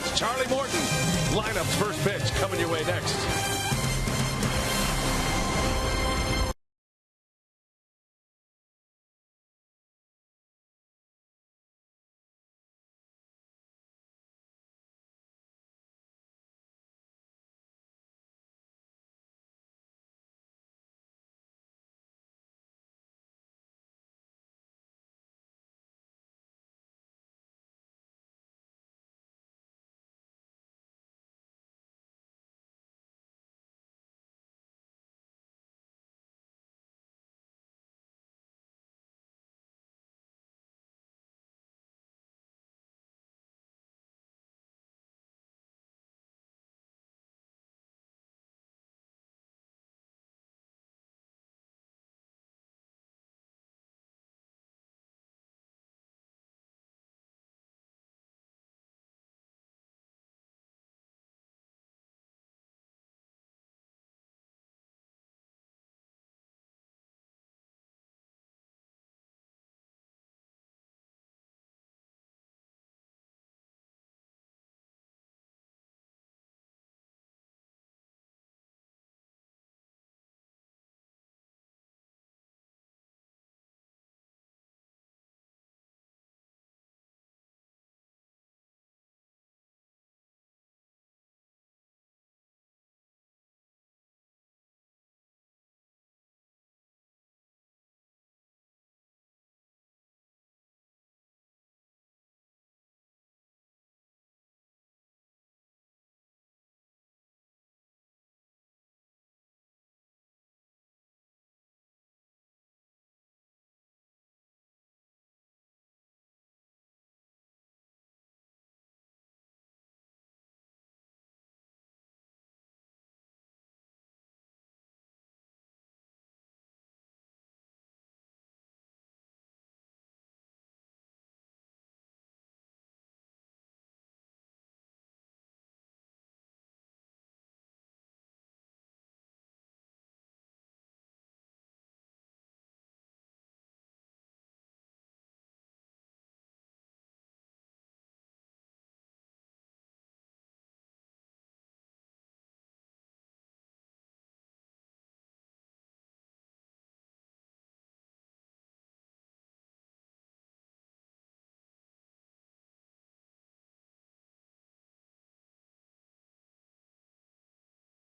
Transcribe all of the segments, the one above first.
It's Charlie Morton. Lineup's first pitch coming your way next.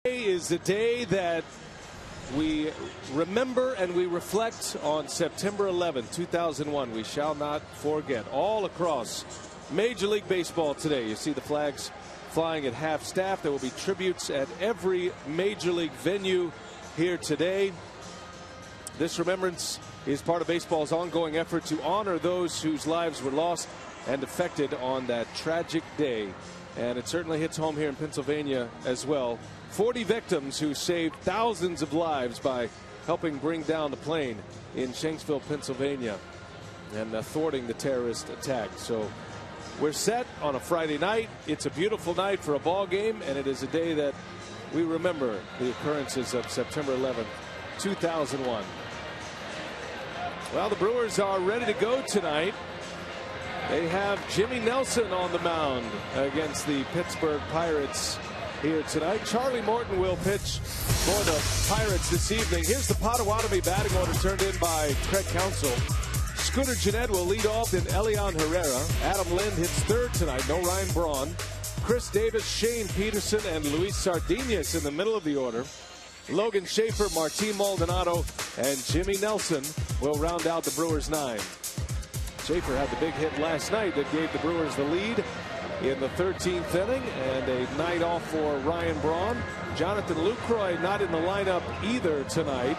Is the day that we remember and we reflect on September 11, 2001. We shall not forget. All across Major League Baseball today, you see the flags flying at half staff. There will be tributes at every Major League venue here today. This remembrance is part of baseball's ongoing effort to honor those whose lives were lost and affected on that tragic day. And it certainly hits home here in Pennsylvania as well. 40 victims who saved thousands of lives by helping bring down the plane in Shanksville, Pennsylvania, and thwarting the terrorist attack. So we're set on a Friday night. It's a beautiful night for a ball game, and it is a day that we remember the occurrences of September 11th, 2001. Well, the Brewers are ready to go tonight. They have Jimmy Nelson on the mound against the Pittsburgh Pirates here tonight. Charlie Morton will pitch for the Pirates this evening. Here's the Potawatomi batting order turned in by Craig Counsell. Scooter Gennett will lead off, in Elian Herrera. Adam Lind hits third tonight. No Ryan Braun. Chris Davis, Shane Peterson, and Luis Sardinas in the middle of the order. Logan Schaefer, Martin Maldonado, and Jimmy Nelson will round out the Brewers' nine. Schaefer had the big hit last night that gave the Brewers the lead in the 13th inning, and a night off for Ryan Braun. Jonathan Lucroy not in the lineup either tonight.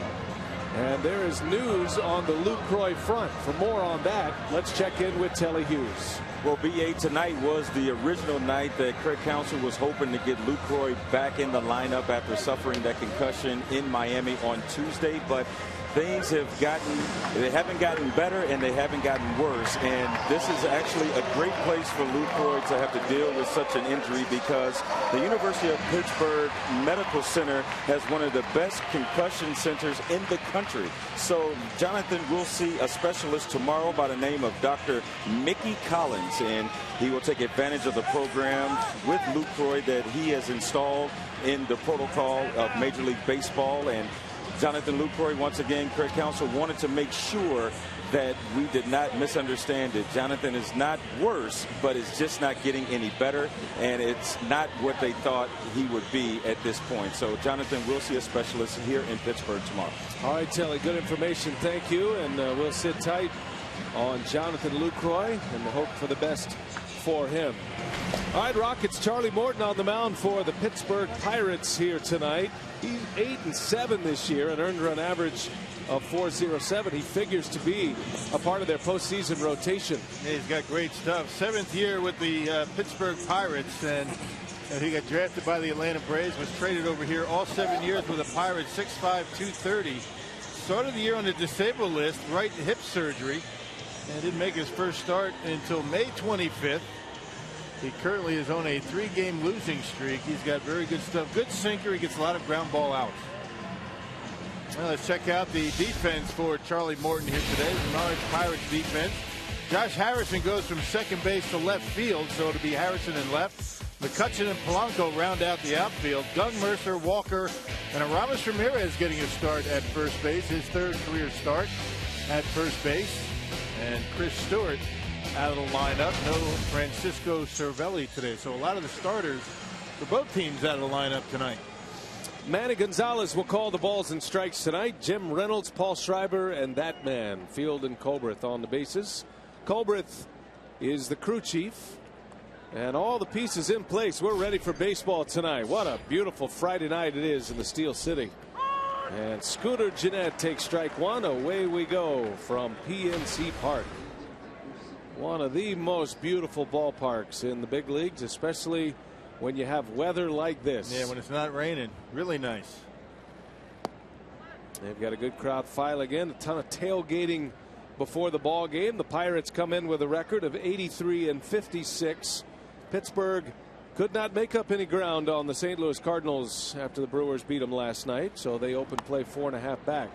And there is news on the Lucroy front. For more on that, let's check in with Telly Hughes. Well, BA, tonight was the original night that Craig Counsell was hoping to get Lucroy back in the lineup after suffering that concussion in Miami on Tuesday. But things haven't gotten better and they haven't gotten worse. And this is actually a great place for Lucroy to have to deal with such an injury, because the University of Pittsburgh Medical Center has one of the best concussion centers in the country. So Jonathan will see a specialist tomorrow by the name of Dr. Mickey Collins, and he will take advantage of the program with Lucroy that he has installed in the protocol of Major League Baseball. And Jonathan Lucroy, once again, Craig Counsell wanted to make sure that we did not misunderstand it. Jonathan is not worse, but it's just not getting any better, and it's not what they thought he would be at this point. So Jonathan will see a specialist here in Pittsburgh tomorrow. All right, Telly, good information. Thank you, and we'll sit tight on Jonathan Lucroy and hope for the best for him. All right, Rockets, Charlie Morton on the mound for the Pittsburgh Pirates here tonight. He's 8-7 this year, an earned run average of .407. He figures to be a part of their postseason rotation. Yeah, he's got great stuff. 7th year with the Pittsburgh Pirates, and he got drafted by the Atlanta Braves, was traded over here all 7 years with the Pirates. 6'5", 230. Started the year on the disabled list, right hip surgery, and didn't make his first start until May 25th. He currently is on a 3-game losing streak. He's got very good stuff. Good sinker. He gets a lot of ground ball outs. Well, let's check out the defense for Charlie Morton here today. The Norwich Pirates defense. Josh Harrison goes from second base to left field, so it'll be Harrison in left. McCutchen and Polanco round out the outfield. Doug Mercer, Walker, and Aramis Ramirez getting a start at first base. His 3rd career start at first base. And Chris Stewart out of the lineup. No Francisco Cervelli today. So a lot of the starters for both teams out of the lineup tonight. Manny Gonzalez will call the balls and strikes tonight. Jim Reynolds, Paul Schreiber, and that man, Field and Colbreth on the bases. Colbreth is the crew chief, and all the pieces in place. We're ready for baseball tonight. What a beautiful Friday night it is in the Steel City. And Scooter Gennett takes strike one. Away we go from PNC Park. One of the most beautiful ballparks in the big leagues, especially when you have weather like this. Yeah, when it's not raining. Really nice. They've got a good crowd file again. A ton of tailgating before the ball game. The Pirates come in with a record of 83-56. Pittsburgh could not make up any ground on the St. Louis Cardinals after the Brewers beat them last night, so they open play 4.5 back.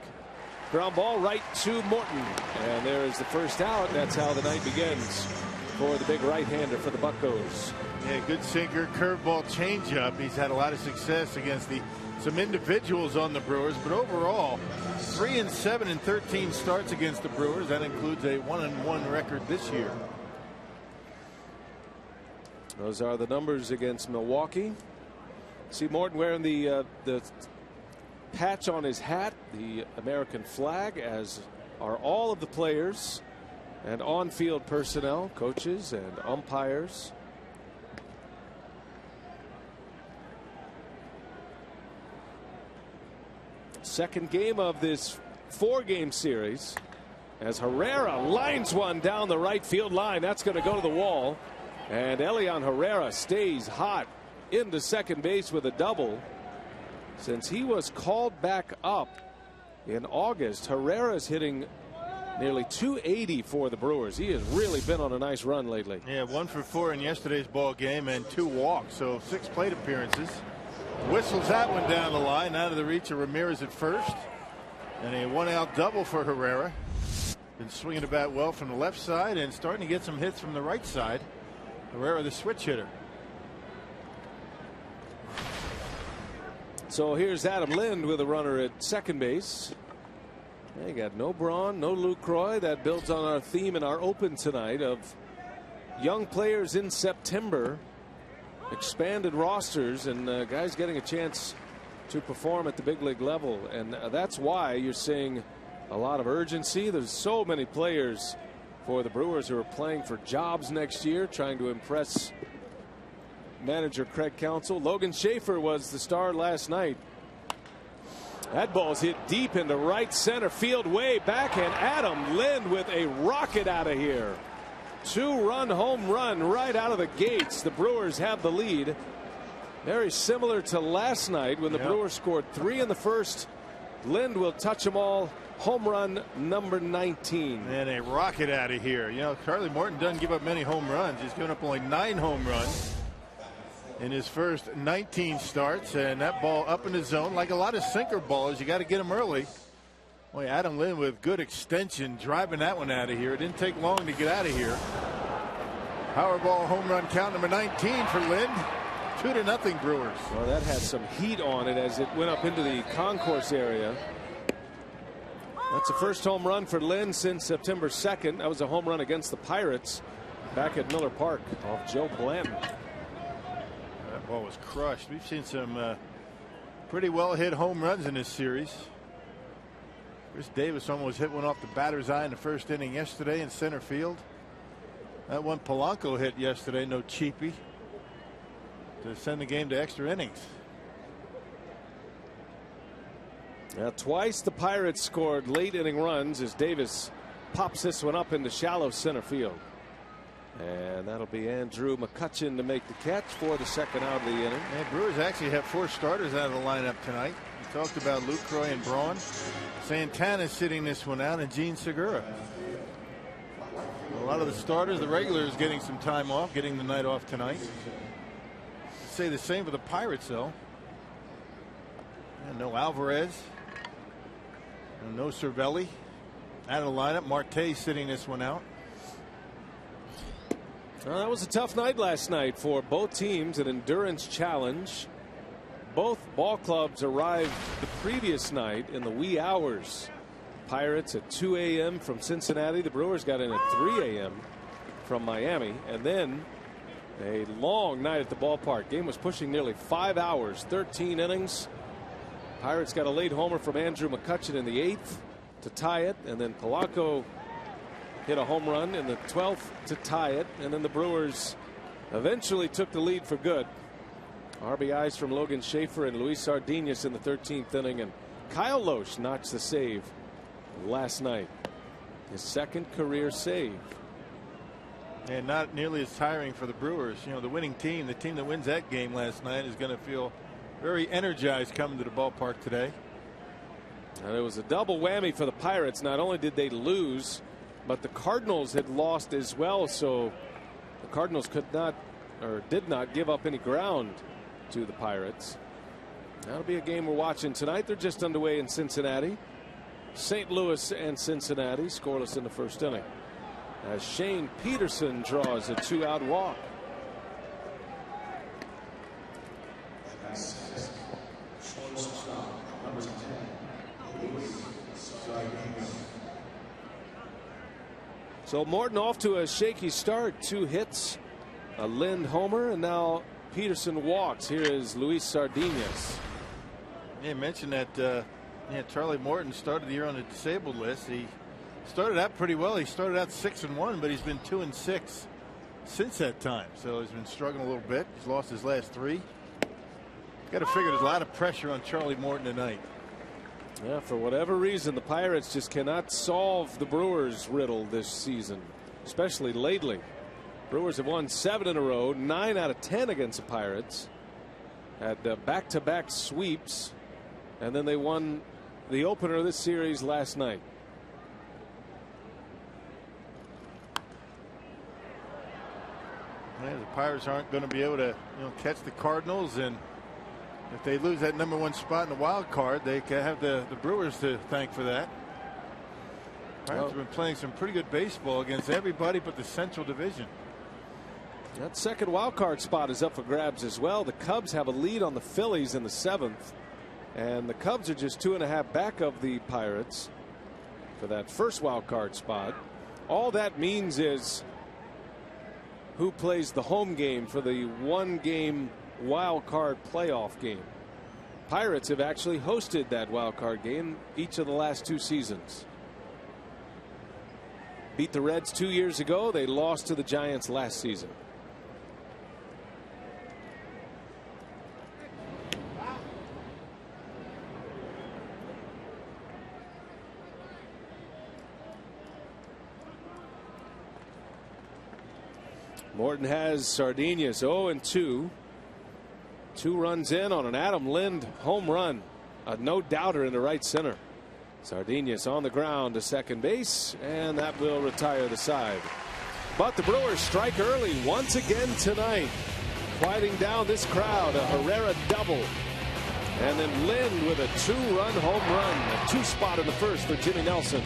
Ground ball right to Morton, and there's the first out. That's how the night begins for the big right-hander for the Buccos. Yeah, good sinker, curveball, changeup. He's had a lot of success against some individuals on the Brewers, but overall 3-7 in 13 starts against the Brewers. That includes a 1-1 record this year. Those are the numbers against Milwaukee. See Morton wearing the patch on his hat, the American flag, as are all of the players and on-field personnel, coaches and umpires. Second game of this 4-game series, as Herrera lines one down the right field line. That's going to go to the wall, and Elian Herrera stays hot into second base with a double. Since he was called back up in August, Herrera's hitting nearly .280 for the Brewers. He has really been on a nice run lately. Yeah, 1 for 4 in yesterday's ball game and 2 walks, so 6 plate appearances. Whistles that one down the line, out of the reach of Ramirez at first, and a 1-out double for Herrera. Been swinging the bat well from the left side and starting to get some hits from the right side. Herrera, the switch hitter. So here's Adam Lind with a runner at second base. They got no Braun, no Lucroy. That builds on our theme in our open tonight of young players in September, expanded rosters, and guys getting a chance to perform at the big league level. And that's why you're seeing a lot of urgency. There's so many players for the Brewers who are playing for jobs next year, trying to impress manager Craig Counsell. Logan Schaefer was the star last night. That ball's hit deep into right center field, way back, and Adam Lind with a rocket out of here. 2-run home run right out of the gates. The Brewers have the lead. Very similar to last night when the Brewers scored 3 in the first. Lind will touch them all home run number 19. And a rocket out of here. You know, Charlie Morton doesn't give up many home runs. He's given up only 9 home runs in his first 19 starts, and that ball up in the zone. Like a lot of sinker balls, you got to get them early. Boy, Adam Lind with good extension driving that one out of here. It didn't take long to get out of here. Powerball home run count number 19 for Lind. 2-0 Brewers. Well, that had some heat on it as it went up into the concourse area. That's the first home run for Lind since September 2nd. That was a home run against the Pirates back at Miller Park off Joe Blanton. That ball was crushed. We've seen some pretty well hit home runs in this series. Chris Davis almost hit one off the batter's eye in the first inning yesterday in center field. That one Polanco hit yesterday, no cheapie, to send the game to extra innings. Now, twice the Pirates scored late inning runs as Davis pops this one up into shallow center field. And that'll be Andrew McCutchen to make the catch for the second out of the inning. And Brewers actually have 4 starters out of the lineup tonight. We talked about Lucroy and Braun. Santana sitting this one out, and Gene Segura. A lot of the starters, the regulars, getting some time off, getting the night off tonight. I'd say the same for the Pirates, though. And no Alvarez. And no Cervelli out of the lineup. Marte sitting this one out. Well, that was a tough night last night for both teams, an endurance challenge. Both ball clubs arrived the previous night in the wee hours. Pirates at 2 a.m. from Cincinnati. The Brewers got in at 3 a.m. from Miami. And then a long night at the ballpark. Game was pushing nearly 5 hours, 13 innings. Pirates got a late homer from Andrew McCutchen in the 8th to tie it. And then Polanco hit a home run in the 12th to tie it. And then the Brewers eventually took the lead for good. RBIs from Logan Schaefer and Luis Sardinas in the 13th inning, and Kyle Loesch notched the save last night, his second career save. And not nearly as tiring for the Brewers. You know, the winning team, the team that wins that game last night, is going to feel very energized coming to the ballpark today. And it was a double whammy for the Pirates. Not only did they lose, but the Cardinals had lost as well, so the Cardinals could not, or did not, give up any ground to the Pirates. That'll be a game we're watching tonight. They're just underway in Cincinnati. St. Louis and Cincinnati scoreless in the first inning as Shane Peterson draws a 2-out walk. So Morton off to a shaky start. 2 hits, a Lind homer, and now Peterson walks. Here is Luis Sardinas. Yeah, mentioned that Charlie Morton started the year on the disabled list. He started out pretty well. He started out 6-1, but he's been 2-6 since that time. So he's been struggling a little bit. He's lost his last 3. Got to figure there's a lot of pressure on Charlie Morton tonight. Yeah, for whatever reason, the Pirates just cannot solve the Brewers' riddle this season, especially lately. Brewers have won 7 in a row, 9 out of 10 against the Pirates. Had back-to-back sweeps, and then they won the opener of this series last night. Yeah, the Pirates aren't going to be able to catch the Cardinals, and if they lose that #1 spot in the wild card, they can have the Brewers to thank for that. Pirates have been playing some pretty good baseball against everybody but the Central Division. That second wild card spot is up for grabs as well. The Cubs have a lead on the Phillies in the 7th, and the Cubs are just 2.5 back of the Pirates for that first wild card spot. All that means is who plays the home game for the 1-game wild card playoff game. Pirates have actually hosted that wild card game each of the last 2 seasons. Beat the Reds 2 years ago. They lost to the Giants last season. Morton has Sardinas 0-2. 2 runs in on an Adam Lind home run. A no doubter into right center. Sardinas on the ground to second base, and that will retire the side. But the Brewers strike early once again tonight, quieting down this crowd. A Herrera double, and then Lind with a 2-run home run, a 2-spot in the first for Jimmy Nelson.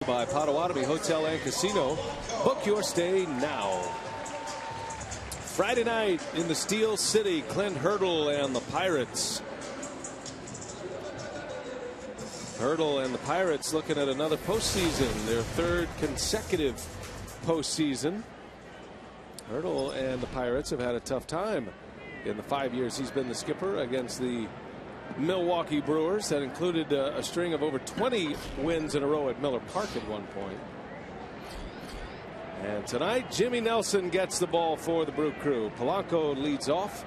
By Potawatomi Hotel and Casino. Book your stay now. Friday night in the Steel City, Clint Hurdle and the Pirates. Hurdle and the Pirates looking at another postseason, their third consecutive postseason. Hurdle and the Pirates have had a tough time in the 5 years he's been the skipper against the Milwaukee Brewers. That included a string of over 20 wins in a row at Miller Park at one point. And tonight, Jimmy Nelson gets the ball for the Brew Crew. Polanco leads off,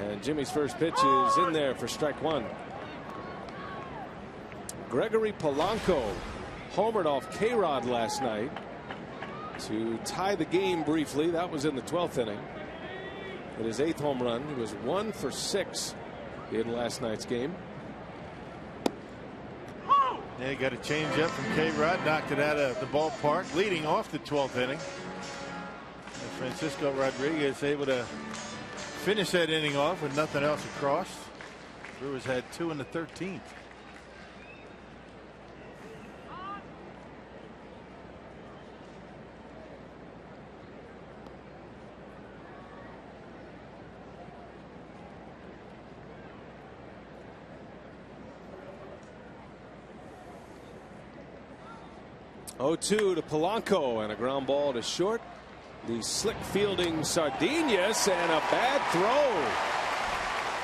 and Jimmy's first pitch is in there for strike one. Gregory Polanco homered off K-Rod last night to tie the game briefly. That was in the 12th inning. At his 8th home run, he was 1 for 6 in last night's game. Yeah, got a change up from K-Rod, knocked it out of the ballpark, leading off the 12th inning. And Francisco Rodriguez able to finish that inning off with nothing else across. Brewers had 2 in the 13th. Oh, 2 to Polanco, and a ground ball to short. The slick fielding Sardinas, and a bad throw.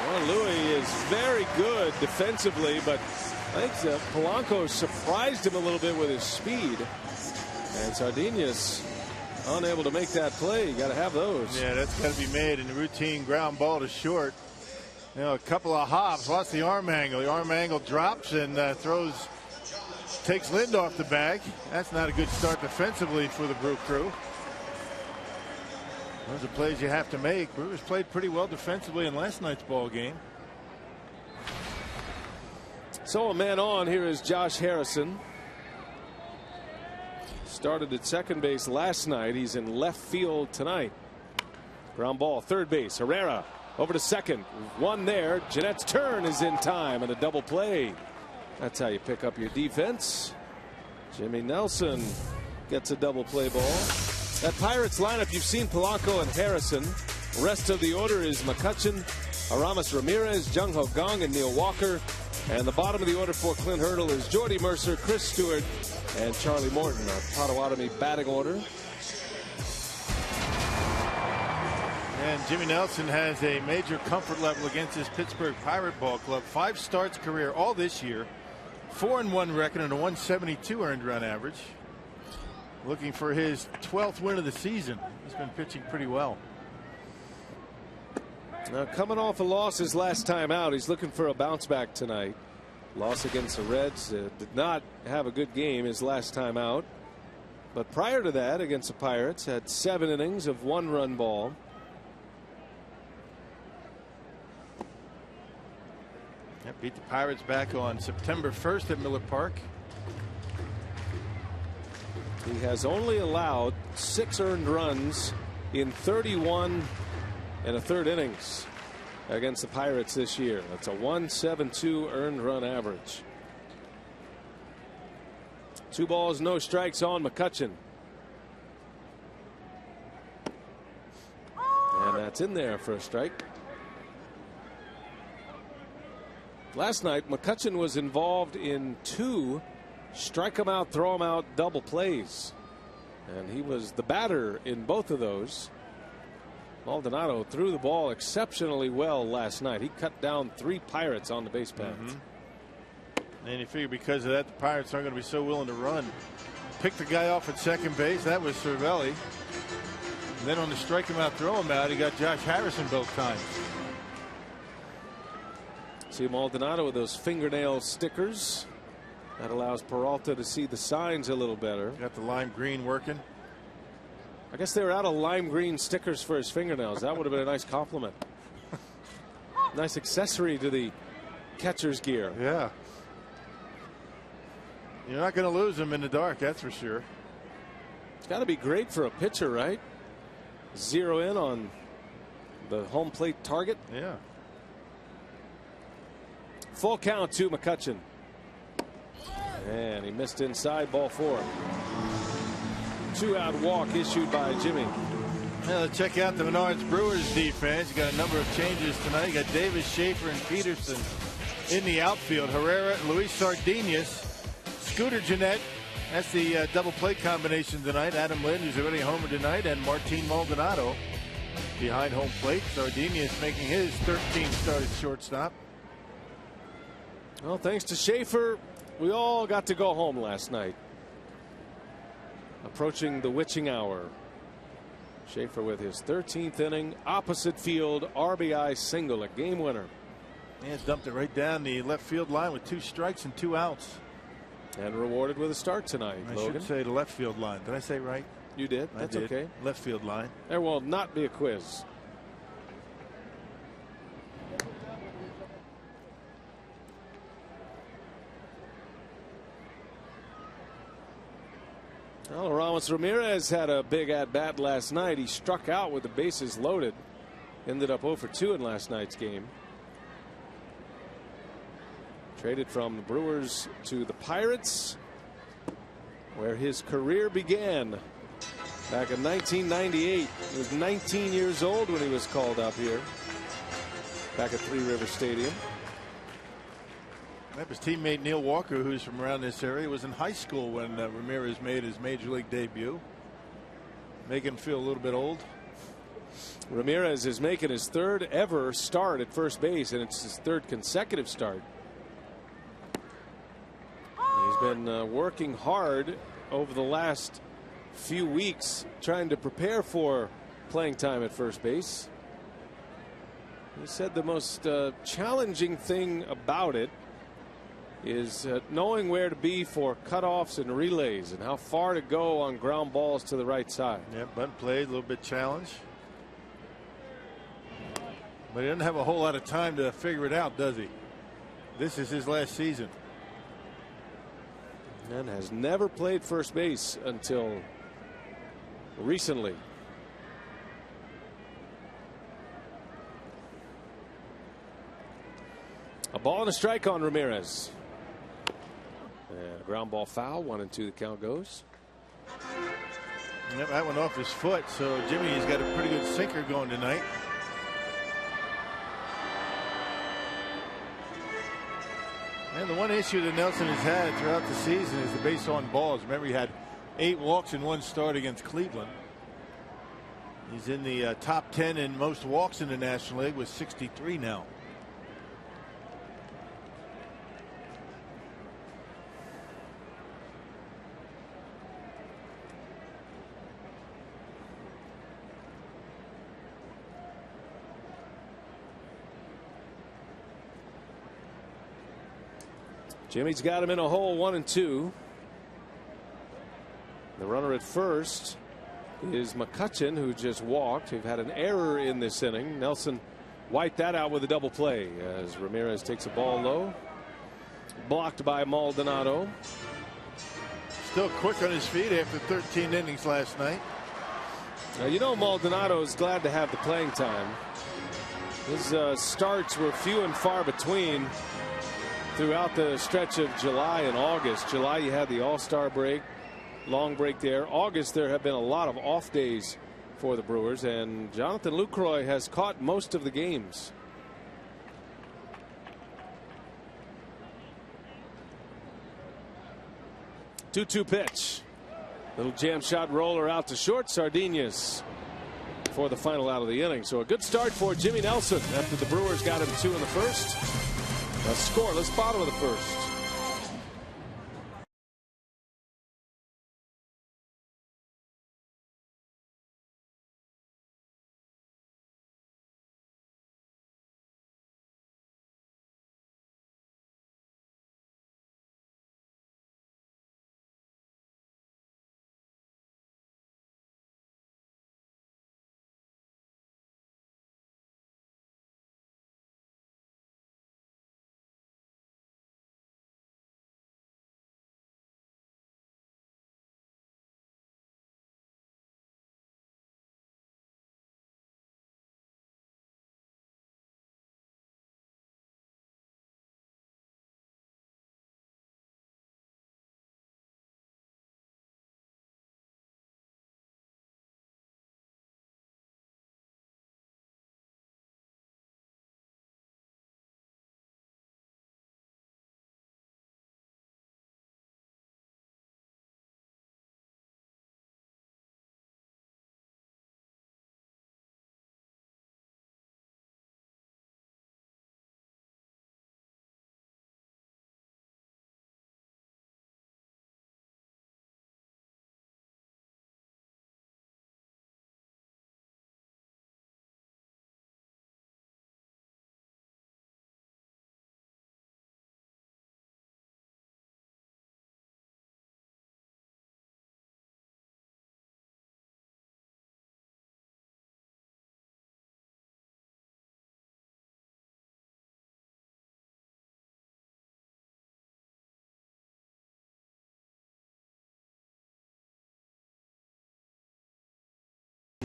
Well, Louis is very good defensively, but I think Polanco surprised him a little bit with his speed. And Sardinas unable to make that play. You got to have those. Yeah, that's got to be made in the routine ground ball to short. You know, a couple of hops. Lost the arm angle. The arm angle drops and takes Lind off the bag. That's not a good start defensively for the Brew Crew. Those are plays you have to make. Brewers played pretty well defensively in last night's ball game. So a man on. Here is Josh Harrison. Started at second base last night. He's in left field tonight. Ground ball, third base. Herrera over to second. One there. Jeanette's turn is in time, and a double play. That's how you pick up your defense. Jimmy Nelson gets a double play ball. That Pirates lineup, you've seen Polanco and Harrison. Rest of the order is McCutchen, Aramis Ramirez, Jung Ho Gong, and Neil Walker. And the bottom of the order for Clint Hurdle is Jordy Mercer, Chris Stewart, and Charlie Morton. Our Potawatomi batting order. And Jimmy Nelson has a major comfort level against his Pittsburgh Pirate Ball Club. 5 starts career all this year. 4-1 record and a 172 earned run average. Looking for his 12th win of the season. He's been pitching pretty well. Now, coming off a loss his last time out, he's looking for a bounce back tonight. Loss against the Reds. Did not have a good game his last time out. But prior to that, against the Pirates, had 7 innings of 1-run ball. Beat the Pirates back on September 1st at Miller Park. He has only allowed 6 earned runs in 31 1/3 innings against the Pirates this year. That's a 1.72 earned run average. 2 balls, no strikes on McCutchen. And that's in there for a strike. Last night, McCutchen was involved in 2 strike him out, throw him out double plays. And he was the batter in both of those. Maldonado threw the ball exceptionally well last night. He cut down 3 Pirates on the base paths. And you figure because of that, the Pirates aren't going to be so willing to run. Picked the guy off at second base. That was Cervelli. And then on the strike him out, throw him out, he got Josh Harrison both times. See Maldonado with those fingernail stickers. That allows Peralta to see the signs a little better. Got the lime green working. I guess they were out of lime green stickers for his fingernails. That would have been a nice compliment. Nice accessory to the catcher's gear. Yeah. You're not going to lose him in the dark, that's for sure. It's got to be great for a pitcher, right? Zero in on the home plate target. Yeah. Full count to McCutchen. And he missed inside, ball 4. 2-out walk issued by Jimmy. Now let's check out the Menards Brewers defense. You got a number of changes tonight. You got Davis, Schaefer, and Peterson in the outfield. Herrera, Luis Sardinas, Scooter Gennett. That's the double play combination tonight. Adam Lind, who's already a homer tonight, and Martin Maldonado behind home plate. Sardinas making his 13th start at shortstop. Well, thanks to Schaefer, we all got to go home last night. Approaching the witching hour. Schaefer with his 13th inning, opposite field RBI single, a game winner. And it's dumped it right down the left field line with 2 strikes and 2 outs. And rewarded with a start tonight. I Logan. should say the left field line. Did I say right? You did. That's okay. Left field line. There will not be a quiz. Well, Ramos Ramirez had a big at-bat last night. He struck out with the bases loaded. Ended up 0 for 2 in last night's game. Traded from the Brewers to the Pirates, where his career began back in 1998. He was 19 years old when he was called up here, back at Three River Stadium. That was teammate Neil Walker, who's from around this area, was in high school when Ramirez made his major league debut. Make him feel a little bit old. Ramirez is making his 3rd ever start at first base, and it's his 3rd consecutive start. He's been working hard over the last few weeks trying to prepare for playing time at first base. He said the most challenging thing about it is knowing where to be for cutoffs and relays and how far to go on ground balls to the right side. Yeah, bunt played, a little bit challenged. But he doesn't have a whole lot of time to figure it out, does he? This is his last season. And has never played first base until recently. A ball and a strike on Ramirez. And a ground ball foul, 1-2 the count goes. Yep, that went off his foot, so Jimmy's got a pretty good sinker going tonight. And the one issue that Nelson has had throughout the season is the base on balls. Remember, he had 8 walks in one start against Cleveland. He's in the top 10 in most walks in the National League with 63 now. Jimmy's got him in a hole, 1-2. The runner at first is McCutchen, who just walked. We've had an error in this inning. Nelson wiped that out with a double play as Ramirez takes a ball low. Blocked by Maldonado. Still quick on his feet after 13 innings last night. Now, you know, Maldonado is glad to have the playing time. His starts were few and far between throughout the stretch of July and August. July, you had the All-Star break, long break there. August, there have been a lot of off days for the Brewers, and Jonathan Lucroy has caught most of the games. Two-two pitch. Little jam shot roller out to short. Sardinas for the final out of the inning. So a good start for Jimmy Nelson after the Brewers got him 2 in the first. A scoreless bottom of the first.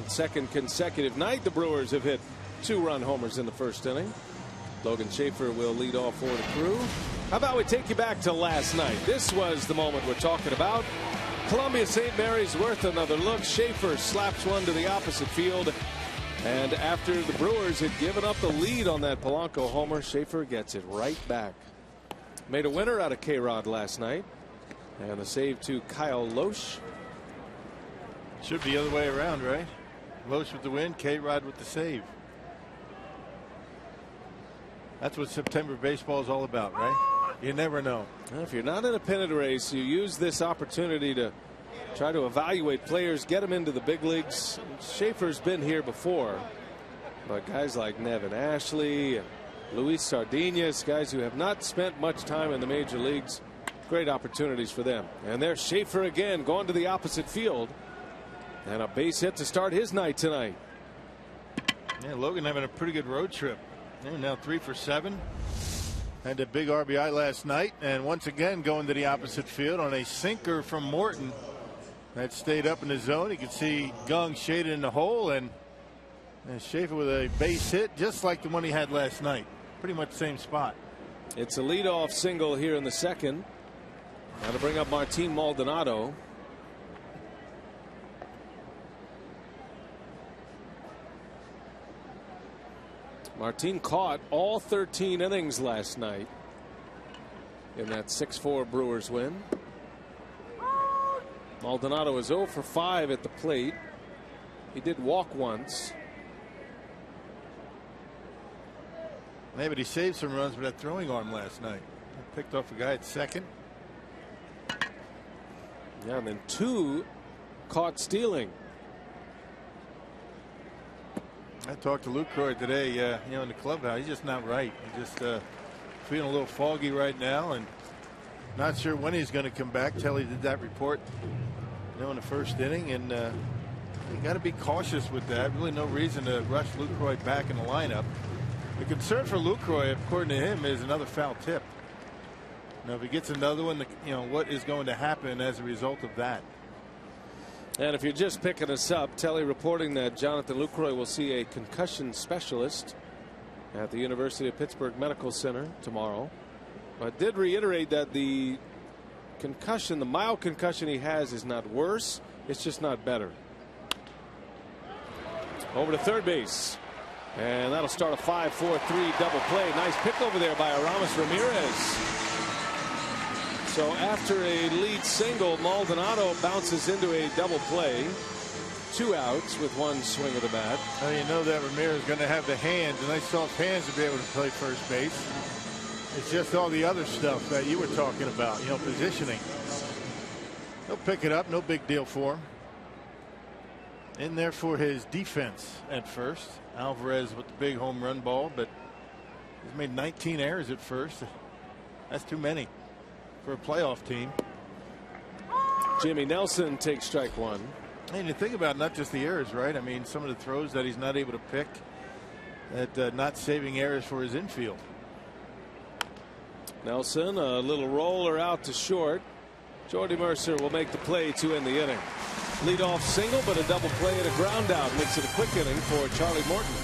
Second consecutive night, the Brewers have hit 2-run homers in the first inning. Logan Schaefer will lead off for the Crew. How about we take you back to last night? This was the moment we're talking about. Columbia St. Mary's worth another look. Schaefer slaps one to the opposite field. And after the Brewers had given up the lead on that Polanco homer, Schaefer gets it right back. Made a winner out of K-Rod last night. And the save to Kyle Loesch. Should be the other way around, right? Loesch with the win, K-Rod with the save. That's what September baseball is all about, right? You never know. If you're not in a pennant race, you use this opportunity to try to evaluate players, get them into the big leagues. Schaefer's been here before, but guys like Nevin Ashley and Luis Sardinas, guys who have not spent much time in the major leagues, great opportunities for them. And there's Schaefer again going to the opposite field. And a base hit to start his night tonight. Yeah, Logan having a pretty good road trip. They're now 3 for 7. Had a big RBI last night, and once again going to the opposite field on a sinker from Morton that stayed up in the zone. You can see Gung shaded in the hole, and Schaefer with a base hit just like the one he had last night. Pretty much the same spot. It's a leadoff single here in the second. Now to bring up Martin Maldonado. Martin caught all 13 innings last night in that 6-4 Brewers win. Maldonado is 0 for 5 at the plate. He did walk once. Yeah, but he saved some runs with that throwing arm last night. He picked off a guy at second. Yeah, and then 2 caught stealing. I talked to Lucroy today, in the clubhouse. He's just not right. He's just feeling a little foggy right now, and Not sure when he's going to come back. Telly did that report, in the first inning, and you got to be cautious with that. Really no reason to rush Lucroy back in the lineup. The concern for Lucroy, according to him, is another foul tip. Now, if he gets another one, what is going to happen as a result of that? And if you're just picking us up, Telly reporting that Jonathan Lucroy will see a concussion specialist at the University of Pittsburgh Medical Center tomorrow. But did reiterate that the concussion, the mild concussion he has, is not worse. It's just not better. Over to third base. And that'll start a 5-4-3 double play. Nice pick over there by Aramis Ramirez. So after a lead single, Maldonado bounces into a double play. 2 outs with 1 swing of the bat. Well, you know that Ramirez is going to have the hands, and nice soft hands to be able to play first base. It's just all the other stuff that you were talking about, positioning. He'll pick it up, no big deal for him. In there for his defense at first. Alvarez with the big home run ball, but he's made 19 errors at first. That's too many for a playoff team. Jimmy Nelson takes strike 1. And you think about not just the errors, right? I mean, some of the throws that he's not able to pick, that not saving errors for his infield. Nelson, a little roller out to short. Jordy Mercer will make the play to end the inning. Leadoff single, but a double play and a ground out makes it a quick inning for Charlie Morton.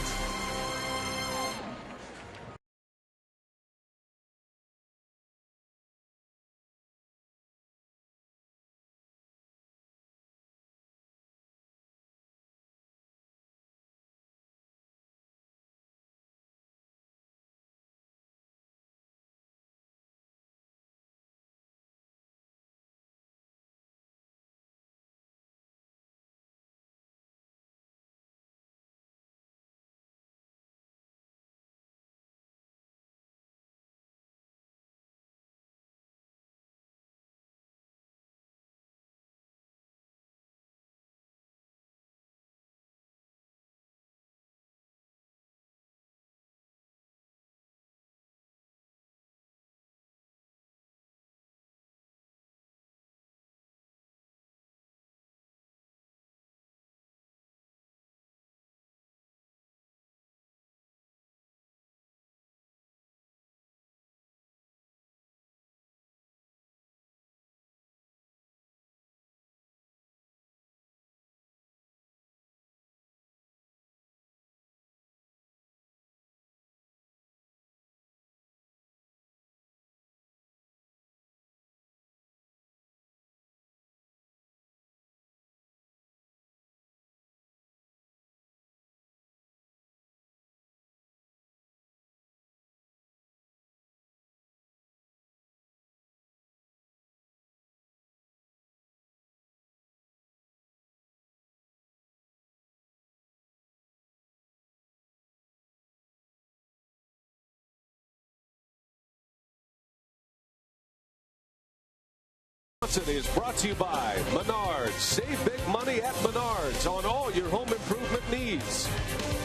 Is brought to you by Menards. Save big money at Menards on all your home improvement needs.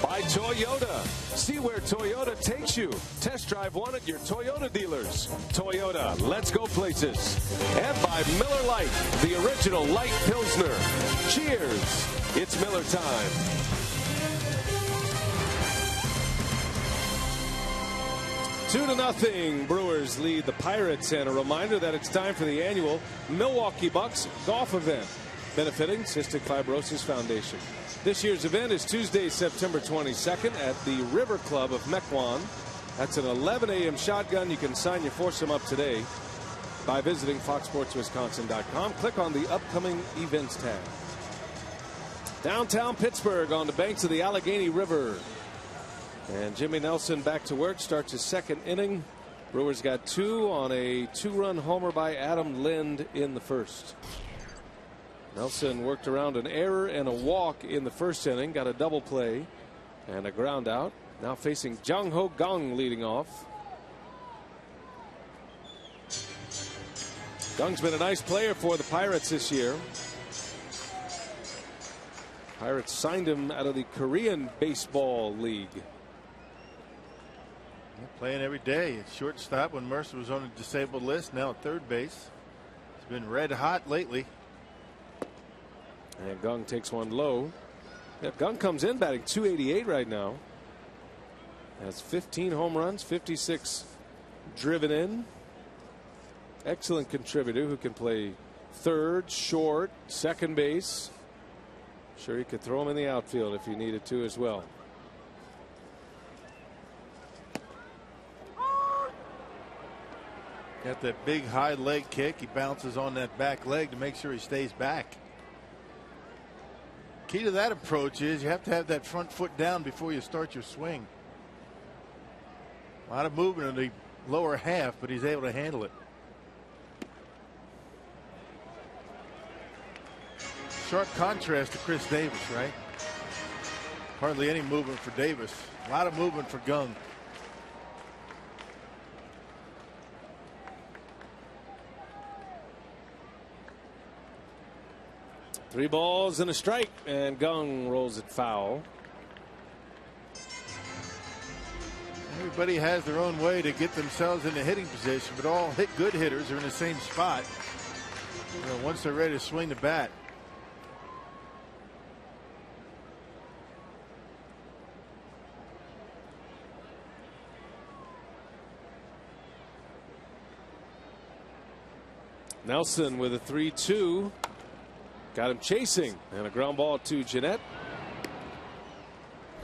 By Toyota. See where Toyota takes you. Test drive one at your Toyota dealers. Toyota, let's go places. And by Miller Lite, the original light Pilsner. Cheers. It's Miller time. Two to nothing. Brewers lead the Pirates, and a reminder that it's time for the annual Milwaukee Bucks golf event benefiting Cystic Fibrosis Foundation. This year's event is Tuesday, September 22nd at the River Club of Mequon. That's an 11 a.m. shotgun. You can sign your foursome up today by visiting foxsportswisconsin.com. Click on the upcoming events tab. Downtown Pittsburgh on the banks of the Allegheny River. And Jimmy Nelson back to work, starts his second inning. Brewers got 2 on a 2-run homer by Adam Lind in the first. Nelson worked around an error and a walk in the first inning, got a double play and a ground out. Now facing Jung Ho Kang leading off. Gung's been a nice player for the Pirates this year. Pirates signed him out of the Korean Baseball League. Playing every day at shortstop when Mercer was on a disabled list. Now at third base. He's been red hot lately. And Gung takes one low. Yeah, Gung comes in batting .288 right now. Has 15 home runs, 56 driven in. Excellent contributor who can play third, short, second base. Sure, he could throw him in the outfield if he needed to as well. Got that big high leg kick. He bounces on that back leg to make sure he stays back. Key to that approach is you have to have that front foot down before you start your swing. A lot of movement in the lower half, but he's able to handle it. Sharp contrast to Chris Davis, right? Hardly any movement for Davis. A lot of movement for Gung. Three balls and a strike, and Gung rolls it foul. Everybody has their own way to get themselves in the hitting position, but all good hitters are in the same spot, once they're ready to swing the bat. Nelson with a 3-2. Got him chasing, and a ground ball to Jeanette.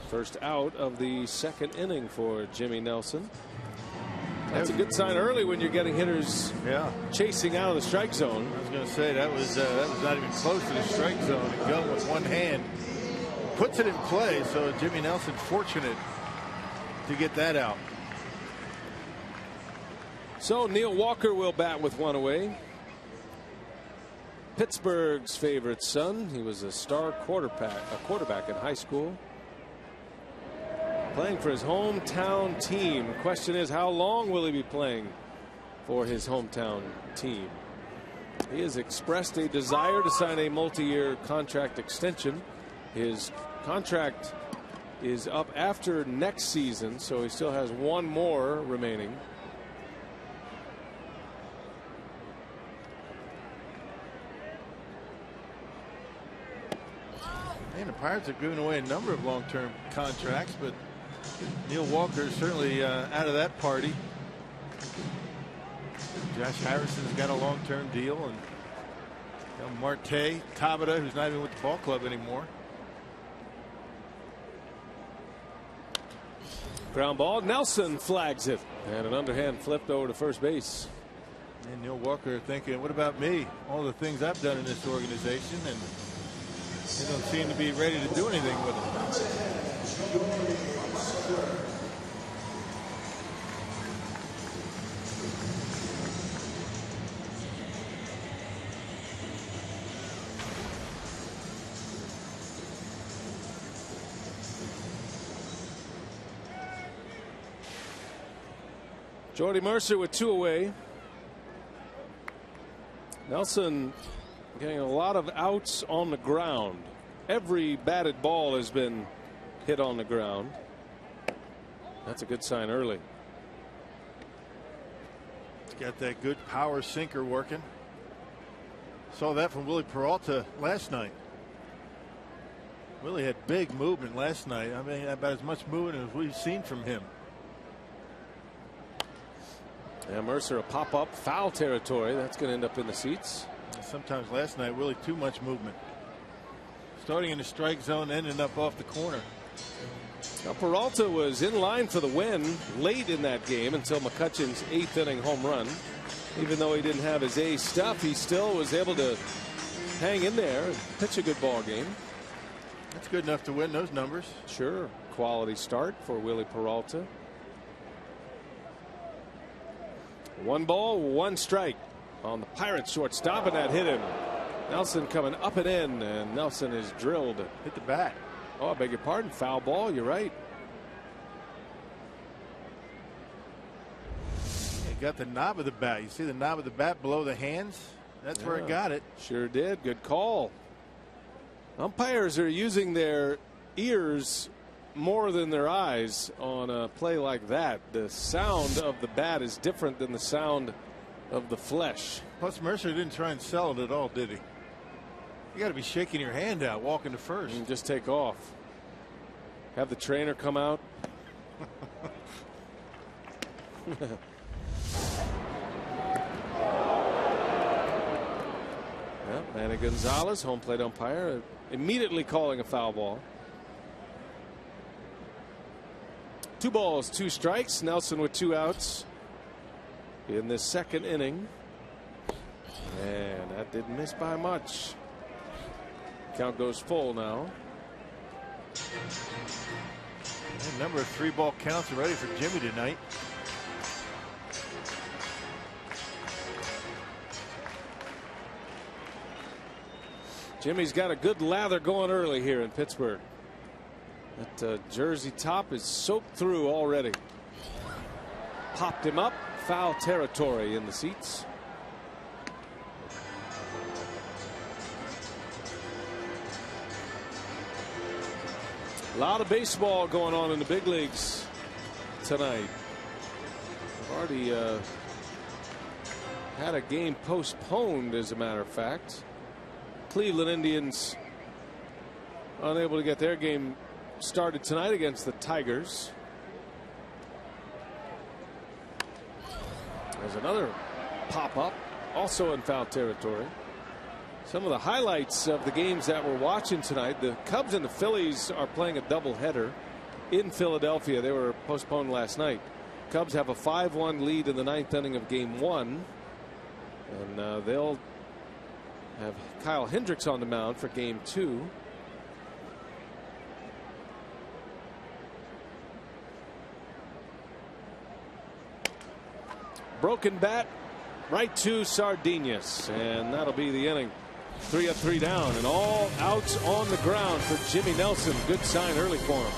First out of the second inning for Jimmy Nelson. That's a good sign early when you're getting hitters chasing out of the strike zone. I was going to say that was not even close to the strike zone. And Gung with one hand puts it in play, so Jimmy Nelson fortunate to get that out. So Neil Walker will bat with one away. Pittsburgh's favorite son. He was a star quarterback in high school. Playing for his hometown team. Question is, how long will he be playing for his hometown team? He has expressed a desire to sign a multi-year contract extension. His contract is up after next season, so he still has one more remaining. And the Pirates have given away a number of long-term contracts, but Neil Walker is certainly out of that party. Josh Harrison's got a long-term deal, and Marte, Tabata, who's not even with the ball club anymore. Ground ball. Nelson flags it, and an underhand flipped over to first base. And Neil Walker thinking, what about me? All the things I've done in this organization, and they don't seem to be ready to do anything with him. Jordy Mercer with two away. Nelson getting a lot of outs on the ground. Every batted ball has been hit on the ground. That's a good sign early. He's got that good power sinker working. Saw that from Willie Peralta last night. Willie had big movement last night. I mean, about as much movement as we've seen from him. And Mercer, a pop-up, foul territory. That's going to end up in the seats. Sometimes last night, really too much movement. Starting in the strike zone, ending up off the corner. Now, Peralta was in line for the win late in that game until McCutchen's 8th inning home run. Even though he didn't have his A stuff, he still was able to hang in there and pitch a good ball game. That's good enough to win those numbers. Sure. Quality start for Willie Peralta. 1 ball, 1 strike on the Pirates shortstop, and that hit him. Nelson coming up and in, and Nelson is drilled. Hit the bat. Oh, I beg your pardon. Foul ball. You're right. Yeah, got the knob of the bat. You see the knob of the bat below the hands? That's where it got it. Sure did. Good call. Umpires are using their ears more than their eyes on a play like that. The sound of the bat is different than the sound of the flesh. Plus, Mercer didn't try and sell it at all, did he? You got to be shaking your hand out walking to first. And just take off. Have the trainer come out. Well, Manny Gonzalez, home plate umpire, immediately calling a foul ball. 2 balls, 2 strikes. Nelson with 2 outs in the second inning. And that didn't miss by much. Count goes full now. A number of 3-ball counts already for Jimmy tonight. Jimmy's got a good lather going early here in Pittsburgh. That jersey top is soaked through already. Popped him up. Foul territory in the seats. A lot of baseball going on in the big leagues tonight. We've already had a game postponed, as a matter of fact. Cleveland Indians unable to get their game started tonight against the Tigers. There's another pop-up, also in foul territory. Some of the highlights of the games that we're watching tonight: the Cubs and the Phillies are playing a doubleheader in Philadelphia. They were postponed last night. Cubs have a 5-1 lead in the 9th inning of Game 1, and they'll have Kyle Hendricks on the mound for Game 2. Broken bat right to Sardinas, and that'll be the inning. 3 up, 3 down, and all outs on the ground for Jimmy Nelson. Good sign early for him.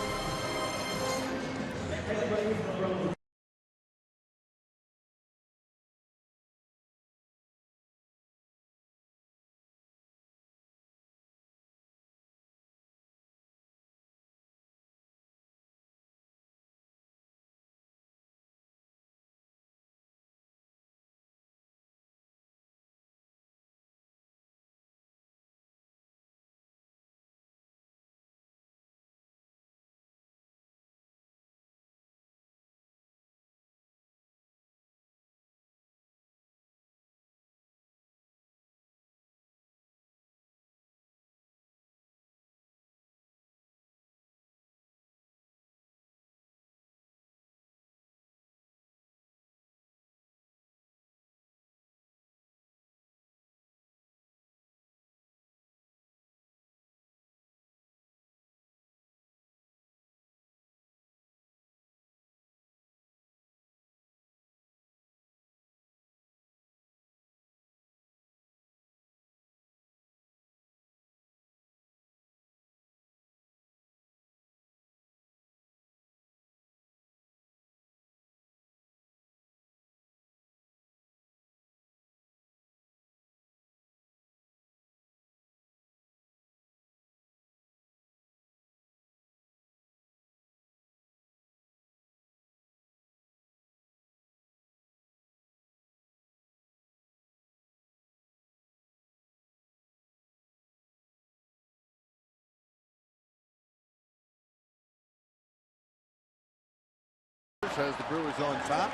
Has the Brewers on top.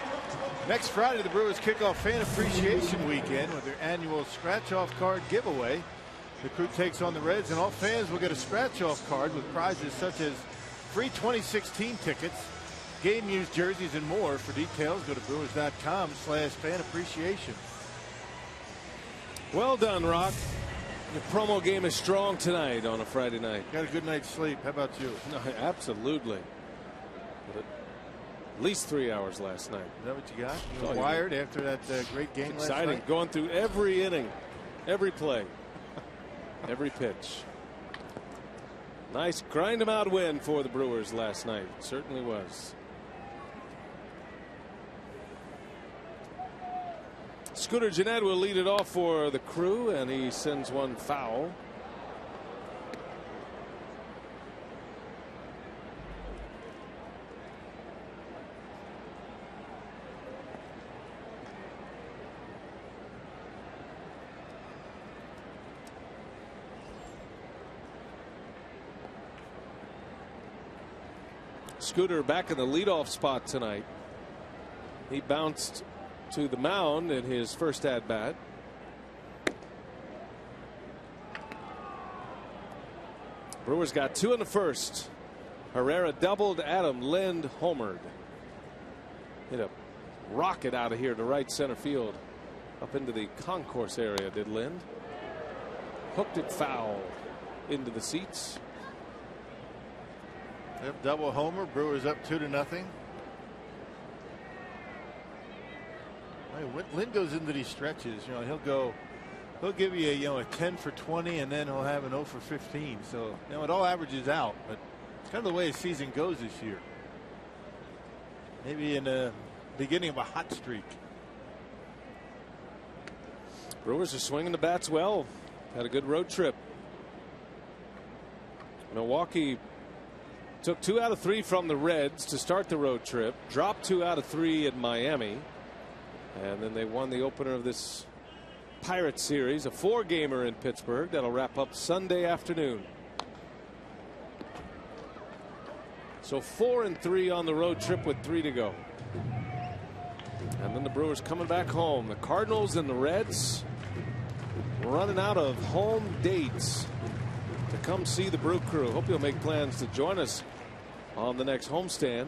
Next Friday, the Brewers kick off Fan Appreciation Weekend with their annual scratch-off card giveaway. The crew takes on the Reds, and all fans will get a scratch-off card with prizes such as free 2016 tickets, game-used jerseys, and more. For details, go to brewers.com/fan appreciation. Well done, Rock. Your promo game is strong tonight on a Friday night. Got a good night's sleep. How about you? No, absolutely. But at least 3 hours last night. Is that what you got? You were wired after that great game last night? Exciting. Going through every inning, every play, every pitch. Nice grind 'em out win for the Brewers last night. Certainly was. Scooter Gennett will lead it off for the Crew, and he sends one foul. Scooter back in the leadoff spot tonight. He bounced to the mound in his first at bat. Brewers got 2 in the first. Herrera doubled. Adam Lind homered. Hit a rocket out of here to right center field. Up into the concourse area did Lind. Hooked it foul into the seats. Yep, double homer. Brewers up 2-0. Lind goes into these stretches. You know, he'll give you a 10 for 20, and then he'll have an 0 for 15. So it all averages out. But it's kind of the way his season goes this year. Maybe in the beginning of a hot streak. Brewers are swinging the bats well. Had a good road trip. Milwaukee took 2 out of 3 from the Reds to start the road trip. Dropped 2 out of 3 at Miami. And then they won the opener of this Pirates series, a 4-gamer in Pittsburgh that'll wrap up Sunday afternoon. So 4-3 on the road trip with 3 to go. And then the Brewers coming back home. The Cardinals and the Reds running out of home dates to come see the Brew Crew. Hope you'll make plans to join us on the next homestand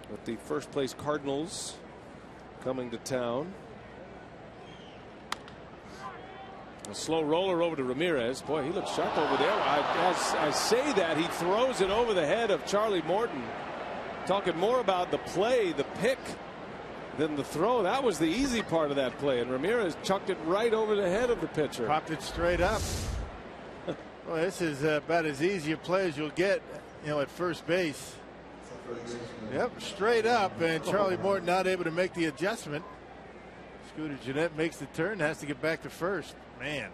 with the first place Cardinals coming to town. A slow roller over to Ramirez. Boy, he looks sharp over there. As I say that, he throws it over the head of Charlie Morton. Talking more about the play, the pick, than the throw. That was the easy part of that play, and Ramirez chucked it right over the head of the pitcher. Popped it straight up. Well, this is about as easy a play as you'll get, at first base. Yep, straight up, and Charlie Morton not able to make the adjustment. Scooter Gennett makes the turn, has to get back to first. Man.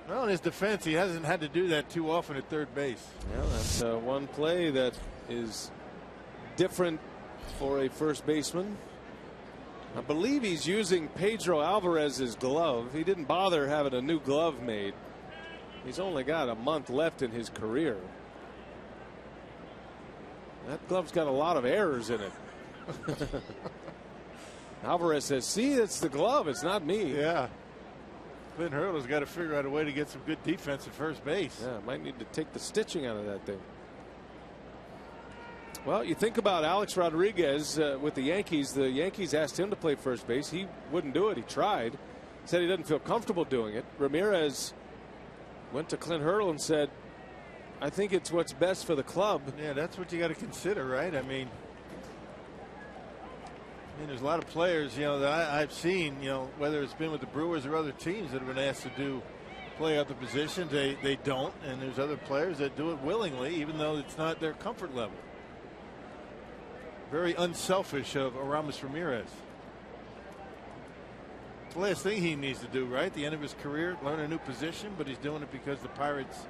Well, in his defense, he hasn't had to do that too often at third base. Yeah, that's one play that is different for a first baseman. I believe he's using Pedro Alvarez's glove. He didn't bother having a new glove made. He's only got a month left in his career. That glove's got a lot of errors in it. Alvarez says, see, it's the glove. It's not me. Yeah. Clint Hurdle's got to figure out a way to get some good defense at first base. Yeah, might need to take the stitching out of that thing. Well, you think about Alex Rodriguez with the Yankees asked him to play first base. He wouldn't do it. He tried. Said he doesn't feel comfortable doing it. Ramirez went to Clint Hurdle and said, I think it's what's best for the club. Yeah, that's what you got to consider, right? I mean, there's a lot of players, that I've seen, whether it's been with the Brewers or other teams that have been asked to play other positions. They don't, and there's other players that do it willingly, even though it's not their comfort level. Very unselfish of Aramis Ramirez. The last thing he needs to do, right? The end of his career, learn a new position, but he's doing it because the Pirates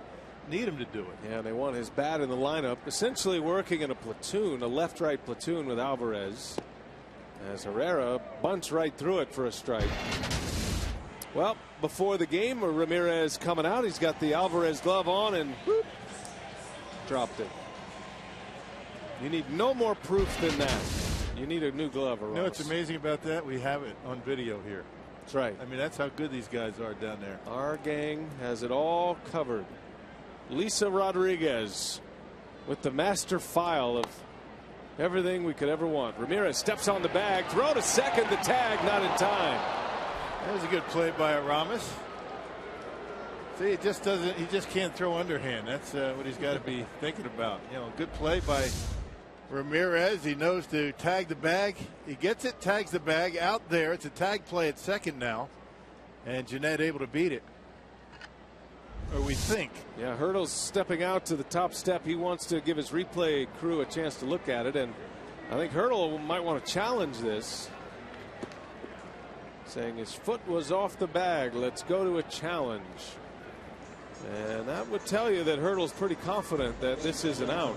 need him to do it. Yeah, they want his bat in the lineup, essentially working in a platoon, a left-right platoon with Alvarez, as Herrera bunts right through it for a strike. Well, before the game, Ramirez coming out, he's got the Alvarez glove on and whoop, dropped it. You need no more proof than that. You need a new glove. You know what's amazing about that? We have it on video here. That's right. I mean, that's how good these guys are down there. Our gang has it all covered. Lisa Rodriguez with the master file of everything we could ever want. Ramirez steps on the bag, throw to second, the tag not in time. That was a good play by Aramis. See, it just doesn't. He just can't throw underhand. That's what he's got to be thinking about. Good play by Ramirez. He knows to tag the bag. He gets it, tags the bag out there. It's a tag play at second now, and Gennett able to beat it. Or we think. Yeah, Hurdle's stepping out to the top step. He wants to give his replay crew a chance to look at it, and I think Hurdle might want to challenge this, saying his foot was off the bag. Let's go to a challenge. And that would tell you that Hurdle's pretty confident that this is an out.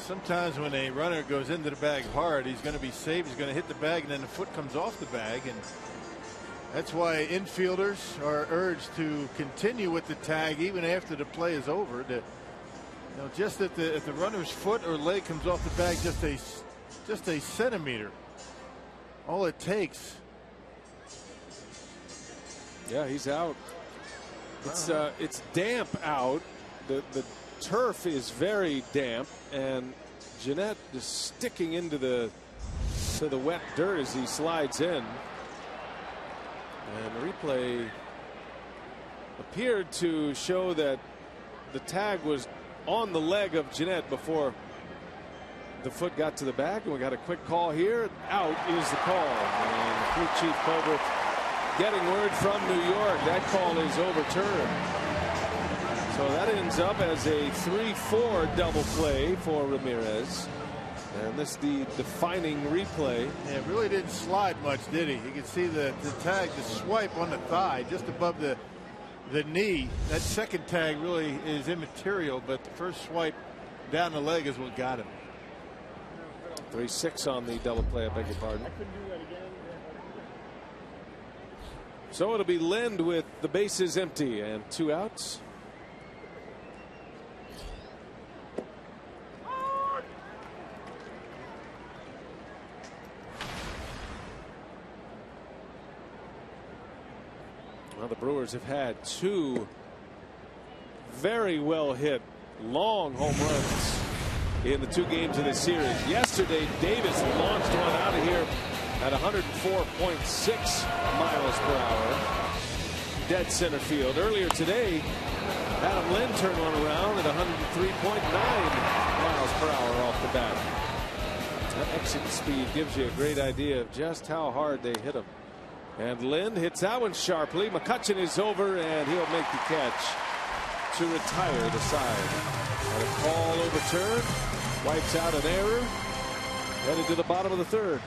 Sometimes when a runner goes into the bag hard, he's going to be safe. He's going to hit the bag, and then the foot comes off the bag. And That's why infielders are urged to continue with the tag even after the play is over. Just if the runner's foot or leg comes off the bag just a centimeter, all it takes. Yeah, he's out. It's damp out. The turf is very damp, and Gennett is sticking into the wet dirt as he slides in. And the replay appeared to show that the tag was on the leg of Gennett before the foot got to the back, and we got a quick call here. Out is the call, and the crew chief Colbert getting word from New York that call is overturned. So that ends up as a 3-4 double play for Ramirez. And this is the defining replay. Yeah, it really didn't slide much, did he? You can see the tag, the swipe on the thigh, just above the knee. That second tag really is immaterial, but the first swipe down the leg is what got him. 3-6 on the double play, I beg your pardon. So it'll be Lind with the bases empty and 2 outs. Well, the Brewers have had 2 very well hit long home runs in the 2 games of this series. Yesterday, Davis launched one out of here at 104.6 miles per hour, dead center field. Earlier today, Adam Lind turned one around at 103.9 miles per hour off the bat. That exit speed gives you a great idea of just how hard they hit him. And Lind hits that one sharply. McCutchen is over, and he'll make the catch to retire the side. And a call overturned, wipes out an error, headed to the bottom of the 3rd.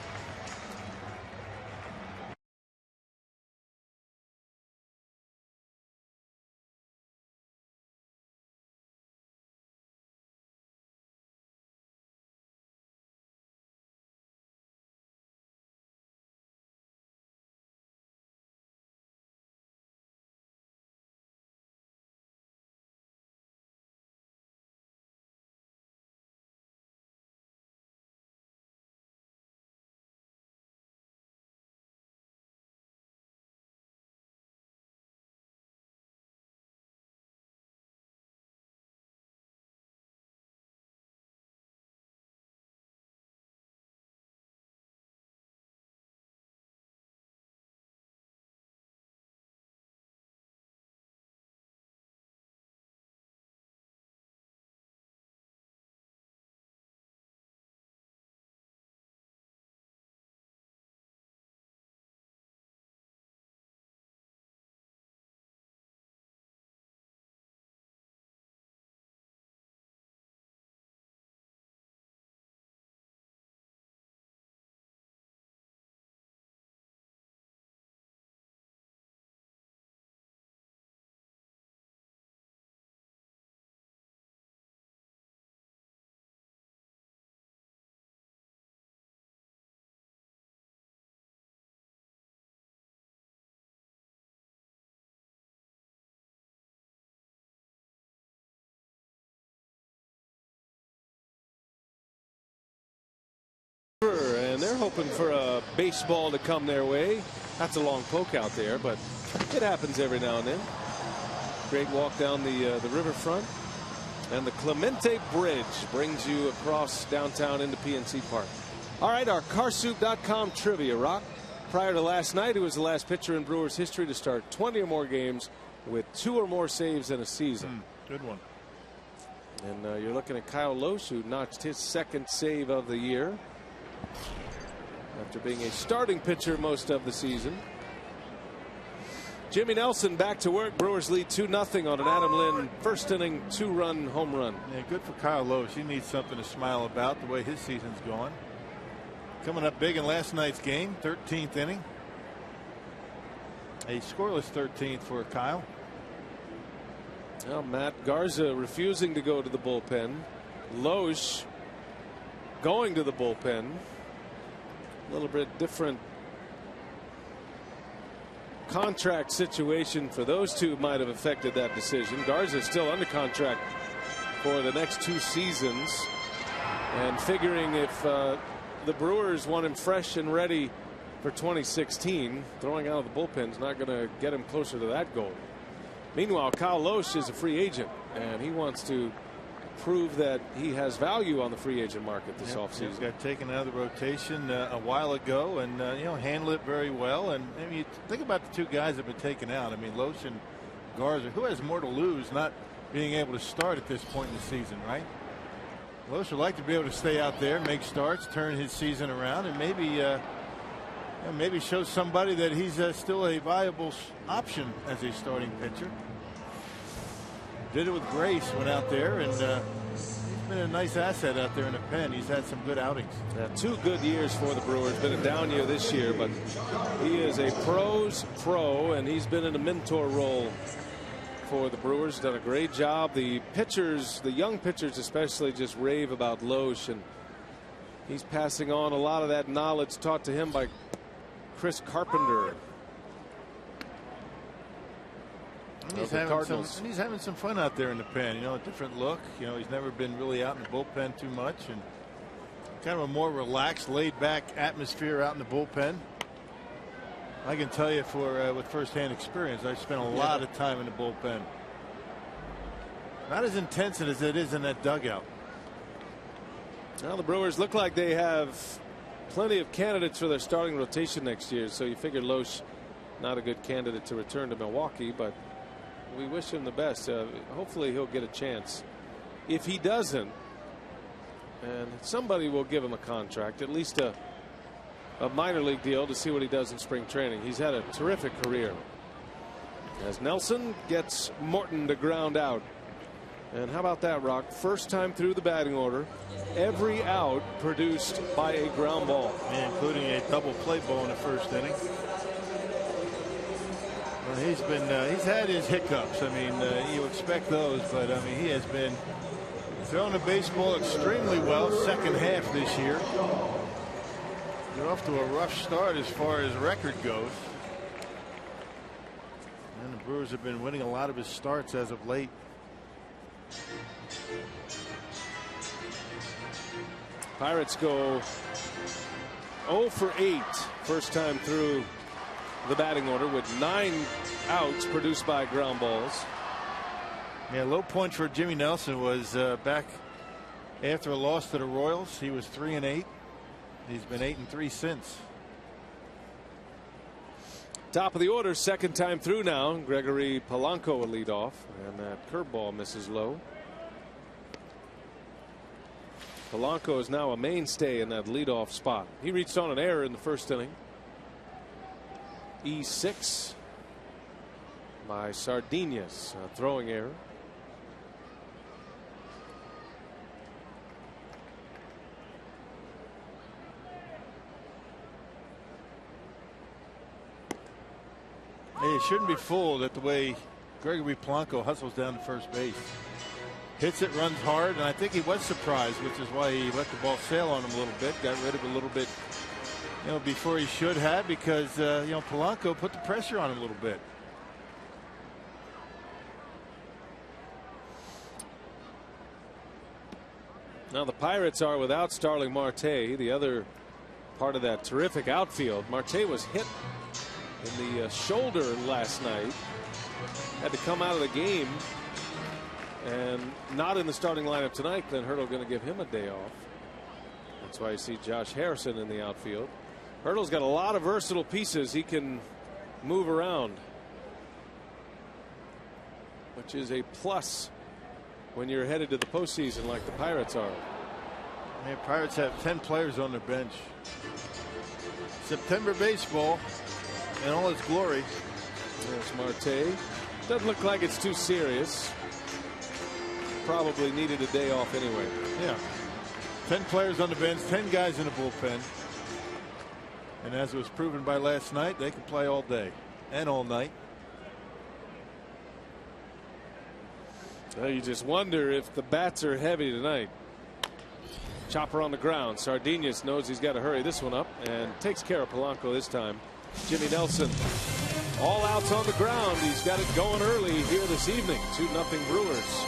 And they're hoping for a baseball to come their way. That's a long poke out there, but it happens every now and then. Great walk down the riverfront. And the Clemente Bridge brings you across downtown into PNC Park. All right, our carsoup.com trivia, Rock. Prior to last night, who was the last pitcher in Brewers history to start 20 or more games with 2 or more saves in a season? Good one. And you're looking at Kyle Lohse, who notched his 2nd save of the year after being a starting pitcher most of the season. Jimmy Nelson back to work. Brewers lead 2-0 on an Adam Lind first inning 2-run home run. Yeah, good for Kyle Lohse. He needs something to smile about the way his season's going. Coming up big in last night's game, 13th inning. A scoreless 13th for Kyle. Well, Matt Garza refusing to go to the bullpen. Lohse going to the bullpen. A little bit different contract situation for those two might have affected that decision. Garza's still under contract for the next 2 seasons, and figuring if the Brewers want him fresh and ready for 2016, throwing out of the bullpen is not going to get him closer to that goal. Meanwhile, Kyle Lohse is a free agent, and he wants to prove that he has value on the free agent market this offseason. He's got taken out of the rotation a while ago, and handled it very well. And I mean, think about the 2 guys that have been taken out. I mean, Lohse and Garza. Who has more to lose not being able to start at this point in the season, right? Lohse would like to be able to stay out there, make starts, turn his season around, and maybe show somebody that he's still a viable option as a starting pitcher. Did it with grace, went out there, and he's been a nice asset out there in the pen. He's had some good outings. 2 good years for the Brewers. Been a down year this year, but he is a pro's pro, and he's been in a mentor role for the Brewers. Done a great job. The pitchers, the young pitchers especially, just rave about Lohse, and he's passing on a lot of that knowledge taught to him by Chris Carpenter. He's having some fun out there in the pen. A different look. He's never been really out in the bullpen too much, and kind of a more relaxed, laid-back atmosphere out in the bullpen. I can tell you with firsthand experience, I've spent a lot of time in the bullpen. Not as intense as it is in that dugout. Well, the Brewers look like they have plenty of candidates for their starting rotation next year, so you figure Lohse not a good candidate to return to Milwaukee, but we wish him the best. Hopefully he'll get a chance. If he doesn't, and somebody will give him a contract, at least a minor league deal, to see what he does in spring training. He's had a terrific career. As Nelson gets Morton to ground out. And how about that, Rock? First time through the batting order, every out produced by a ground ball, including a double play ball in the first inning. Well, he's had his hiccups. I mean, you expect those, but I mean, he has been throwing the baseball extremely well second half this year. They're off to a rough start as far as record goes. And the Brewers have been winning a lot of his starts as of late. Pirates go 0 for 8 first time through the batting order, with 9 outs produced by ground balls. Yeah, low point for Jimmy Nelson was back after a loss to the Royals. He was 3-8. He's been 8-3 since. Top of the order, second time through now. Gregory Polanco will lead off, and that curveball misses low. Polanco is now a mainstay in that leadoff spot. He reached on an error in the first inning. E6 by Sardinas, a throwing error. Hey, it shouldn't be fooled at the way Gregory Polanco hustles down to first base. Hits it, runs hard, and I think he was surprised, which is why he let the ball sail on him a little bit. Got rid of it a little bit, before he should have, because Polanco put the pressure on him a little bit. Now the Pirates are without Starling Marte, the other part of that terrific outfield. Marte was hit in the shoulder last night, had to come out of the game and not in the starting lineup tonight. Glenn Hurdle going to give him a day off. That's why you see Josh Harrison in the outfield. Hurdle's got a lot of versatile pieces. He can move around, which is a plus when you're headed to the postseason like the Pirates are. The Pirates have 10 players on their bench. September baseball in all its glory. There's Marte. Doesn't look like it's too serious. Probably needed a day off anyway. Yeah. 10 players on the bench, 10 guys in the bullpen. And as was proven by last night, they can play all day and all night. Well, you just wonder if the bats are heavy tonight. Chopper on the ground. Sardinas knows he's got to hurry this one up and takes care of Polanco this time. Jimmy Nelson All outs on the ground. He's got it going early here this evening. 2-0 Brewers.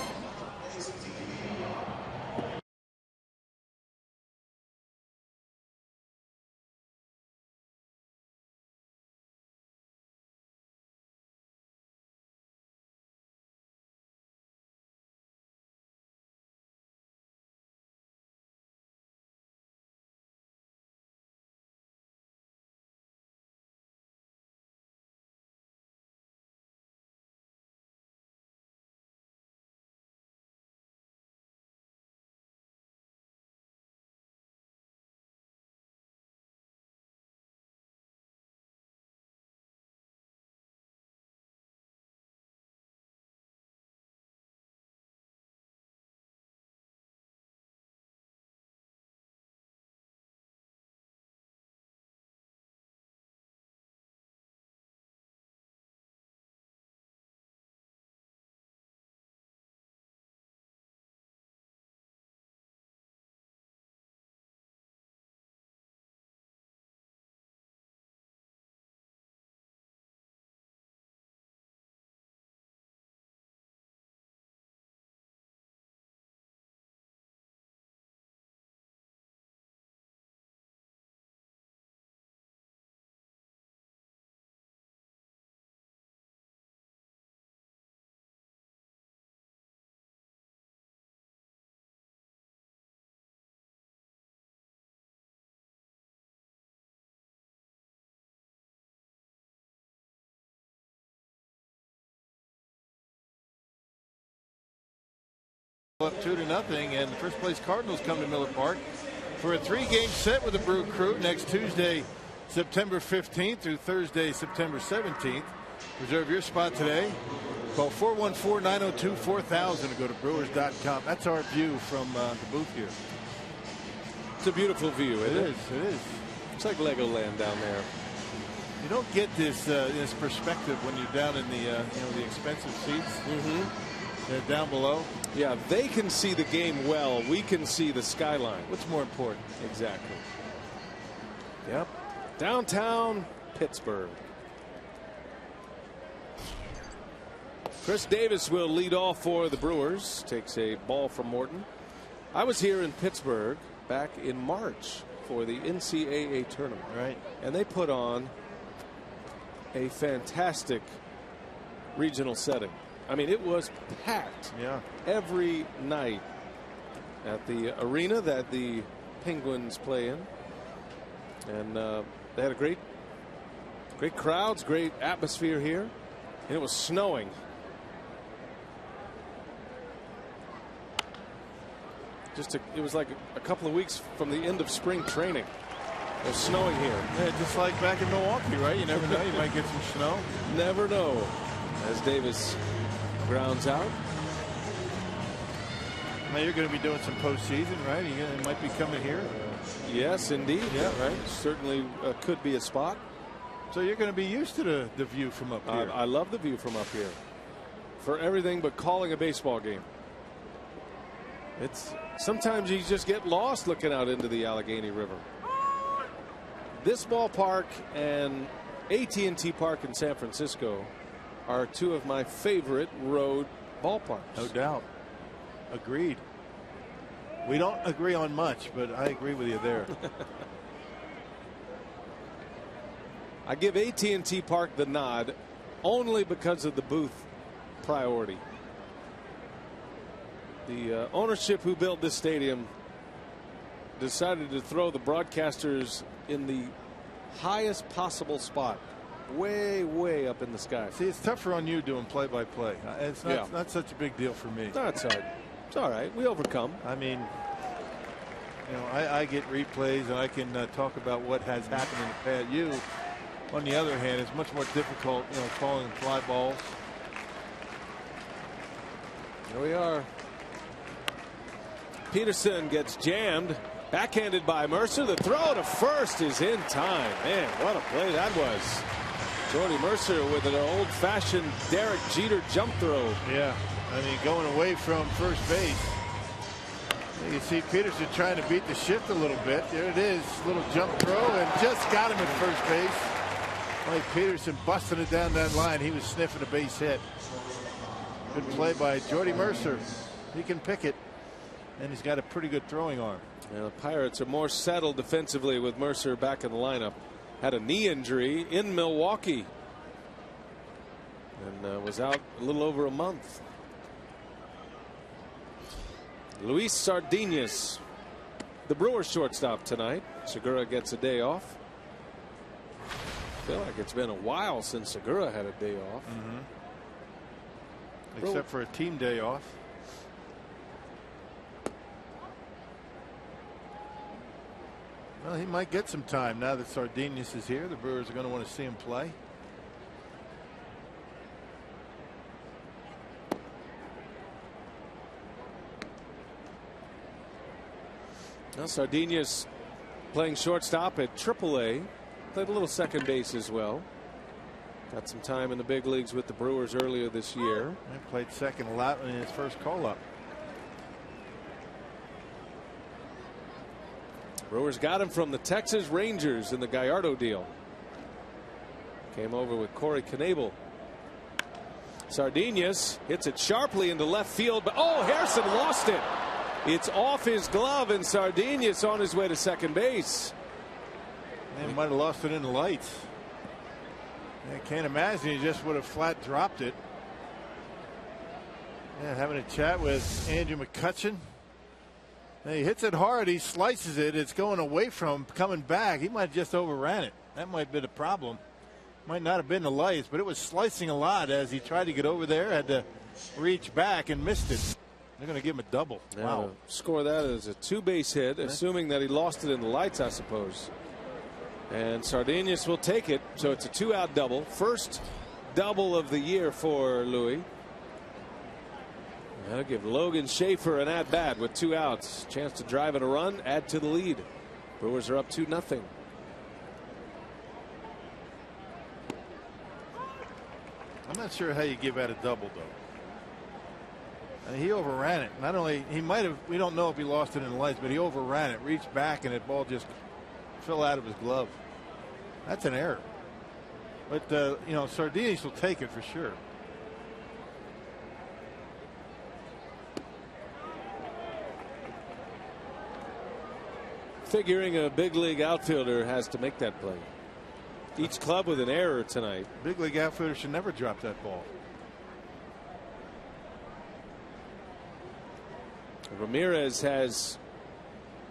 Up 2-0, and the first place Cardinals come to Miller Park for a 3-game set with the Brew Crew next Tuesday, September 15th through Thursday, September 17th. Reserve your spot today. Call 414-902-4000 to go to brewers.com. That's our view from the booth here. It's a beautiful view. It is. It's like Legoland down there. You don't get this this perspective when you're down in the the expensive seats. Down below. Yeah, they can see the game well. We can see the skyline. What's more important? Exactly. Yep. Downtown Pittsburgh. Chris Davis will lead off for the Brewers. Takes a ball from Morton. I was here in Pittsburgh back in March for the NCAA tournament. Right. And they put on a fantastic regional setting. I mean, it was packed every night at the arena that the Penguins play in. And they had a great crowds, great atmosphere here. And it was snowing. It was like a couple of weeks from the end of spring training. It was snowing here. Yeah, just like back in Milwaukee, right? You never know. You might get some snow. Never know. As Davis grounds out. Now you're going to be doing some postseason, right? You might be coming here. Yes, indeed. Yeah, right. Certainly could be a spot. So you're going to be used to the view from up here. I love the view from up here. For everything but calling a baseball game. Sometimes you just get lost looking out into the Allegheny River. This ballpark and AT&T Park in San Francisco are two of my favorite road ballparks. No doubt. Agreed. We don't agree on much, but I agree with you there. I give AT&T Park the nod only because of the booth priority. The ownership who built this stadium decided to throw the broadcasters in the highest possible spot, way up in the sky. See, it's tougher on you doing play-by-play. It's not such a big deal for me. That's all right. It's all right. We overcome. I mean, I get replays and I can talk about what has happened in the past. You, on the other hand, it's much more difficult, calling fly balls. Here we are. Peterson gets jammed. Backhanded by Mercer. The throw to first is in time. Man, what a play that was. Jordy Mercer with an old-fashioned Derek Jeter jump throw. Yeah, I mean, going away from first base. You see Peterson trying to beat the shift a little bit. There it is, little jump throw, and just got him at first base. Mike Peterson busting it down that line. He was sniffing a base hit. Good play by Jordy Mercer. He can pick it, and he's got a pretty good throwing arm. And the Pirates are more settled defensively with Mercer back in the lineup. Had a knee injury in Milwaukee and was out a little over a month. Luis Sardinas, the Brewers shortstop tonight. Segura gets a day off. I feel like it's been a while since Segura had a day off. Except for a team day off. Well, he might get some time now that Sardinas is here. The Brewers are going to want to see him play. Now Sardinas playing shortstop at AAA. Played a little second base as well. Got some time in the big leagues with the Brewers earlier this year. He played second a lot in his first call up. Brewers got him from the Texas Rangers in the Gallardo deal. Came over with Corey Knebel. Sardinas hits it sharply into left field, but oh, Harrison lost it. It's off his glove, and Sardinas on his way to second base. He might have lost it in the lights. I can't imagine he just would have flat dropped it. Yeah, having a chat with Andrew McCutchen. He hits it hard. He slices it. It's going away from him, coming back. He might have just overran it. That might have been a problem. Might not have been the lights, but it was slicing a lot as he tried to get over there. Had to reach back and missed it. They're going to give him a double. Wow. Score that as a two-base hit, assuming that he lost it in the lights, I suppose. And Sardinas will take it, so it's a two-out double. First double of the year for Louis. That'll give Logan Schaefer an at-bat with 2 outs. Chance to drive in a run, add to the lead. Brewers are up 2-0. I'm not sure how you give out a double, though. He overran it. Not only he might have, we don't know if he lost it in the lights, but he overran it, reached back, and that ball just fell out of his glove. That's an error. But you know, Sardinas will take it for sure. Figuring a big league outfielder has to make that play. Each club with an error tonight. Big league outfielder should never drop that ball. Ramirez has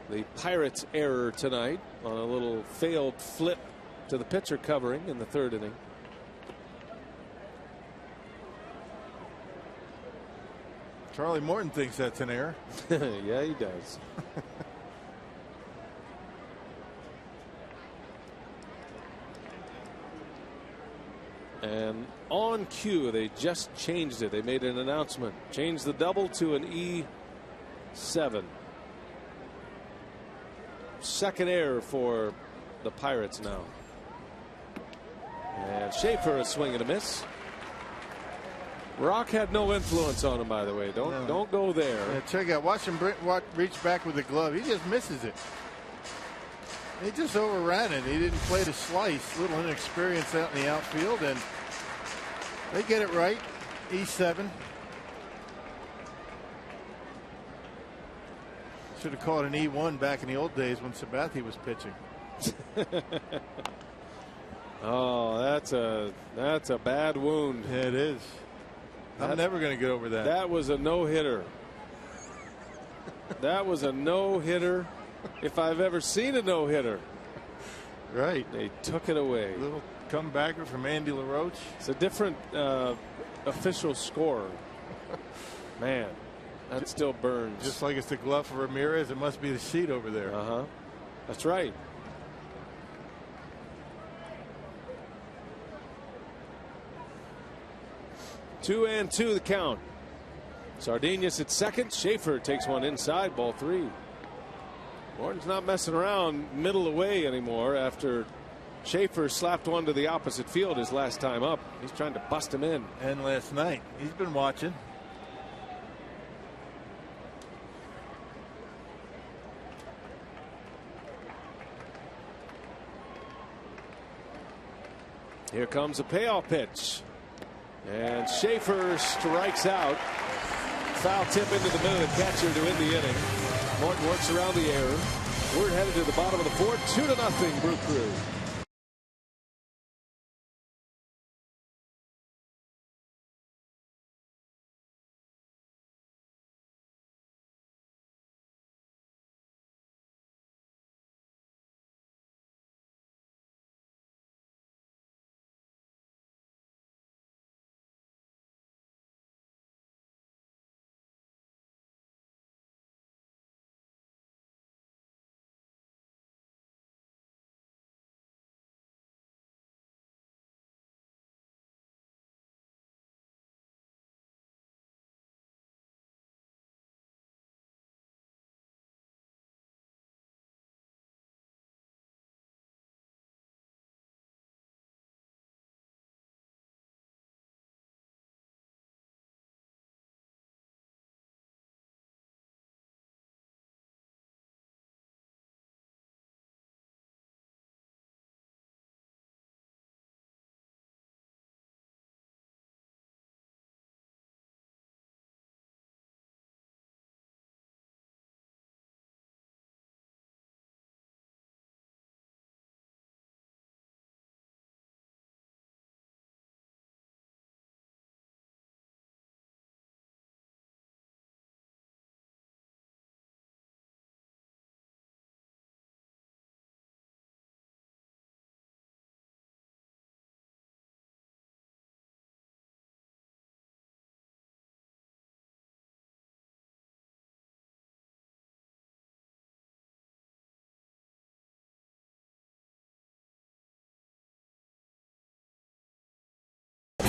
the Pirates error tonight on a little failed flip to the pitcher covering in the 3rd inning. Charlie Morton thinks that's an error. Yeah, he does. And on cue, they just changed it. They made an announcement. Changed the double to an E7. Second error for the Pirates now. And Schaefer a swing and a miss. Rock had no influence on him, by the way. Don't go there. Yeah, check out. Watch him reach back with the glove. He just misses it. He just overran it. He didn't play the slice. Little inexperience out in the outfield, and they get it right. E7. Should have called an E1 back in the old days when Sabathia was pitching. Oh, that's a bad wound. Yeah, it is. I'm never going to get over that. That was a no-hitter. That was a no-hitter if I've ever seen a no-hitter. Right. They took it away. A little comebacker from Andy LaRoche. It's a different official score. Man, that still burns. Just like it's the glove for Ramirez, it must be the seat over there. That's right. Two and two the count. Sardinas at second. Schaefer takes one inside, ball 3. Morton's not messing around middle away anymore after Schaefer slapped one to the opposite field his last time up. He's trying to bust him in. And last night, he's been watching. Here comes a payoff pitch. And Schaefer strikes out. Foul tip into the middle of the catcher to end the inning. Morton works around the error. We're headed to the bottom of the fourth. 2-0 Brew Crew.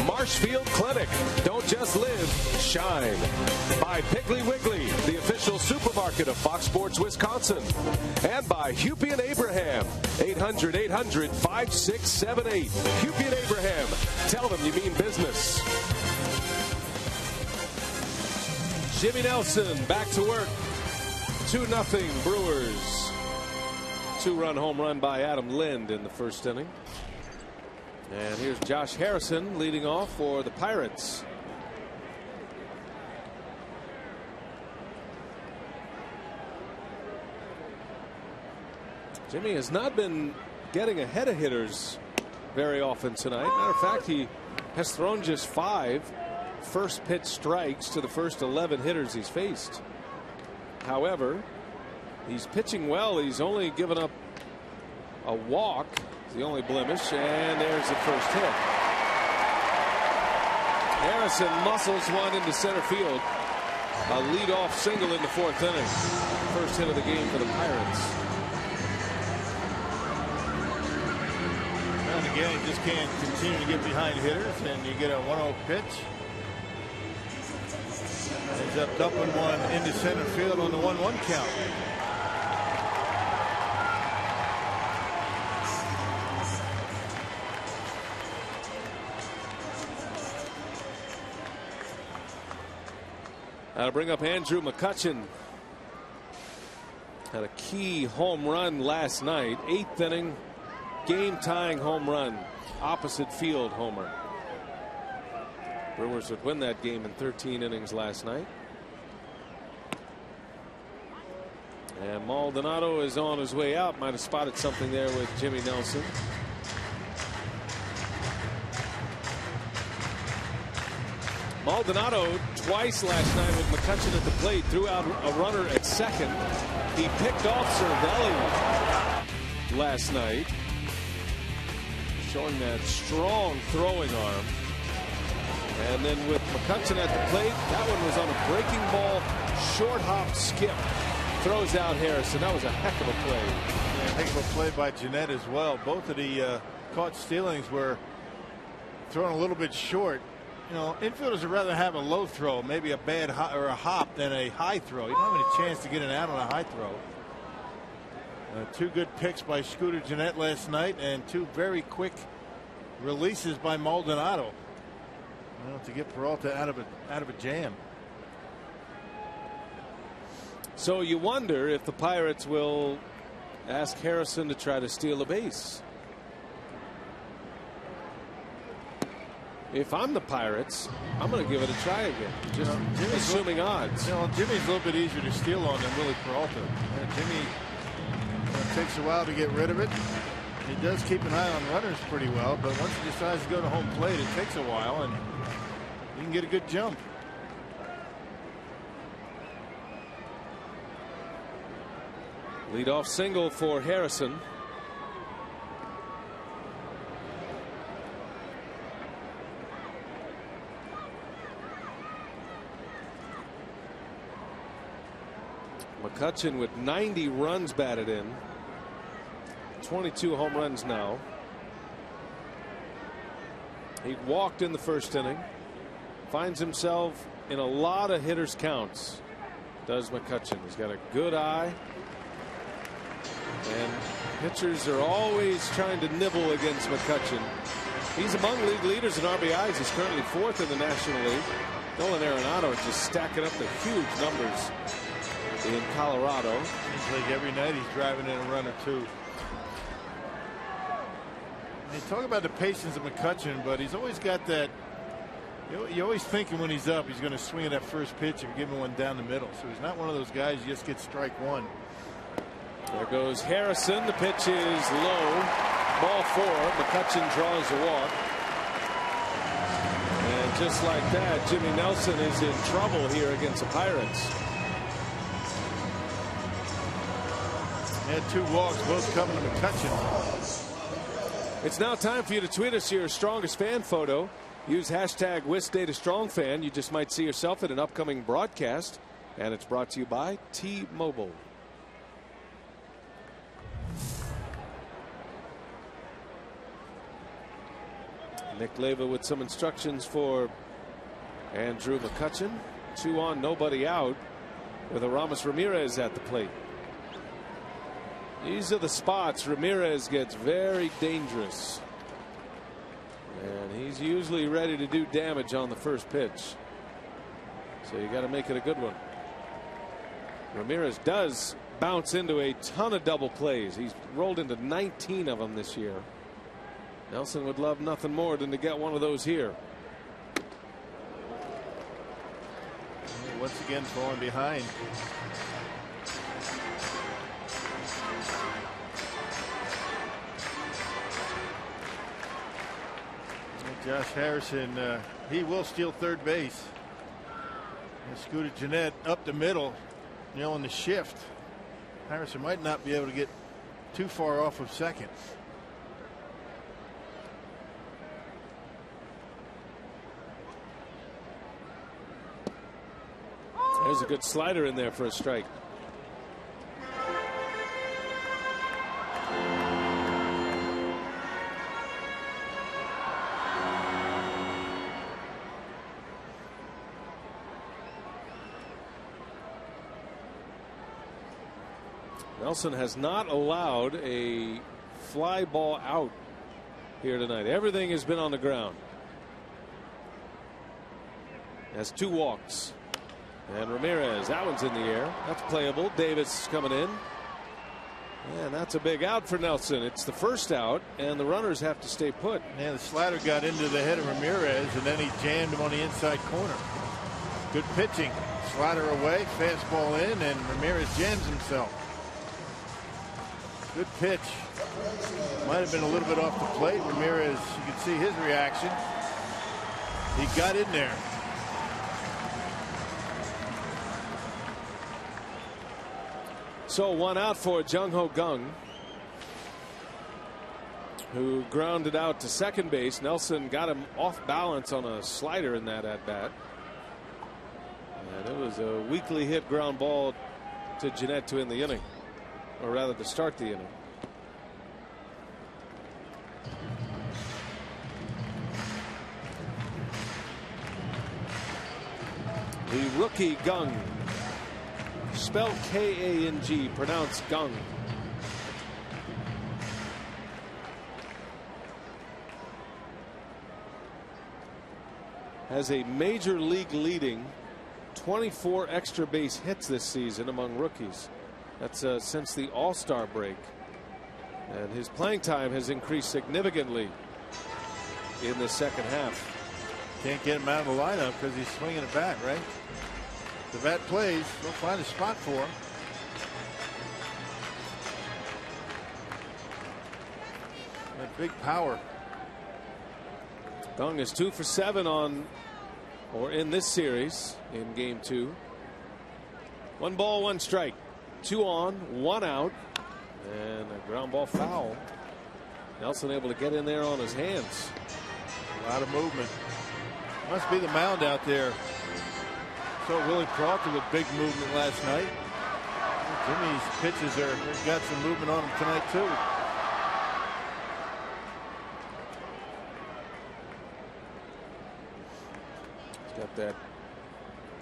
Marshfield Clinic. Don't just live, shine. By Piggly Wiggly, the official supermarket of Fox Sports Wisconsin. And by Hupy and Abraham. 800-800-5678. Hupy and Abraham. Tell them you mean business. Jimmy Nelson back to work. 2-0 Brewers. 2-run home run by Adam Lind in the first inning. And here's Josh Harrison leading off for the Pirates. Jimmy has not been getting ahead of hitters very often tonight. Matter of fact, he has thrown just 5 first pitch strikes to the first 11 hitters he's faced. However, he's pitching well. He's only given up a walk. The only blemish, and there's the first hit. Harrison muscles one into center field. A leadoff single in the 4th inning. First hit of the game for the Pirates. And again, you just can't continue to get behind hitters, and you get a 1-0 pitch. Ends up dumping one into center field on the 1-1 count. To bring up Andrew McCutchen. Had a key home run last night. 8th inning, game-tying home run. Opposite field homer. Brewers would win that game in 13 innings last night. And Maldonado is on his way out. Might have spotted something there with Jimmy Nelson. Maldonado twice last night with McCutchen at the plate, threw out a runner at second. He picked off Cervelli last night, showing that strong throwing arm. And then with McCutchen at the plate, that one was on a breaking ball, short hop skip. Throws out Harrison. That was a heck of a play. Yeah, heck of a play by Jeanette as well. Both of the caught stealings were thrown a little bit short. You know, infielders would rather have a low throw, maybe a bad or a hop, than a high throw. You don't have any chance to get an out on a high throw. 2 good picks by Scooter Gennett last night, and 2 very quick releases by Maldonado. To get Peralta out of a jam. So you wonder if the Pirates will ask Harrison to try to steal a base. if I'm the Pirates, I'm going to give it a try again. Just assuming odds. Jimmy's a little bit easier to steal on than Willie Peralta. Jimmy takes a while to get rid of it. He does keep an eye on runners pretty well, but once he decides to go to home plate, it takes a while, and you can get a good jump. Leadoff single for Harrison. McCutchen with 90 runs batted in. 22 home runs now. He walked in the first inning. Finds himself in a lot of hitters' counts. Does McCutchen. He's got a good eye. And pitchers are always trying to nibble against McCutchen. He's among league leaders in RBIs. He's currently 4th in the National League. Nolan Arenado is just stacking up the huge numbers in Colorado. Seems like every night he's driving in a run or two. You talk about the patience of McCutchen, but he's always got that. You're always thinking when he's up, he's going to swing at that first pitch and give him one down the middle. So he's not one of those guys you just get strike one. There goes Harrison. The pitch is low. Ball 4. McCutchen draws a walk. And just like that, Jimmy Nelson is in trouble here against the Pirates. He had 2 walks, both coming to McCutchen. It's now time for you to tweet us your strongest fan photo. Use hashtag WisDataStrongFan. You just might see yourself in an upcoming broadcast. And it's brought to you by T-Mobile. Nick Leva with some instructions for Andrew McCutchen. 2 on, nobody out, with Aramis Ramirez at the plate. These are the spots Ramirez gets very dangerous. And he's usually ready to do damage on the first pitch. So you got to make it a good one. Ramirez does bounce into a ton of double plays. He's rolled into 19 of them this year. Nelson would love nothing more than to get one of those here. Once again falling behind. Josh Harrison, he will steal third base. And Scooter Gennett up the middle, on the shift. Harrison might not be able to get too far off of second. There's a good slider in there for a strike. Nelson has not allowed a fly ball out here tonight. Everything has been on the ground. Has 2 walks. And Ramirez, that one's in the air. That's playable. Davis coming in. And that's a big out for Nelson. It's the first out, and the runners have to stay put. Yeah, the slider got into the head of Ramirez, and then he jammed him on the inside corner. Good pitching. Slider away, fastball in, and Ramirez jams himself. Good pitch. Might have been a little bit off the plate. Ramirez, you can see his reaction. He got in there. So 1 out for Jung-Ho Kang, who grounded out to second base. Nelson got him off balance on a slider in that at bat. And it was a weakly hit ground ball to Gennett to end the inning, or rather to start the inning. The rookie Kang, spelled K-A-N-G, pronounced Kang. Has a major league leading 24 extra base hits this season among rookies. That's since the All-Star break. And his playing time has increased significantly in the second half. Can't get him out of the lineup because he's swinging a bat, right? The bat plays. They'll find a spot for him. That big power. Dung is 2 for 7 on or in this series in game 2. 1 ball, 1 strike. 2 on, 1 out, and a ground ball foul. Nelson able to get in there on his hands. A lot of movement. Must be the mound out there. So Willie Proctor with big movement last night. Jimmy's pitches they've got some movement on them tonight too. He's got that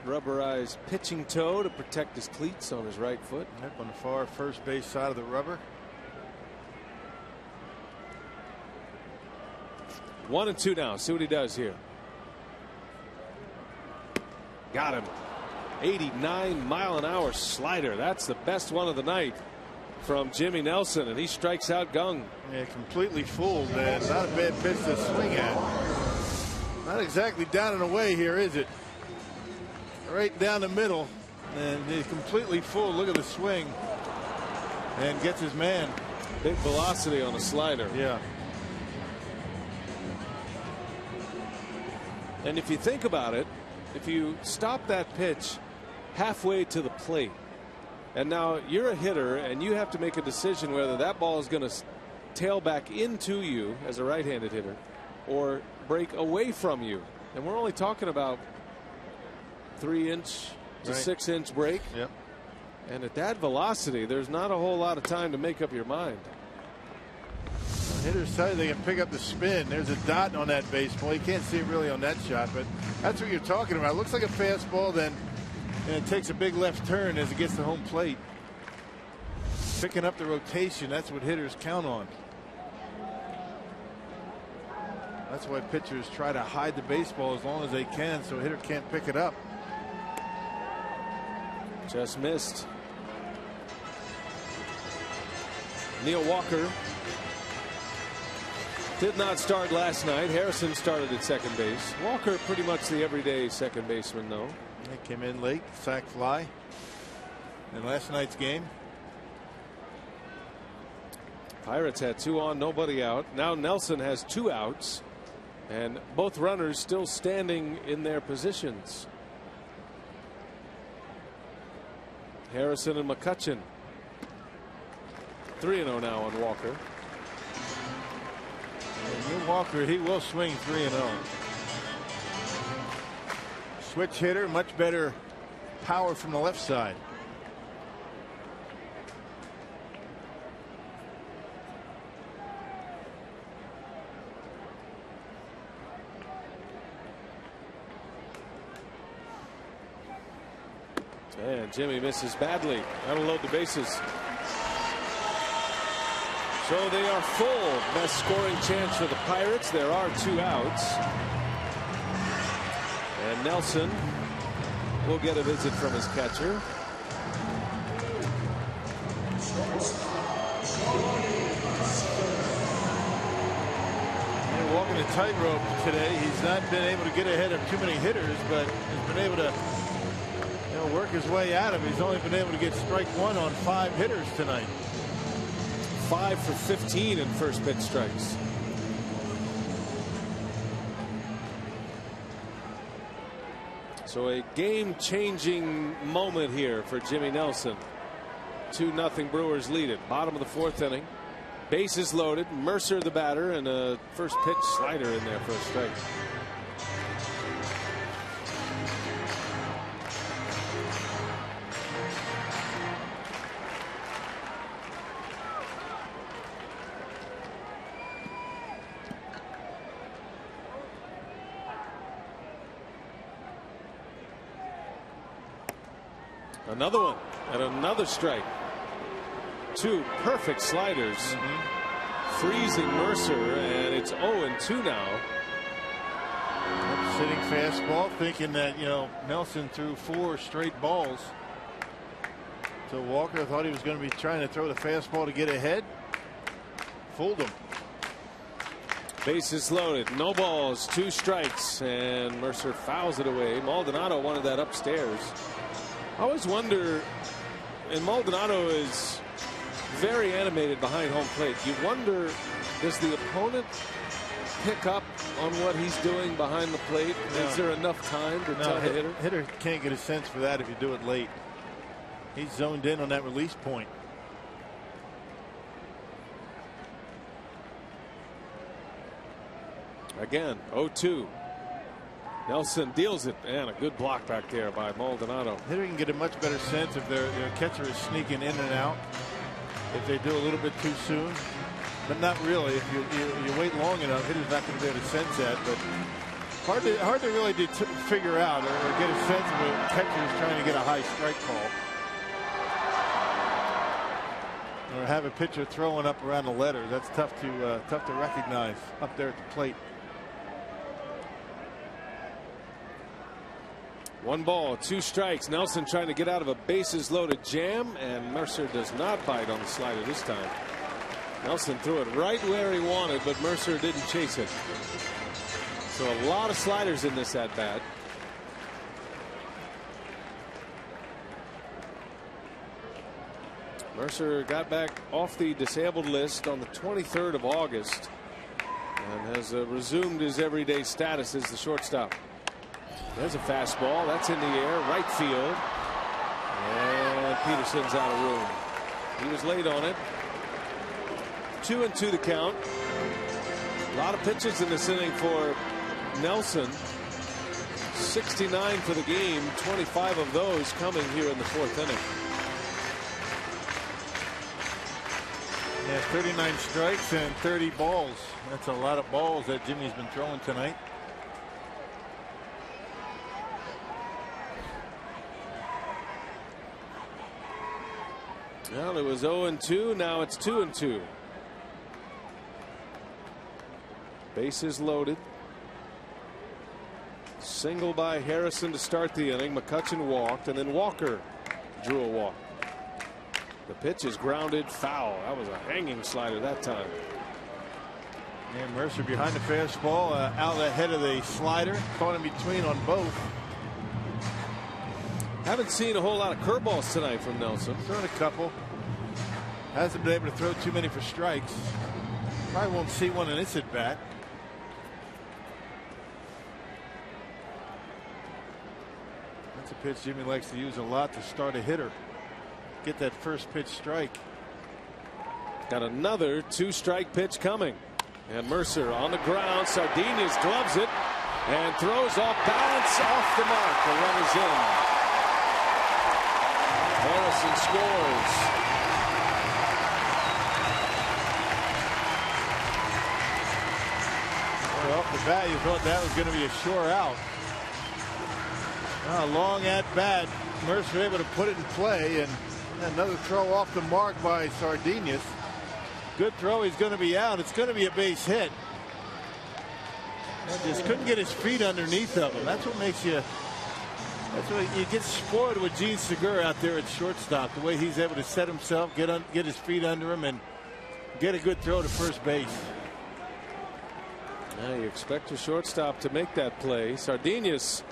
rubberized pitching toe to protect his cleats on his right foot. Up on the far first base side of the rubber. 1-2 now. See what he does here. Got him. 89-mile-an-hour slider. That's the best one of the night from Jimmy Nelson, and he strikes out Gung. Yeah, completely fooled, man. Not a bad pitch to swing at. Not exactly down and away here, is it? Right down the middle, and he's completely fooled. Look at the swing, and gets his man. Big velocity on a slider. Yeah. And if you think about it, if you stop that pitch halfway to the plate, and now you're a hitter and you have to make a decision whether that ball is going to tail back into you as a right-handed hitter or break away from you, and we're only talking about 3-inch to 6-inch break. Yep. And at that velocity, there's not a whole lot of time to make up your mind. Hitters tell you they can pick up the spin. There's a dot on that baseball. You can't see it really on that shot, but that's what you're talking about. It looks like a fastball, then and it takes a big left turn as it gets to home plate. Picking up the rotation, that's what hitters count on. That's why pitchers try to hide the baseball as long as they can so a hitter can't pick it up. Just missed. Neil Walker did not start last night. Harrison started at second base. Walker pretty much the everyday second baseman, though. He came in late, sac fly in last night's game. Pirates had 2 on, nobody out. Now Nelson has 2 outs, and both runners still standing in their positions. Harrison and McCutchen. 3-0 now on Walker. And Walker, he will swing 3-0. Switch hitter, much better power from the left side. And Jimmy misses badly. That'll load the bases. So they are full. Best scoring chance for the Pirates. There are 2 outs. And Nelson will get a visit from his catcher. And walking a tightrope today. He's not been able to get ahead of too many hitters, but he's been able to work his way out of it. He's only been able to get strike 1 on 5 hitters tonight. 5 for 15 in first pitch strikes. So a game-changing moment here for Jimmy Nelson. 2-0 Brewers lead it. Bottom of the 4th inning. Bases loaded. Mercer the batter, and a first pitch slider in there for a strike. Another one and another strike. 2 perfect sliders. Freezing Mercer, and it's 0-2 now. Sitting fastball, thinking that Nelson threw 4 straight balls. So Walker thought he was going to be trying to throw the fastball to get ahead. Fooled him. Bases loaded, no balls, 2 strikes, and Mercer fouls it away. Maldonado wanted that upstairs. I always wonder, and Maldonado is very animated behind home plate. You wonder, does the opponent pick up on what he's doing behind the plate? No. Is there enough time to tell the hitter? Hitter can't get a sense for that if you do it late. He's zoned in on that release point. Again, 0-2. Nelson deals it, and a good block back there by Maldonado. Hitter can get a much better sense if their catcher is sneaking in and out. If they do a little bit too soon, but not really. If you wait long enough, hitter's not going to be able to sense that. But hard to really figure out or get a sense of a catcher is trying to get a high strike call, or have a pitcher throwing up around the letters. That's tough to recognize up there at the plate. 1 ball, 2 strikes. Nelson trying to get out of a bases loaded jam, and Mercer does not bite on the slider this time. Nelson threw it right where he wanted, but Mercer didn't chase it. So a lot of sliders in this at bat. Mercer got back off the disabled list on the 23rd of August and has resumed his everyday status as the shortstop. There's a fastball that's in the air, right field, and Peterson's out of room. He was late on it. 2-2 the count. A lot of pitches in this inning for Nelson. 69 for the game, 25 of those coming here in the 4th inning. Yeah, 39 strikes and 30 balls. That's a lot of balls that Jimmy's been throwing tonight. Well, it was 0-2. Now it's 2-2. Bases loaded. Single by Harrison to start the inning. McCutchen walked, and then Walker drew a walk. The pitch is grounded foul. That was a hanging slider that time. And Mercer behind the fastball, out ahead of the slider, caught in between on both. Haven't seen a whole lot of curveballs tonight from Nelson. Thrown a couple. Hasn't been able to throw too many for strikes. Probably won't see one in this at bat. That's a pitch Jimmy likes to use a lot to start a hitter. Get that first pitch strike. Got another 2-strike pitch coming. And Mercer on the ground. Sardinius gloves it and throws off balance, off the mark. The run is in. Harrison scores. Well, off the bat, you thought that was going to be a sure out. A long at bat. Mercer able to put it in play, and another throw off the mark by Sardinius. Good throw. He's going to be out. It's going to be a base hit. And just couldn't get his feet underneath of him. That's what makes you. That's what you get spoiled with Gene Segura out there at shortstop. The way he's able to set himself, get his feet under him, and get a good throw to first base. Now you expect a shortstop to make that play. Sardinius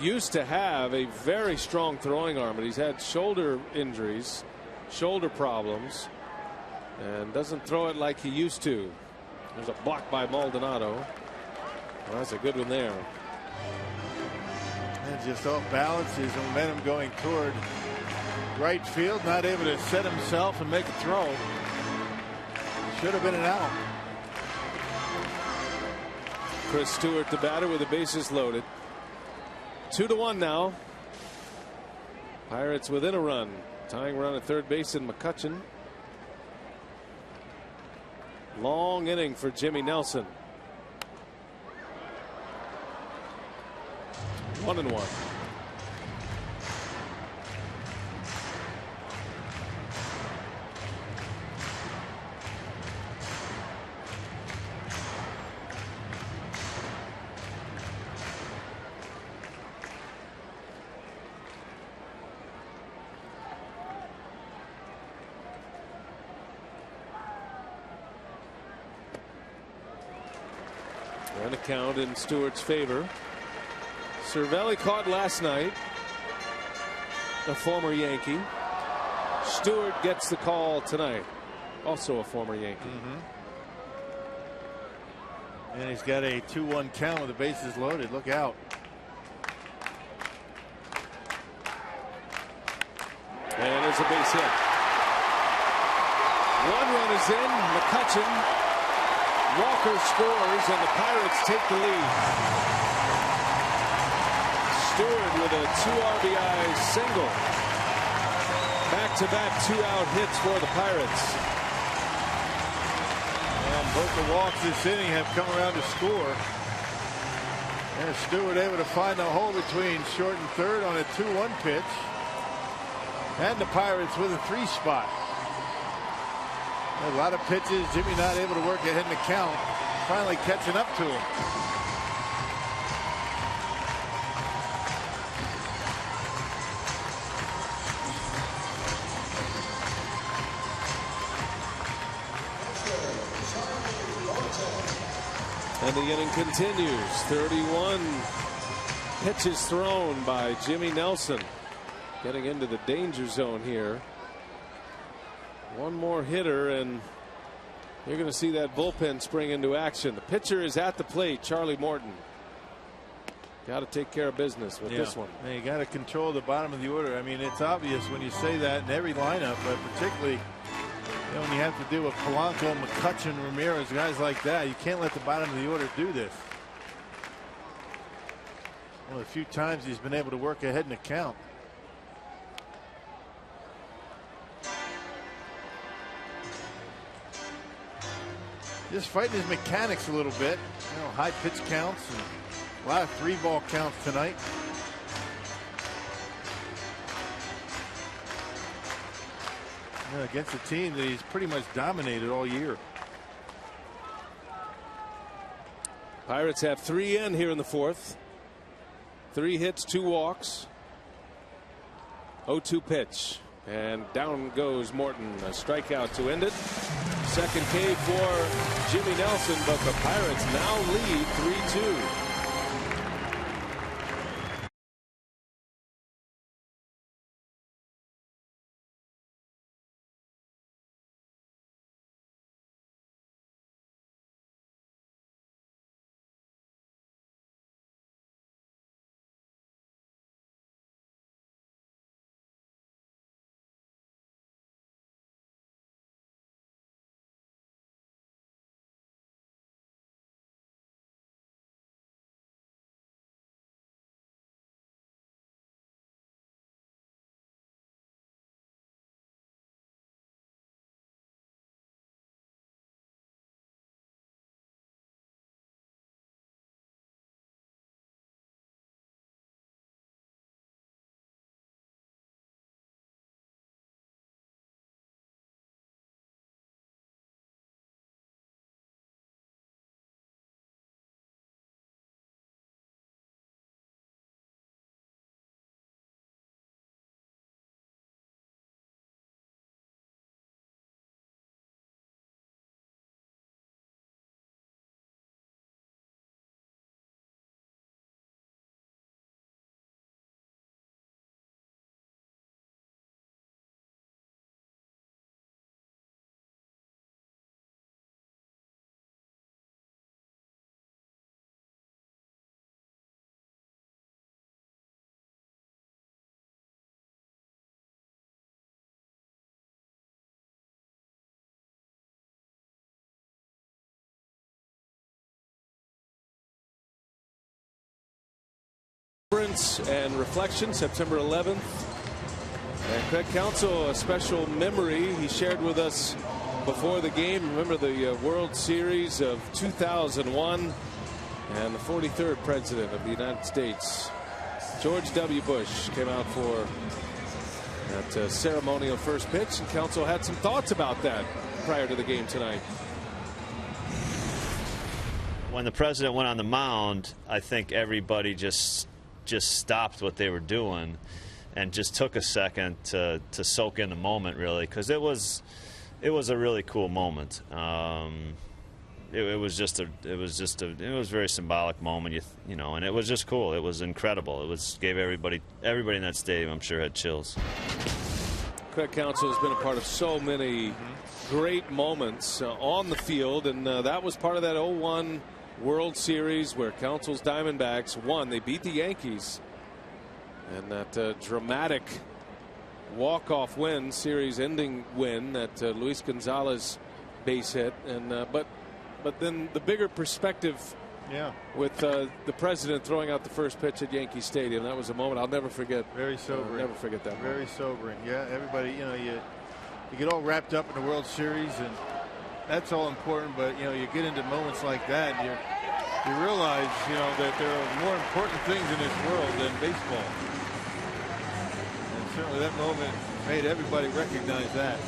used to have a very strong throwing arm, but he's had shoulder injuries, shoulder problems, and doesn't throw it like he used to. There's a block by Maldonado. Well, that's a good one there. And just off balance, his momentum going toward right field, not able to set himself and make a throw. Should have been an out. Chris Stewart, the batter, with the bases loaded. 2-1 now. Pirates within a run. Tying run at third base in McCutchen. Long inning for Jimmy Nelson. 1-1. And a count in Stewart's favor. Cervelli caught last night, a former Yankee. Stewart gets the call tonight, also a former Yankee. And he's got a 2-1 count with the bases loaded. Look out. And it's a base hit. 1 run is in. McCutchen. Walker scores, and the Pirates take the lead. Stewart with a 2 RBI single. Back-to-back 2-out hits for the Pirates. And both the walks this inning have come around to score. And Stewart able to find the hole between short and third on a 2-1 pitch. And the Pirates with a 3 spot. A lot of pitches. Jimmy not able to work ahead in the count. Finally catching up to him. And the inning continues. 31 pitches thrown by Jimmy Nelson. Getting into the danger zone here. One more hitter, and you're going to see that bullpen spring into action. The pitcher is at the plate, Charlie Morton. Got to take care of business with this one. And you got to control the bottom of the order. I mean, it's obvious when you say that in every lineup, but particularly when you have to deal with Polanco, McCutchen, Ramirez, guys like that, you can't let the bottom of the order do this. Well, a few times he's been able to work ahead in the count. Just fighting his mechanics a little bit. You know, high pitch counts and a lot of 3-ball counts tonight. You know, against a team that he's pretty much dominated all year. Pirates have 3 in here in the 4th. 3 hits, 2 walks. 0-2 pitch. And down goes Morton. A strikeout to end it. Second K for Jimmy Nelson, but the Pirates now lead 3-2. And reflection, September 11th. And Craig Counsell, a special memory he shared with us before the game. Remember the World Series of 2001 and the 43rd president of the United States, George W. Bush, came out for that ceremonial first pitch, and Counsell had some thoughts about that prior to the game tonight. When the president went on the mound, I think everybody just stopped what they were doing and just took a second to soak in the moment, really, because it was a really cool moment. it was a very symbolic moment, you know, and it was just cool. It was incredible. Gave everybody in that stadium, I'm sure, had chills. Craig Counsell has been a part of so many great moments on the field, and that was part of that 0-1 World Series where Counsell's Diamondbacks won. They beat the Yankees, and that dramatic walk-off win, series-ending win, that Luis Gonzalez base hit, and but then the bigger perspective, with the president throwing out the first pitch at Yankee Stadium. That was a moment I'll never forget. Very sobering. Never forget that. Very sobering. Yeah, everybody, you know, you get all wrapped up in the World Series, and that's all important. But you know, you get into moments like that, and you realize, you know, that there are more important things in this world than baseball. And certainly that moment made everybody recognize that.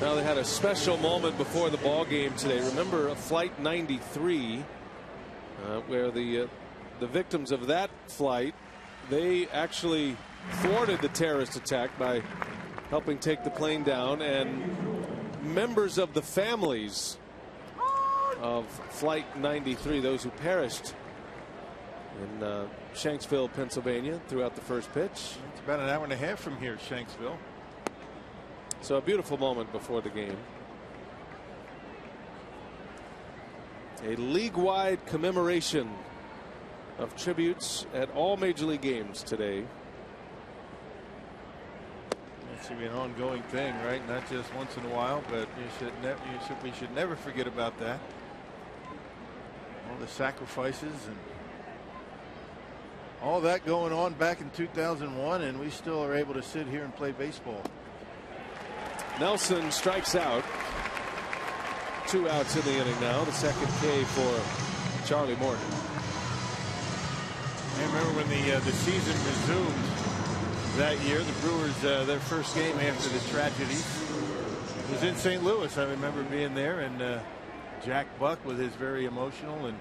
Now, they had a special moment before the ball game today. Remember Flight 93, where the victims of that flight, they actually thwarted the terrorist attack by helping take the plane down, and members of the families of Flight 93, those who perished in Shanksville, Pennsylvania, throughout the first pitch. It's about an hour and a half from here, Shanksville. So a beautiful moment before the game. A league-wide commemoration of tributes at all major league games today. It should be an ongoing thing, right? Not just once in a while, but we should never forget about that. All the sacrifices and all that going on back in 2001, and we still are able to sit here and play baseball. Nelson strikes out. 2 outs in the inning now. The second K for Charlie Morton. I remember when the season resumed that year, the Brewers, their first game after the tragedy was in St. Louis. I remember being there, and Jack Buck with his very emotional, and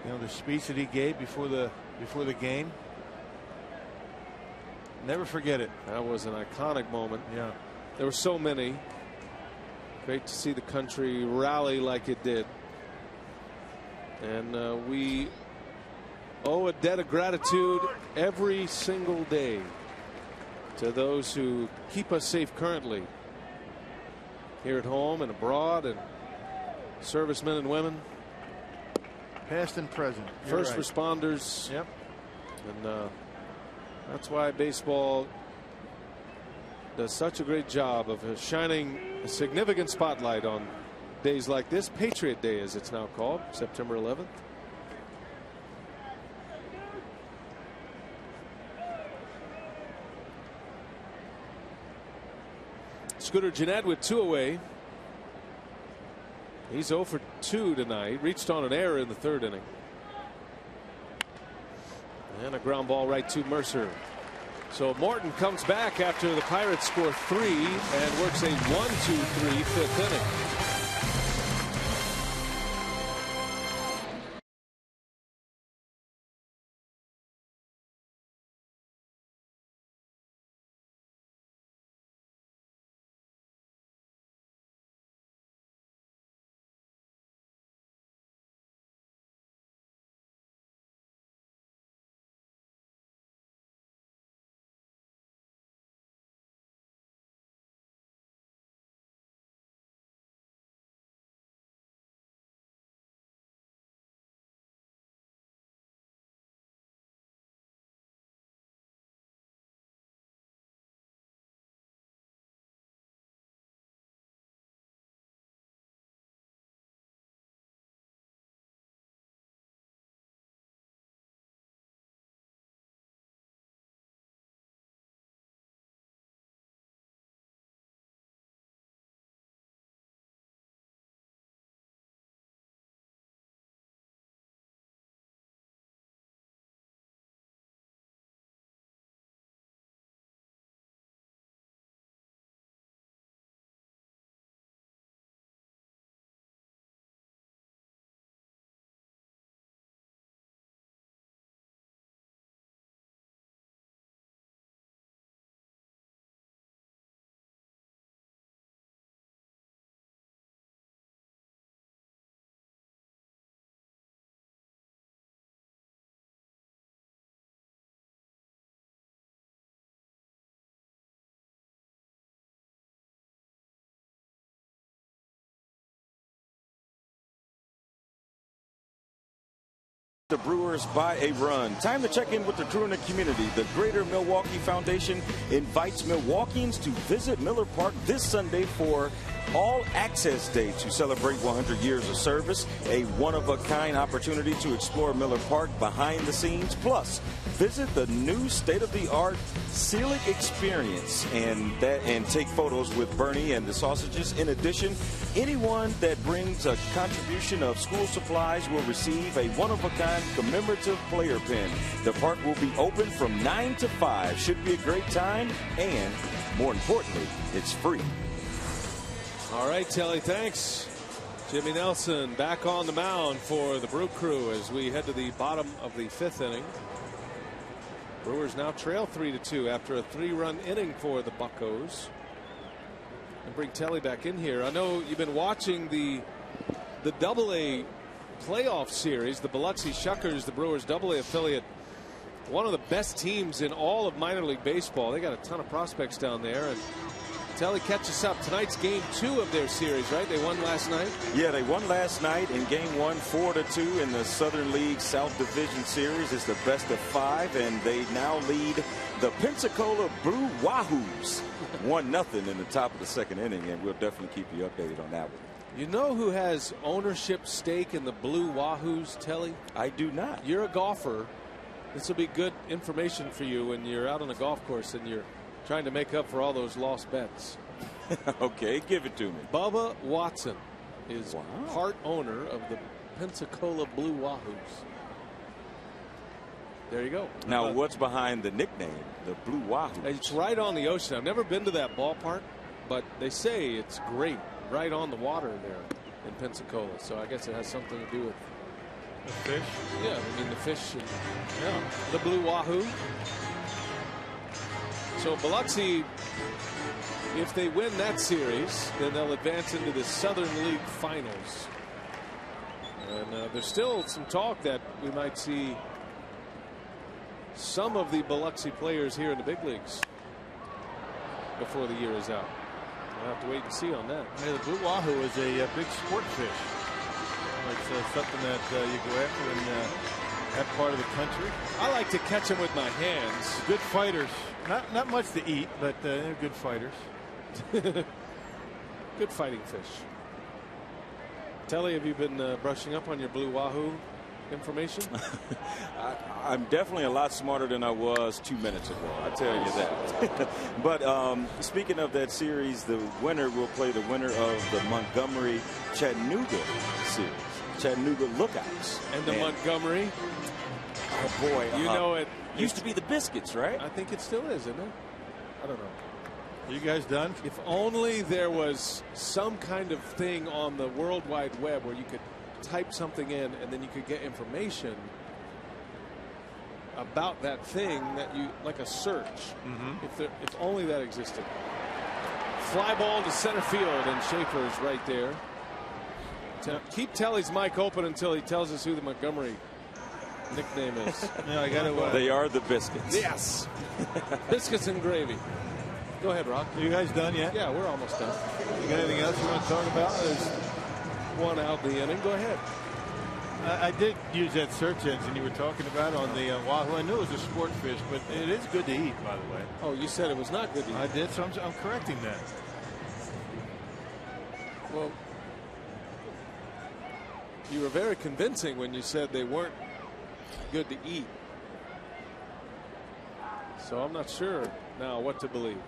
you know, the speech that he gave before the game. Never forget it. That was an iconic moment. Yeah. There were so many. Great to see the country rally like it did. And we owe a debt of gratitude every single day to those who keep us safe currently here at home and abroad, and servicemen and women, past and present, first responders. Yep. And that's why baseball does such a great job of shining a significant spotlight on days like this. Patriot Day, as it's now called, September 11th. Scooter Gennett with 2 away. He's 0 for 2 tonight. Reached on an error in the 3rd inning. And a ground ball right to Mercer. So Morton comes back after the Pirates score 3 and works a 1-2-3 5th inning. The Brewers by a run. Time to check in with the crew in the community. The Greater Milwaukee Foundation invites Milwaukeeans to visit Miller Park this Sunday for All Access Day to celebrate 100 years of service, a one-of-a-kind opportunity to explore Miller Park behind the scenes, plus visit the new state-of-the-art ceiling experience and take photos with Bernie and the sausages. In addition, anyone that brings a contribution of school supplies will receive a one-of-a-kind commemorative player pin. The park will be open from 9 to 5. Should be a great time, and more importantly, it's free. All right, Telly, thanks. Jimmy Nelson back on the mound for the Brew Crew as we head to the bottom of the 5th inning. Brewers now trail 3-2 after a 3-run inning for the Buccos. And bring Telly back in here. I know you've been watching the Double-A playoff series, the Biloxi Shuckers, the Brewers Double-A affiliate, one of the best teams in all of minor league baseball. They got a ton of prospects down there. And Telly, catch us up. Tonight's game 2 of their series, right? They won last night? Yeah, they won last night in game 1, 4-2 in the Southern League South Division Series. It's the best of 5, and they now lead the Pensacola Blue Wahoos 1-0 in the top of the 2nd inning, and we'll definitely keep you updated on that one. You know who has ownership stake in the Blue Wahoos, Telly? I do not. You're a golfer. This will be good information for you when you're out on the golf course and you're trying to make up for all those lost bets. Okay, give it to me. Bubba Watson is part owner of the Pensacola Blue Wahoos. There you go. Now, what's behind the nickname, the Blue Wahoos? It's right on the ocean. I've never been to that ballpark, but they say it's great right on the water there in Pensacola. So I guess it has something to do with the fish. Yeah, I mean the fish and the Blue Wahoo. So Biloxi, if they win that series, then they'll advance into the Southern League Finals. And there's still some talk that we might see some of the Biloxi players here in the big leagues before the year is out. We'll have to wait and see on that. Yeah, the Blue Wahoo is a big sport fish. It's something that you go after in that part of the country. I like to catch them with my hands. Good fighters. Not much to eat, but they're good fighters. Good fighting fish. Telly, have you been brushing up on your Blue Wahoo information? I'm definitely a lot smarter than I was 2 minutes ago. I tell you that. But speaking of that series, the winner will play the winner of the Montgomery Chattanooga series. Chattanooga Lookouts. And the Montgomery. Oh boy, you know it used to be the Biscuits, right? I think it still is, isn't it? I don't know. You guys done? If only there was some kind of thing on the World Wide Web where you could type something in and then you could get information about that thing that you like a search. If only that existed. Fly ball to center field, and Schaefer's right there. Keep Telly's mic open until he tells us who the Montgomery nickname is. No, I gotta. They are the Biscuits. Yes. Biscuits and gravy. Go ahead, Rock. Are you guys done yet? Yeah, we're almost done. You got anything else you want to talk about? There's one out in the inning. Go ahead. I did use that search engine you were talking about on the Wahoo. I knew it was a sport fish, but it is good to eat, by the way. Oh, you said it was not good to eat. I did, so I'm correcting that. Well, you were very convincing when you said they weren't good to eat. So I'm not sure now what to believe.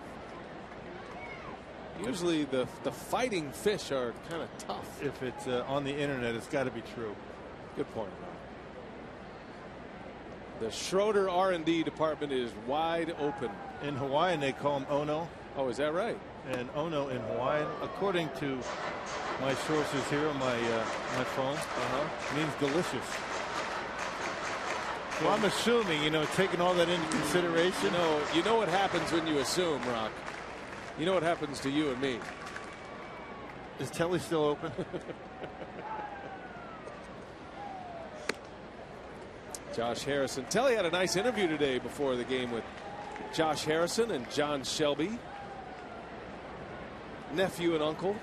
Usually the fighting fish are kind of tough. If it's on the internet, it's got to be true. Good point. The Schroeder R&D department is wide open. In Hawaiian, they call them Ono. Oh, is that right? And Ono in Hawaiian, according to my sources here on my phone, means delicious. Well, I'm assuming, taking all that into consideration. You know what happens when you assume, Rock. You know what happens to you and me. Is Telly still open? Josh Harrison. Telly had a nice interview today before the game with Josh Harrison and John Shelby. Nephew and uncle.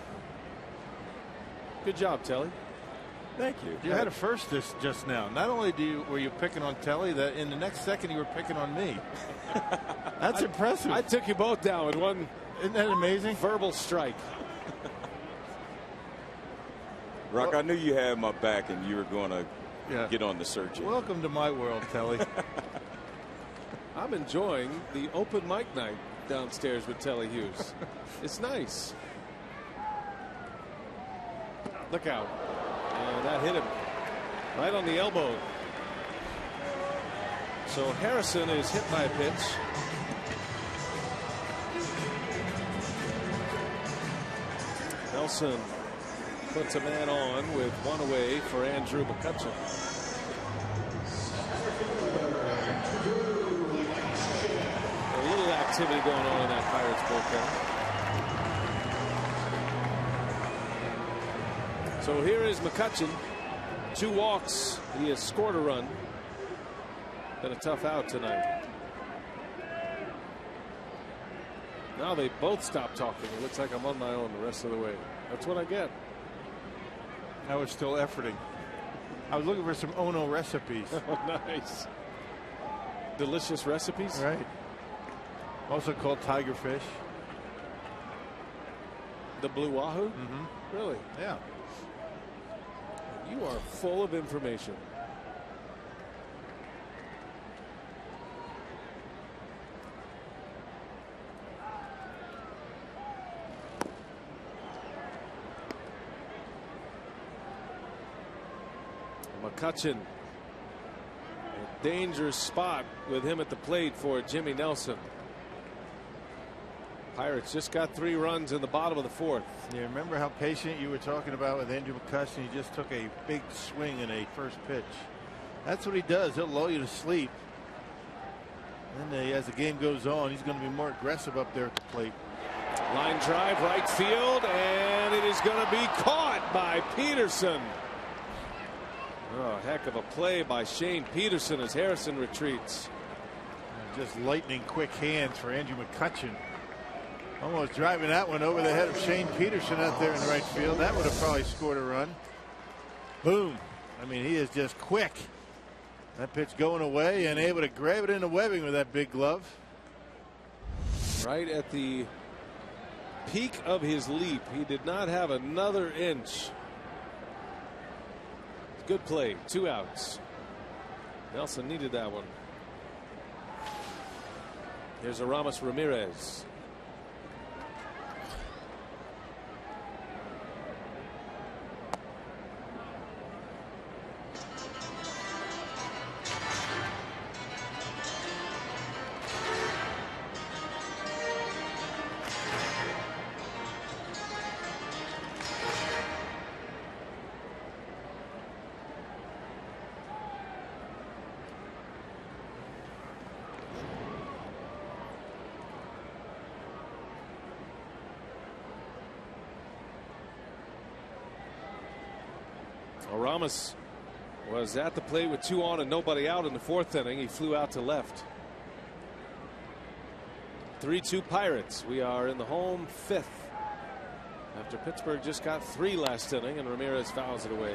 Good job, Telly. Thank you. You had a first just now. Not only were you picking on Telly, that in the next second you were picking on me. That's impressive. I took you both down with one. Isn't that amazing? Verbal strike. Rock, I knew you had my back and you were going to get on the search. Welcome to my world, Telly. I'm enjoying the open mic night downstairs with Telly Hughes. It's nice. Look out. And that hit him right on the elbow. So Harrison is hit by a pitch. Nelson puts a man on with one away for Andrew McCutchen. A little activity going on in that Pirates bullpen. So here is McCutchen. 2 walks. He has scored a run. Been a tough out tonight. Now they both stop talking. It looks like I'm on my own the rest of the way. That's what I get. I was still efforting. I was looking for some Ono recipes. Oh, nice. Delicious recipes. Right. Also called tigerfish. The blue wahoo? Mm-hmm. Really? Yeah. You are full of information. McCutchen, a dangerous spot with him at the plate for Jimmy Nelson. Pirates just got 3 runs in the bottom of the 4th. You remember how patient you were talking about with Andrew McCutchen? He just took a big swing in a first pitch. That's what he does. He'll lull you to sleep. And then as the game goes on, he's going to be more aggressive up there at the plate. Line drive, right field, and it is going to be caught by Peterson. Oh, heck of a play by Shane Peterson as Harrison retreats. Just lightning quick hands for Andrew McCutchen. Almost driving that one over the head of Shane Peterson out there in the right field. That would have probably scored a run. Boom. I mean, he is just quick. That pitch going away and able to grab it into webbing with that big glove. Right at the peak of his leap. He did not have another inch. Good play. 2 outs. Nelson needed that one. Here's Aramis Ramirez. Aramis was at the plate with 2 on and nobody out in the 4th inning. He flew out to left. 3-2 Pirates. We are in the home 5th after Pittsburgh just got 3 last inning and Ramirez fouls it away.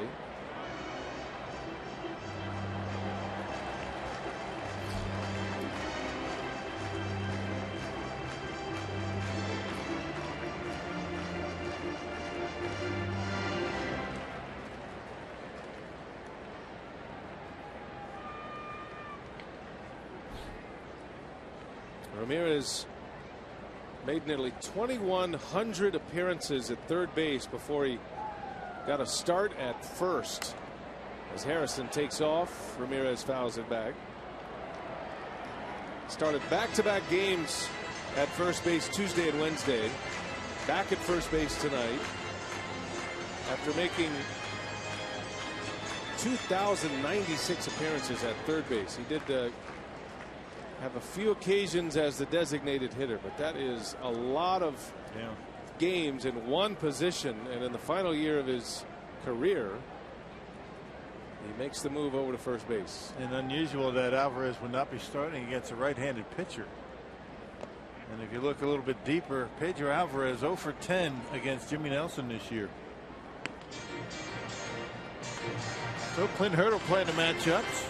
Ramirez made nearly 2,100 appearances at third base before he got a start at first. As Harrison takes off, Ramirez fouls it back. Started back-to-back games at first base Tuesday and Wednesday. Back at first base tonight after making 2,096 appearances at third base. He did have a few occasions as the designated hitter, but that is a lot of games in one position. And in the final year of his career, he makes the move over to first base. And unusual that Alvarez would not be starting against a right-handed pitcher. And if you look a little bit deeper, Pedro Alvarez 0 for 10 against Jimmy Nelson this year. So Clint Hurdle playing the matchups.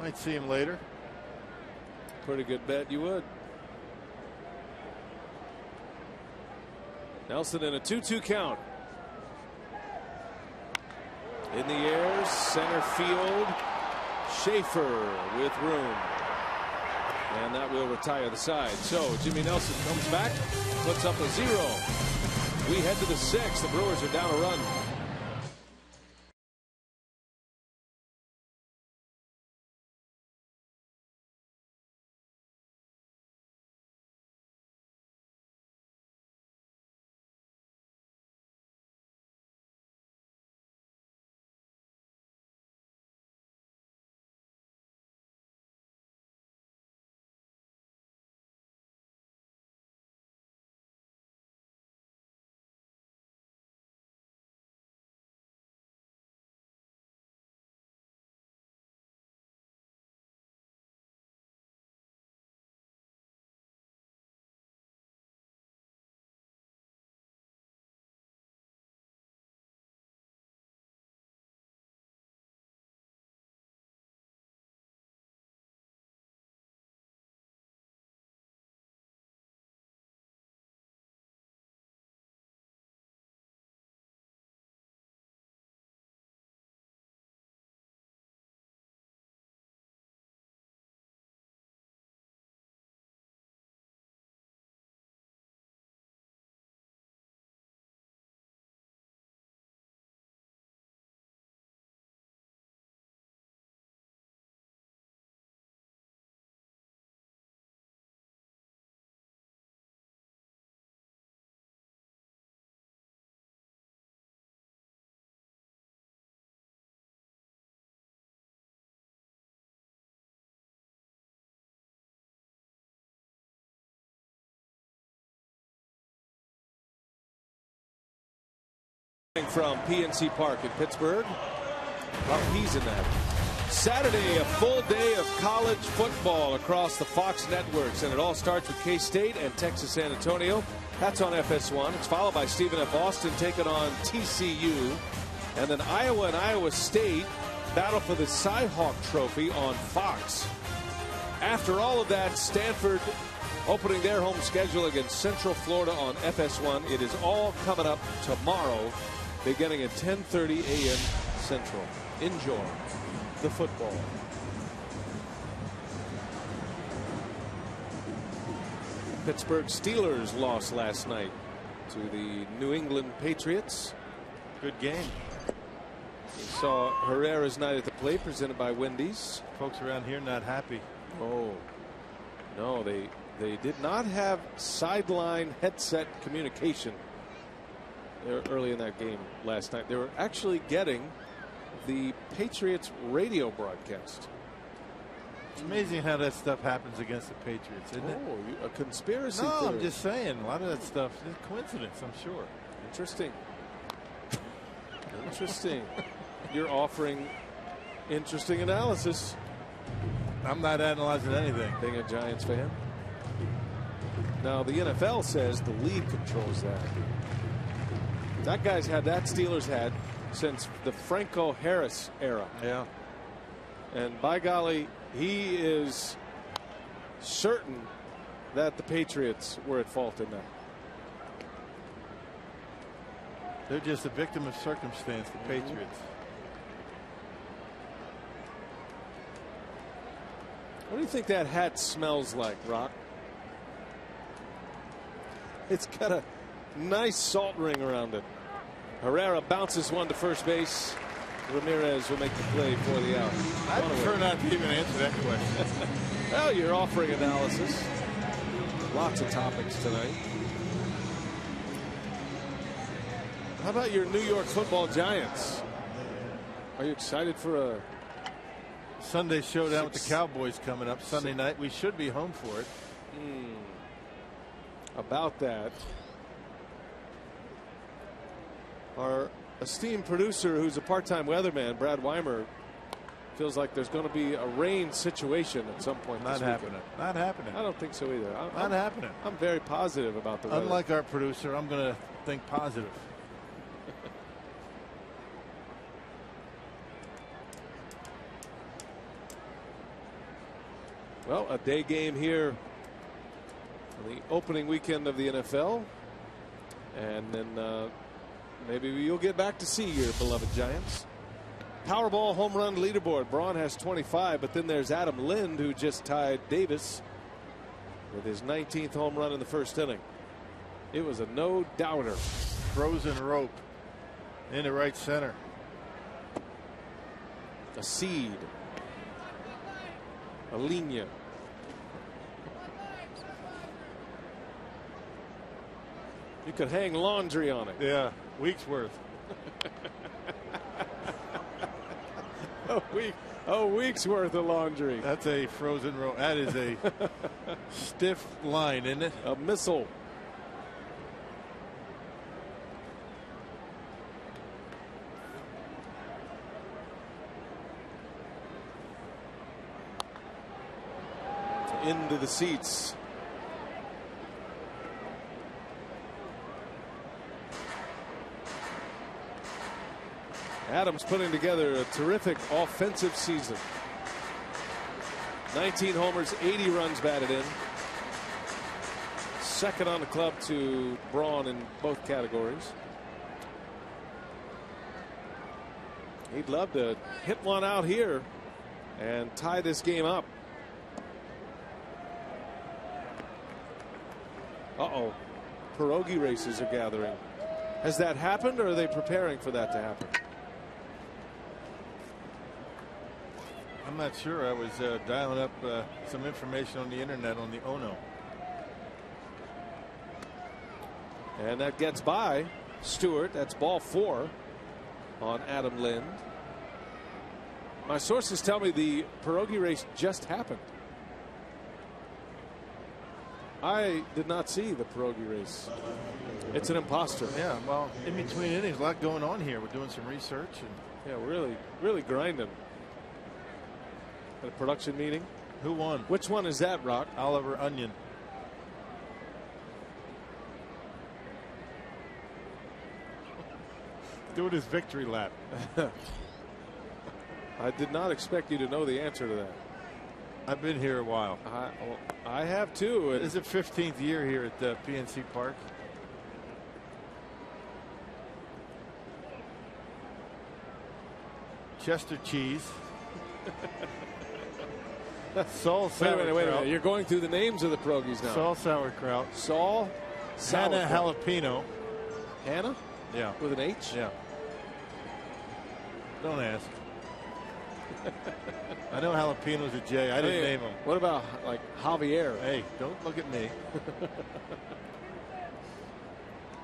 Might see him later. Pretty good bet, you would. Nelson in a 2-2 count. In the air, center field. Schaefer with room. And that will retire the side. So Jimmy Nelson comes back, puts up a 0. We head to the 6th. The Brewers are down a run. From PNC Park in Pittsburgh. Rockies in that. Saturday, a full day of college football across the Fox networks, and it all starts with K-State and Texas San Antonio. That's on FS1. It's followed by Stephen F. Austin taking on TCU, and then Iowa and Iowa State battle for the Cy-Hawk Trophy on Fox. After all of that, Stanford opening their home schedule against Central Florida on FS1. It is all coming up tomorrow, beginning at 10:30 a.m. Central. Enjoy the football. Pittsburgh Steelers lost last night to the New England Patriots. Good game. We saw Herrera's night at the plate presented by Wendy's. Folks around here not happy. Oh, no, they did not have sideline headset communication there early in that game last night. They were actually getting the Patriots radio broadcast. It's amazing how that stuff happens against the Patriots, isn't it? A conspiracy No, theory. I'm just saying. A lot of that stuff is coincidence, I'm sure. Interesting. Interesting. You're offering interesting analysis. I'm not analyzing anything. Being a Giants fan. Now, the NFL says the league controls that. That guy's had that Steelers had since the Franco Harris era. Yeah. And by golly, he is certain that the Patriots were at fault in that. They're just a victim of circumstance, the Patriots. What do you think that hat smells like, Rock? It's got a nice salt ring around it. Herrera bounces one to first base. Ramirez will make the play for the out. I prefer not to even answer that question. Well, you're offering analysis. Lots of topics tonight. How about your New York Football Giants? Are you excited for a Sunday showdown with the Cowboys coming up Sunday night? We should be home for it. About that, our esteemed producer, who's a part-time weatherman, Brad Weimer, Feels like there's going to be a rain situation at some point. Not happening. Not happening. I don't think so either. Not happening. I'm very positive about the weather. Unlike our producer, I'm going to think positive. Well, a day game here on the opening weekend of the NFL. And then maybe you'll get back to see your beloved Giants. Powerball home run leaderboard. Braun has 25, but then there's Adam Lind, who just tied Davis with his 19th home run in the first inning. It was a no-doubter. Frozen rope into right center. A seed. A linea. You could hang laundry on it. Yeah, week's worth. A week's worth of laundry. That's a frozen rope. That is a stiff line, isn't it? A missile. Into the seats. Adams putting together a terrific offensive season. 19 homers, 80 runs batted in. Second on the club to Braun in both categories. He'd love to hit one out here and tie this game up. Uh-oh. Pierogi races are gathering. Has that happened, or are they preparing for that to happen? I'm not sure. I was dialing up some information on the internet on the Ono. And that gets by Stewart. That's ball 4 on Adam Lind. My sources tell me the Pierogi race just happened. I did not see the Pierogi race. It's an imposter. Yeah, well, in between innings, a lot going on here. We're doing some research. And yeah, really grinding. At a production meeting. Who won? Which one is that, Rock? Oliver Onion. Doing his victory lap. I did not expect you to know the answer to that. I've been here a while. I have too. This is the 15th year here at the PNC Park. Chester cheese. Saul sauerkraut. Wait a minute. You're going through the names of the pierogies now. Saul sauerkraut. Saul Hannah sauerkraut. jalapeno. Hannah? Yeah. With an H? Yeah. Don't ask. I know jalapeno's a J. I didn't name him. What about like Javier? Hey, don't look at me.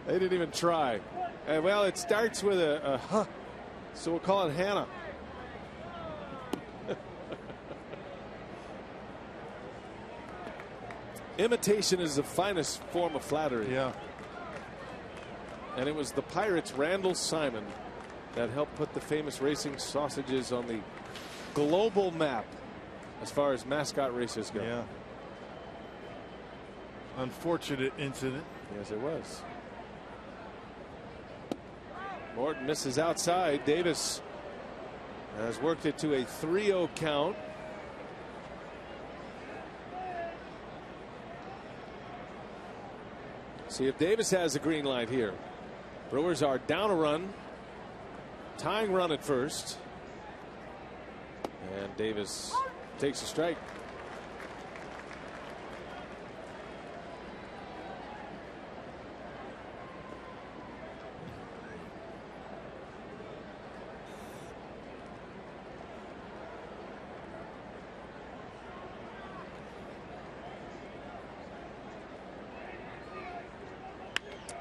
They didn't even try. Well, it starts with a huh, so we'll call it Hannah. Imitation is the finest form of flattery. Yeah. And it was the Pirates' Randall Simon that helped put the famous racing sausages on the global map as far as mascot races go. Yeah. Unfortunate incident. Yes, it was. Morton misses outside. Davis has worked it to a 3-0 count. See if Davis has a green light here. Brewers are down a run, tying run at first, and Davis takes a strike.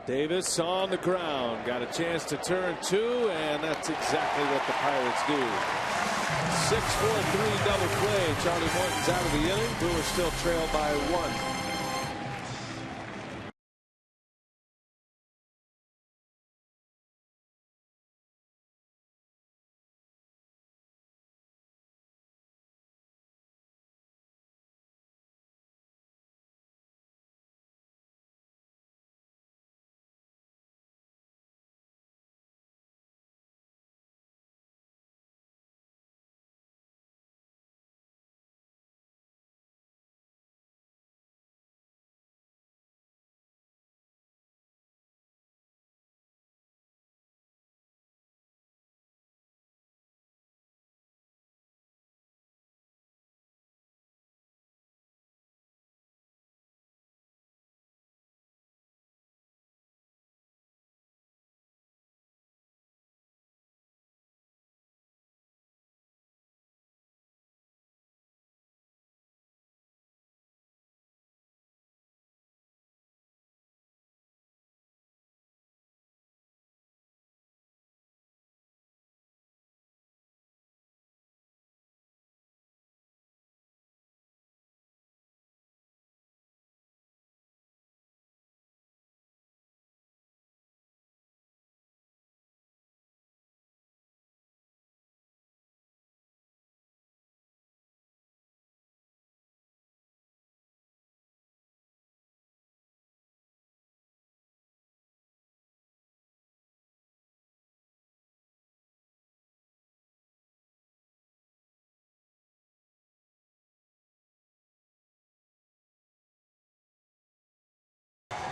Davis on the ground, got a chance to turn 2, and that's exactly what the Pirates do. 6-4-3 double play. Charlie Morton's out of the inning. Brewers still trail by 1.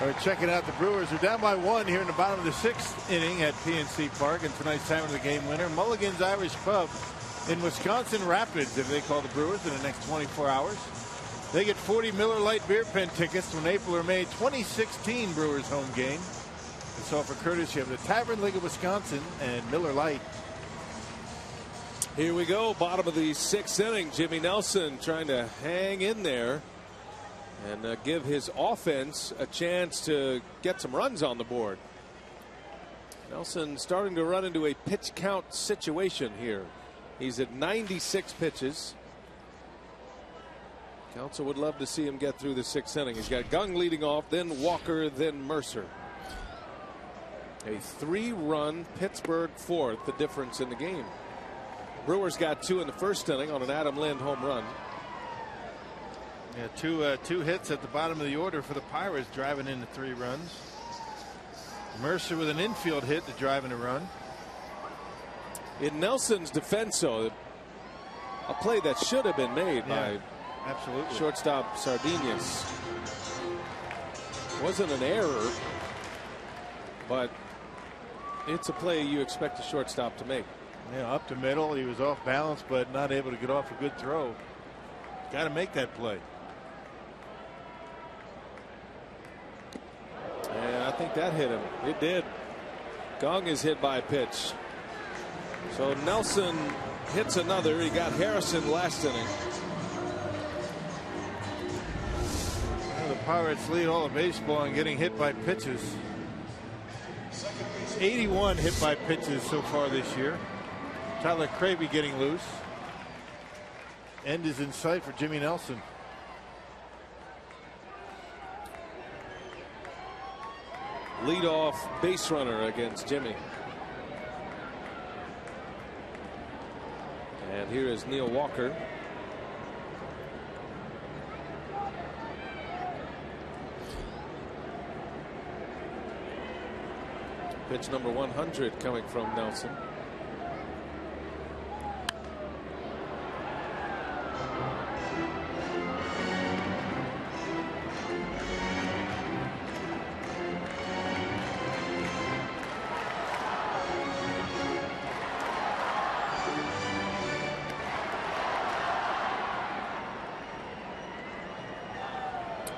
We're checking out the Brewers. They're down by 1 here in the bottom of the 6th inning at PNC Park, and tonight's time of the game winner, Mulligan's Irish Pub in Wisconsin Rapids, if they call the Brewers in the next 24 hours. They get 40 Miller Lite beer pen tickets from April or May 2016 Brewers home game. It's offered courtesy of the Tavern League of Wisconsin and Miller Lite. Here we go, bottom of the 6th inning. Jimmy Nelson trying to hang in there and give his offense a chance to get some runs on the board. Nelson starting to run into a pitch count situation here. He's at 96 pitches. Council would love to see him get through the 6th inning. He's got Gung leading off, then Walker, then Mercer. A 3-run Pittsburgh 4th, the difference in the game. Brewers got 2 in the 1st inning on an Adam Lind home run. Yeah, two hits at the bottom of the order for the Pirates, driving into 3 runs. Mercer with an infield hit to drive in a run. In Nelson's defense, though, a play that should have been made by absolutely shortstop Sardinius. Wasn't an error, but it's a play you expect a shortstop to make. Yeah, up to middle. He was off balance, but not able to get off a good throw. Got to make that play. And I think that hit him. It did. Gung is hit by a pitch. So Nelson hits another. He got Harrison last inning. Well, the Pirates lead all of baseball in getting hit by pitches. 81 hit by pitches so far this year. Tyler Cravey getting loose. End is in sight for Jimmy Nelson. Leadoff base runner against Jimmy. And here is Neil Walker. Pitch number 100 coming from Nelson.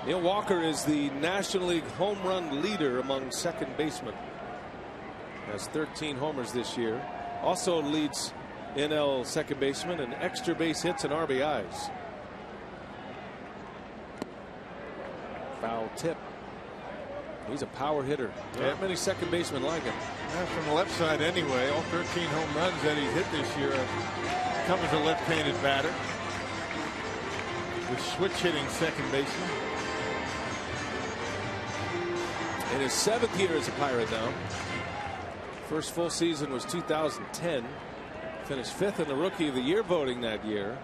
Neil Walker is the National League home run leader among second basemen. Has 13 homers this year. Also leads NL second baseman in extra base hits and RBIs. Foul tip. He's a power hitter. Yeah. Not many second basemen like him. Yeah, from the left side anyway. All 13 home runs that he's hit this year come as a left-handed batter. The switch hitting second baseman. In his 7th year as a Pirate now. First full season was 2010. Finished 5th in the Rookie of the Year voting that year.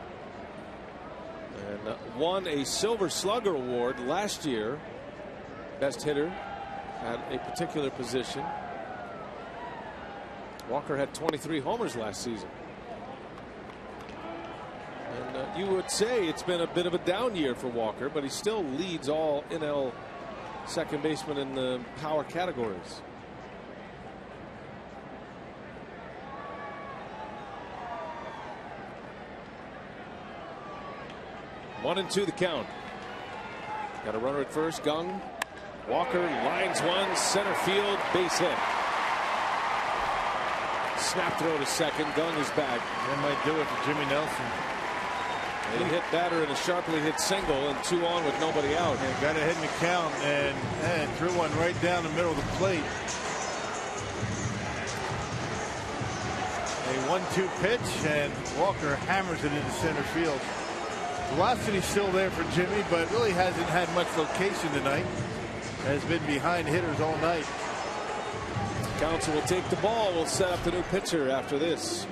And won a Silver Slugger Award last year. Best hitter at a particular position. Walker had 23 homers last season. And you would say it's been a bit of a down year for Walker, but he still leads all NL second baseman in the power categories. One and two the count. Got a runner at first. Gung. Walker lines one, center field, base hit. Snap throw to second. Gung is back. That might do it for Jimmy Nelson. A hit batter and a sharply hit single, and 2 on with nobody out. Yeah, got ahead in the count and threw one right down the middle of the plate. A 1-2 pitch, and Walker hammers it into center field. Velocity's still there for Jimmy, but really hasn't had much location tonight. Has been behind hitters all night. Council will take the ball. We'll set up the new pitcher after this.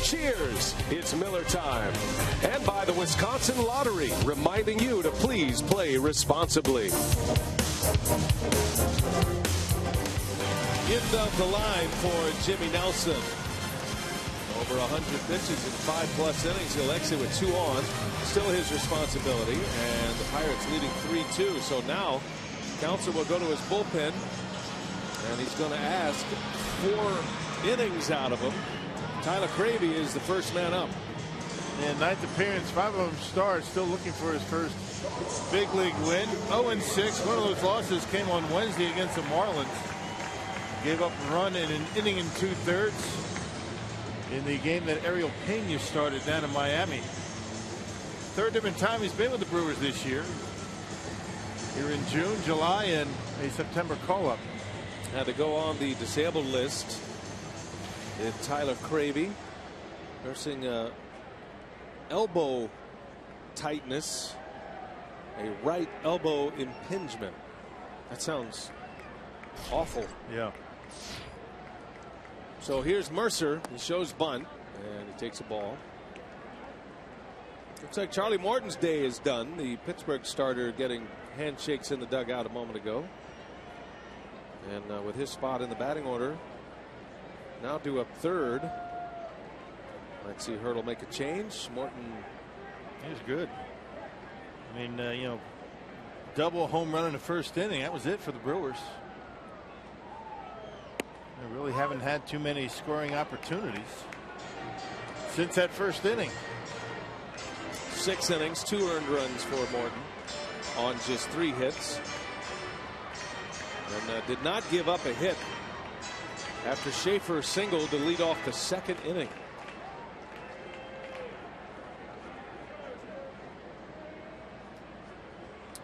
Cheers, it's Miller time. And by the Wisconsin Lottery, reminding you to please play responsibly. End of the line for Jimmy Nelson. Over 100 pitches in 5+ innings. He'll exit with 2 on. Still his responsibility. And the Pirates leading 3-2. So now Counselor will go to his bullpen. And he's going to ask 4 innings out of him. Tyler Cravey is the first man up. And 9th appearance, 5 of them starts, still looking for his first big league win. 0-6. One of those losses came on Wednesday against the Marlins. Gave up a run in an inning and 2/3 in the game that Ariel Pena started down in Miami. Third different time he's been with the Brewers this year. Here in June, July, and a September call-up. Had to go on the disabled list. Tyler Cravey nursing elbow tightness, a right elbow impingement. That sounds awful. Yeah. So here's Mercer. He shows bunt and he takes a ball. Looks like Charlie Morton's day is done. The Pittsburgh starter getting handshakes in the dugout a moment ago. And with his spot in the batting order now due up third. Let's see Hurdle make a change. Morton. He's good. I mean, you know, double home run in the first inning. That was it for the Brewers. They really haven't had too many scoring opportunities since that first inning. 6 innings, 2 earned runs for Morton on just 3 hits. And did not give up a hit after Schaefer singled to lead off the 2nd inning.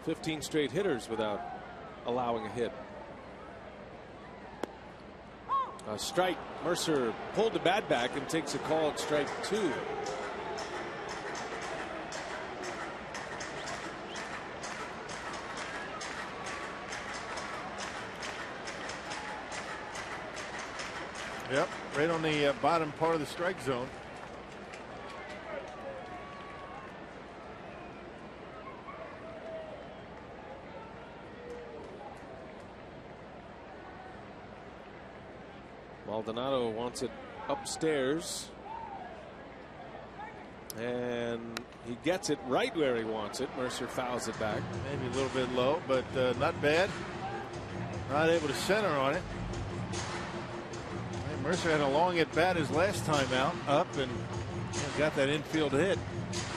"15 straight hitters without allowing a hit." A strike. Mercer pulled the bat back and takes a call at strike 2. Yep, right on the bottom part of the strike zone. Maldonado wants it upstairs. And he gets it right where he wants it. Mercer fouls it back. Maybe a little bit low, but not bad. Not able to center on it. Mercer had a long at bat his last time out, up, and got that infield hit.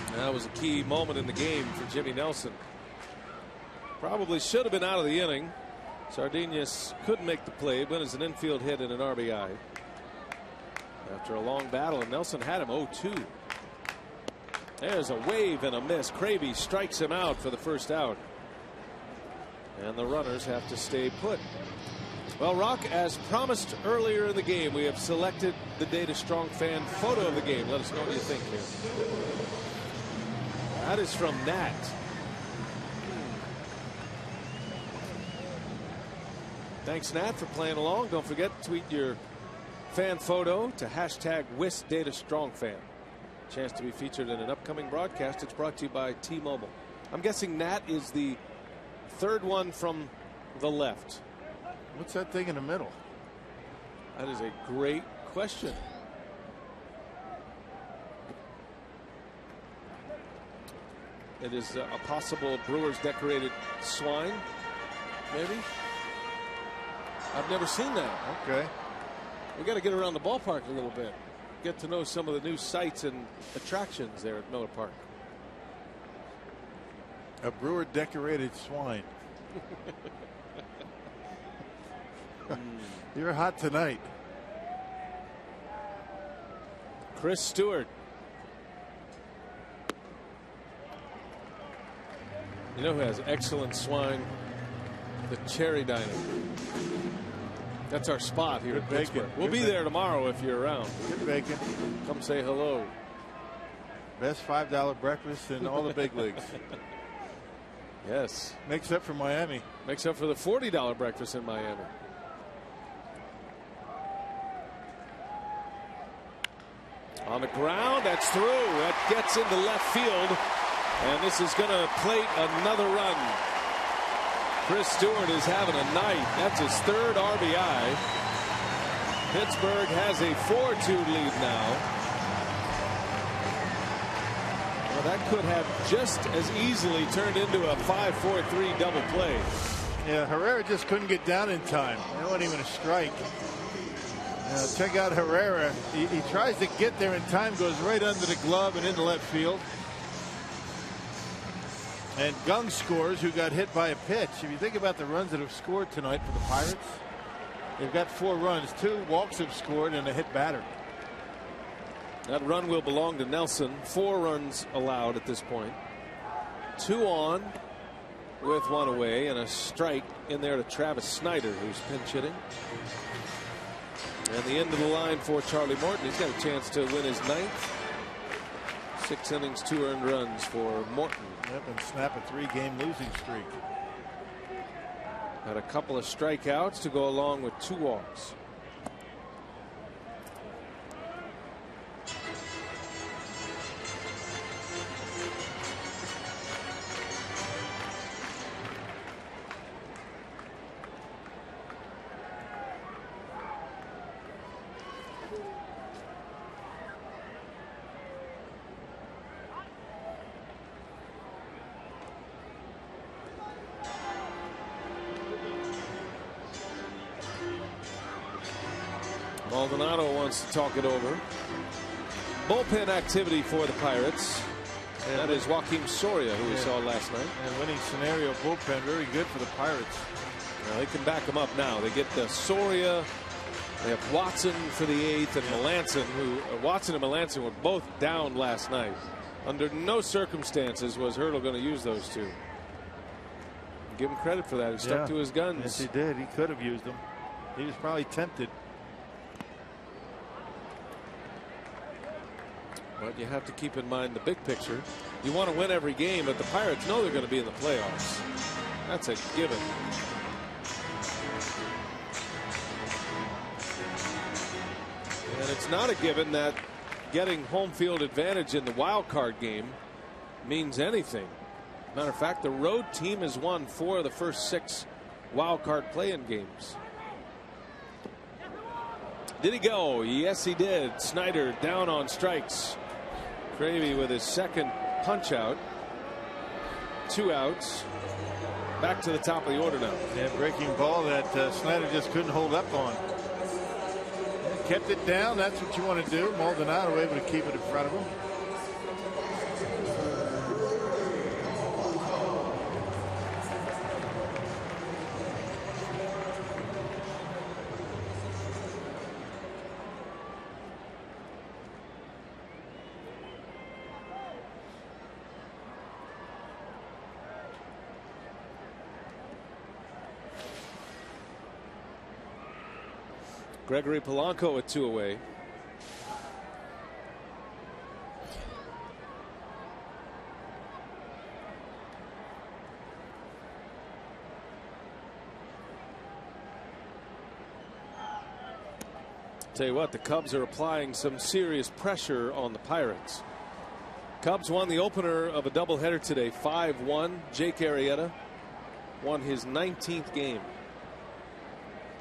And that was a key moment in the game for Jimmy Nelson. Probably should have been out of the inning. Sardinas couldn't make the play, but it's an infield hit and an RBI. After a long battle, and Nelson had him 0-2. There's a wave and a miss. Cravey strikes him out for the first out. And the runners have to stay put. Well, Rock, as promised earlier in the game, we have selected the Data Strong fan photo of the game. Let us know what you think here. That is from Nat. Thanks, Nat, for playing along. Don't forget to tweet your fan photo to #WisDataStrongFan. Chance to be featured in an upcoming broadcast. It's brought to you by T-Mobile. I'm guessing Nat is the 3rd one from the left. What's that thing in the middle? That is a great question. It is a possible Brewers decorated swine, maybe. I've never seen that. Okay. We got to get around the ballpark a little bit. Get to know some of the new sights and attractions there at Miller Park. A Brewer decorated swine. You're hot tonight. Chris Stewart. You know who has excellent swine? The Cherry Diner. That's our spot here at Pittsburgh. We'll be there tomorrow if you're around. Good bacon. Come say hello. Best $5 breakfast in all the big leagues. Yes. Makes up for Miami. Makes up for the $40 breakfast in Miami. On the ground, that's through. That gets into left field. And this is going to plate another run. Chris Stewart is having a night. That's his third RBI. Pittsburgh has a 4-2 lead now. Well, that could have just as easily turned into a 5-4-3 double play. Yeah, Herrera just couldn't get down in time. That wasn't even a strike. Check out Herrera. He tries to get there in time, goes right under the glove and into left field. And Gung scores, who got hit by a pitch. If you think about the runs that have scored tonight for the Pirates, they've got 4 runs. 2 walks have scored and a hit batter. That run will belong to Nelson. 4 runs allowed at this point. 2 on with 1 away, and a strike in there to Travis Snyder, who's pinch hitting. And the end of the line for Charlie Morton. He's got a chance to win his 9th. 6 innings, 2 earned runs for Morton. Yep, and snap a 3-game losing streak. Had a couple of strikeouts to go along with 2 walks. Maldonado wants to talk it over. Bullpen activity for the Pirates. And that is Joakim Soria, who we saw last night. And winning scenario bullpen, very good for the Pirates. Well, they can back him up now. They get the Soria. They have Watson for the 8th, and Melanson, who Watson and Melanson were both down last night. Under no circumstances was Hurdle going to use those 2. Give him credit for that. He stuck to his guns. Yes, he did. He could have used them. He was probably tempted. But you have to keep in mind the big picture. You want to win every game, but the Pirates know they're going to be in the playoffs. That's a given. And it's not a given that getting home field advantage in the wild card game means anything. Matter of fact, the road team has won 4 of the first 6 wild card play-in games. Did he go? Yes, he did. Snyder down on strikes. Gravy with his 2nd punch out. 2 outs. Back to the top of the order now. Yeah, breaking ball that Snyder just couldn't hold up on. Kept it down. That's what you want to do. Maldonado able to keep it in front of him. Gregory Polanco at 2 away. Tell you what, the Cubs are applying some serious pressure on the Pirates. Cubs won the opener of a doubleheader today, 5-1. Jake Arrieta won his 19th game.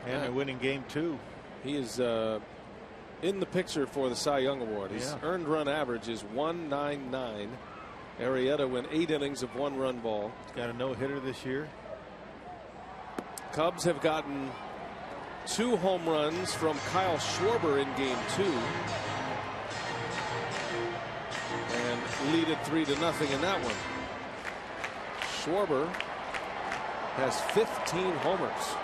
And they're winning game 2. He is in the picture for the Cy Young Award. His earned run average is 199. Arrieta went 8 innings of 1-run ball. He's got a no-hitter this year. Cubs have gotten 2 home runs from Kyle Schwarber in game 2. And lead it 3-0 in that one. Schwarber has 15 homers.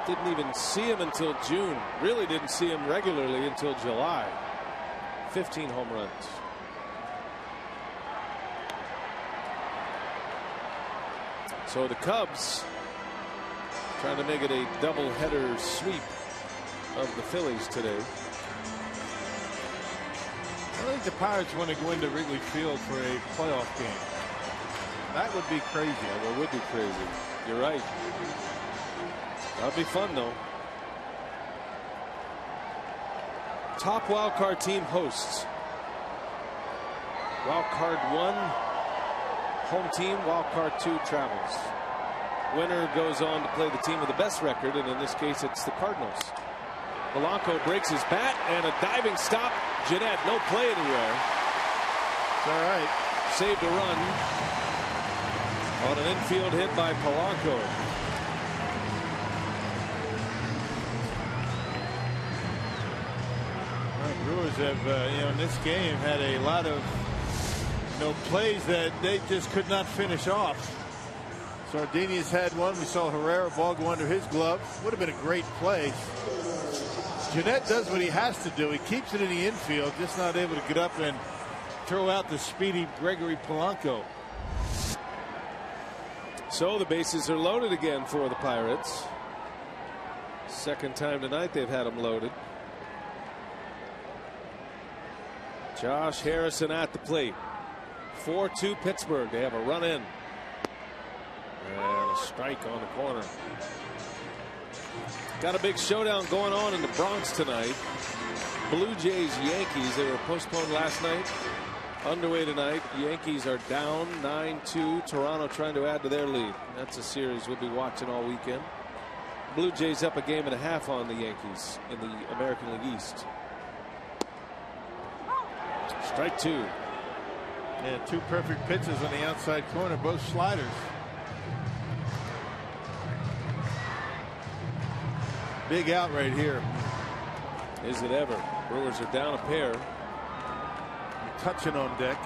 Didn't even see him until June. Really didn't see him regularly until July. 15 home runs. So the Cubs trying to make it a doubleheader sweep of the Phillies today. I think the Pirates want to go into Wrigley Field for a playoff game. That would be crazy. Yeah, that would be crazy. You're right. That'd be fun, though. top wild card team hosts. Wild card 1 home team, wild card 2 travels. Winner goes on to play the team with the best record, and in this case it's the Cardinals. Polanco breaks his bat, and a diving stop. Jeanette, no play anywhere. It's all right. Saved a run on an infield hit by Polanco. Brewers have, in this game had a lot of, plays that they just could not finish off. Sardinius had one. We saw Herrera ball go under his glove. Would have been a great play. Jeanette does what he has to do. He keeps it in the infield, just not able to get up and throw out the speedy Gregory Polanco. So the bases are loaded again for the Pirates. Second time tonight they've had them loaded. Josh Harrison at the plate. 4-2 Pittsburgh. They have a run in. And a strike on the corner. Got a big showdown going on in the Bronx tonight. Blue Jays Yankees. They were postponed last night. Underway tonight. Yankees are down 9-2. Toronto trying to add to their lead. That's a series we'll be watching all weekend. Blue Jays up a game and a half on the Yankees in the American League East. Strike 2. Yeah, 2 perfect pitches on the outside corner, both sliders. Big out right here. Is it ever? Brewers are down a pair. Touching on deck.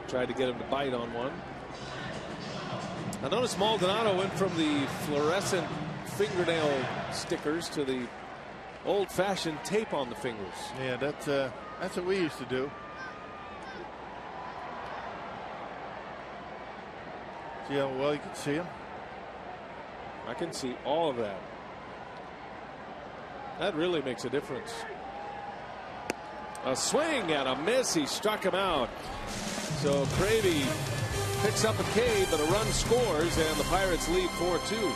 Tried to get him to bite on one. I noticed Maldonado went from the fluorescent fingernail stickers to the old-fashioned tape on the fingers. Yeah, that's what we used to do. See how well you can see him? I can see all of that. That really makes a difference. A swing and a miss. He struck him out. So Cravey picks up a K, but a run scores, and the Pirates lead 4-2.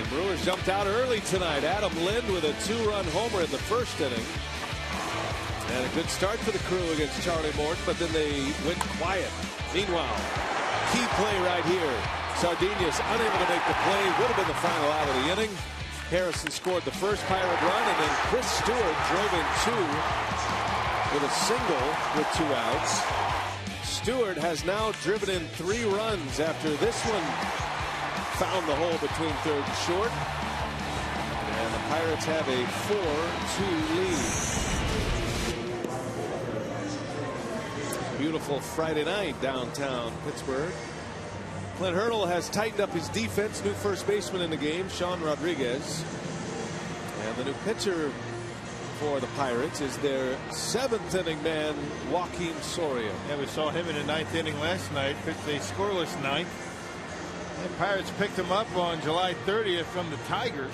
Brewers jumped out early tonight. Adam Lind with a 2-run homer in the first inning. And a good start for the crew against Charlie Morton, but then they went quiet. Meanwhile, key play right here. Sardinius unable to make the play. Would have been the final out of the inning. Harrison scored the first Pirate run, and then Chris Stewart drove in 2 with a single with 2 outs. Stewart has now driven in 3 runs after this one found the hole between third and short. And the Pirates have a 4-2 lead. Beautiful Friday night downtown Pittsburgh. Clint Hurdle has tightened up his defense. New first baseman in the game, Sean Rodriguez. And the new pitcher for the Pirates is their 7th inning man, Joaquin Soria. Yeah, we saw him in the 9th inning last night. Pitched a scoreless 9th. And Pirates picked him up on July 30th from the Tigers.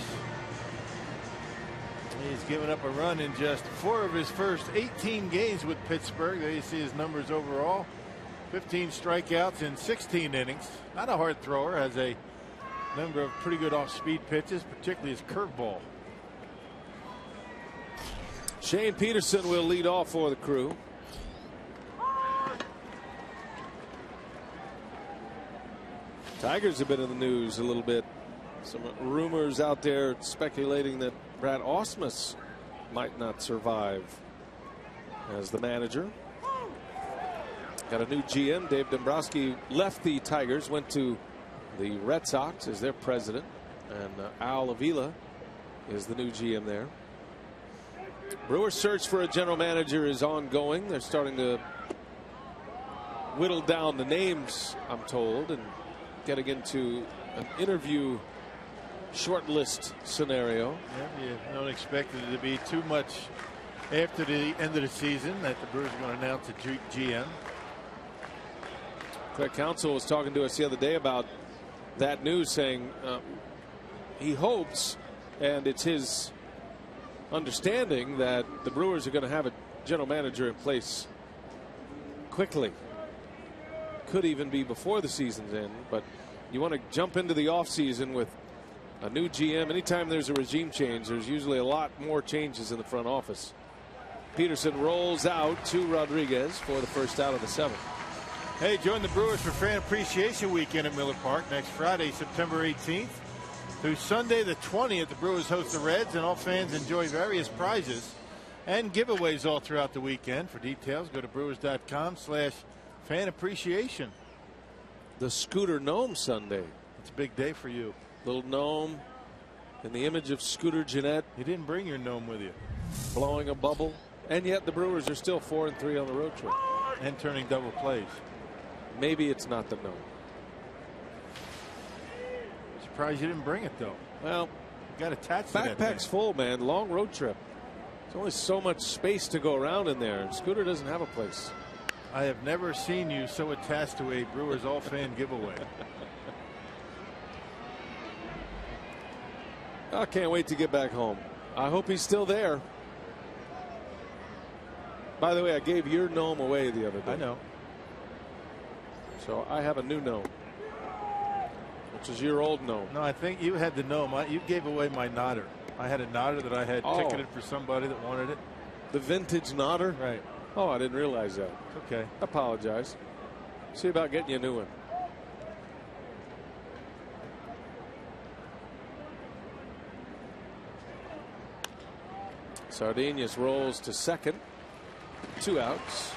He's given up a run in just 4 of his first 18 games with Pittsburgh. There you see his numbers overall. 15 strikeouts in 16 innings. Not a hard thrower. Has a number of pretty good off-speed pitches, particularly his curveball. Shane Peterson will lead off for the Crew. Tigers have been in the news a little bit. Some rumors out there speculating that Brad Ausmus might not survive as the manager. Got a new GM. Dave Dombrowski left the Tigers, went to the Red Sox as their president, and Al Avila is the new GM there. Brewers' search for a general manager is ongoing. They're starting to whittle down the names, I'm told, and getting into an interview shortlist scenario. Yeah, you don't expect it to be too much after the end of the season that the Brewers are going to announce a GM. Craig Counsell was talking to us the other day about that news, saying he hopes, and it's his understanding, that the Brewers are going to have a general manager in place quickly. Could even be before the season's end, but you want to jump into the offseason with a new GM. Anytime there's a regime change, there's usually a lot more changes in the front office. Peterson rolls out to Rodriguez for the first out of the 7th. Hey, join the Brewers for Fan Appreciation Weekend at Miller Park next Friday, September 18th. Through Sunday the 20th, the Brewers host the Reds, and all fans enjoy various prizes and giveaways all throughout the weekend. For details, go to brewers.com/fan appreciation. The Scooter Gnome Sunday. It's a big day for you. Little gnome in the image of Scooter Gennett. You didn't bring your gnome with you. Blowing a bubble. And yet the Brewers are still 4-3 on the road trip. And turning double plays. Maybe it's not the gnome. Surprised you didn't bring it, though. Well, you got attached to that. Backpack's full, man. Long road trip. There's only so much space to go around in there. And Scooter doesn't have a place. I have never seen you so attached to a Brewers all-fan giveaway. I can't wait to get back home. I hope he's still there. By the way, I gave your gnome away the other day. I know. So I have a new gnome, which is your old gnome. No, I think you had the gnome. You gave away my nodder. I had a nodder that I had ticketed for somebody that wanted it. The vintage nodder? Right. Oh, I didn't realize that. Okay. I apologize. See about getting you a new one. Sardinius rolls to second. 2 outs.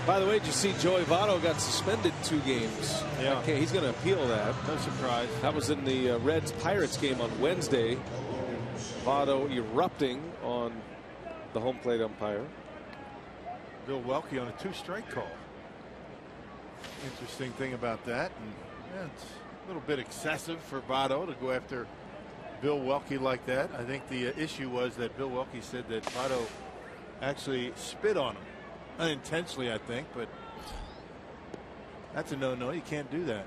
By the way, did you see Joey Votto got suspended 2 games? Yeah. Okay, he's going to appeal that. No surprise. That was in the Reds-Pirates game on Wednesday. Votto erupting on the home plate umpire. Bill Welke on a 2-strike call. Interesting thing about that. And yeah, it's a little bit excessive for Votto to go after Bill Welke like that. I think the issue was that Bill Welke said that Votto actually spit on him. Unintentionally, I think, but that's a no-no. You can't do that.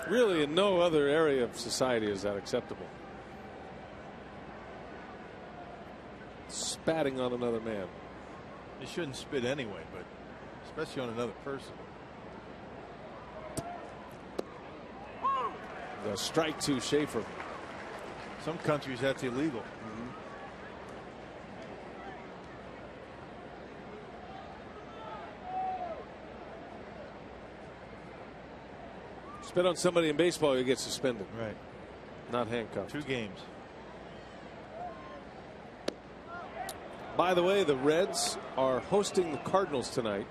Really, in no other area of society is that acceptable. Spatting on another man. You shouldn't spit anyway, but especially on another person. The strike to Schaefer. Some countries that's illegal. Spit on somebody in baseball, you get suspended. Right. Not handcuffed. 2 games. By the way, the Reds are hosting the Cardinals tonight.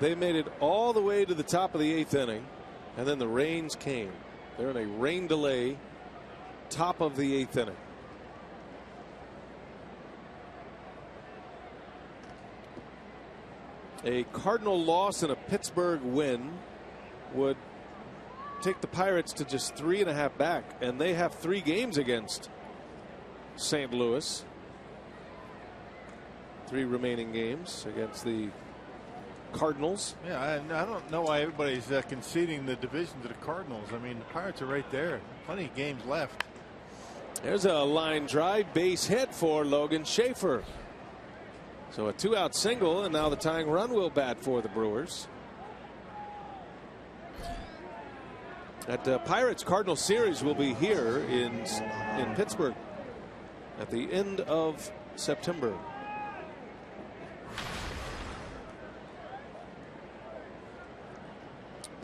They made it all the way to the top of the 8th inning, and then the rains came. They're in a rain delay, top of the 8th inning. A Cardinal loss and a Pittsburgh win would take the Pirates to just 3.5 back, and they have 3 games against St. Louis. 3 remaining games against the Cardinals. Yeah, I don't know why everybody's conceding the division to the Cardinals. I mean, the Pirates are right there. Plenty of games left. There's a line drive base hit for Logan Schaefer. So a 2-out single, and now the tying run will bat for the Brewers. That Pirates Cardinals series will be here in Pittsburgh at the end of September.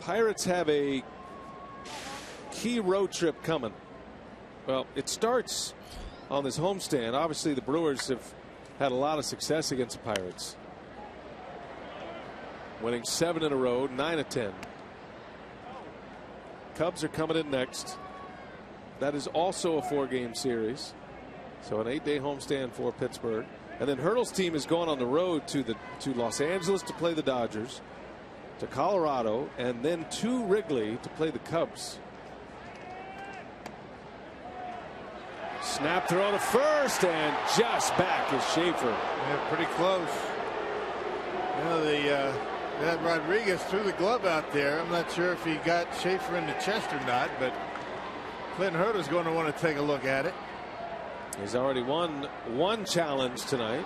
Pirates have a key road trip coming. Well, it starts on this homestand. Obviously, the Brewers have had a lot of success against the Pirates, winning 7 in a row, 9 of 10. Cubs are coming in next. That is also a 4-game series, so an 8-day homestand for Pittsburgh. And then Hurdle's team is going on the road to Los Angeles to play the Dodgers, to Colorado, and then to Wrigley to play the Cubs. Snap throw to first, and just back is Schaefer. Yeah, pretty close. You know, they had Rodriguez threw the glove out there. I'm not sure if he got Schaefer in the chest or not, but Clinton Hurdle's going to want to take a look at it. He's already won 1 challenge tonight,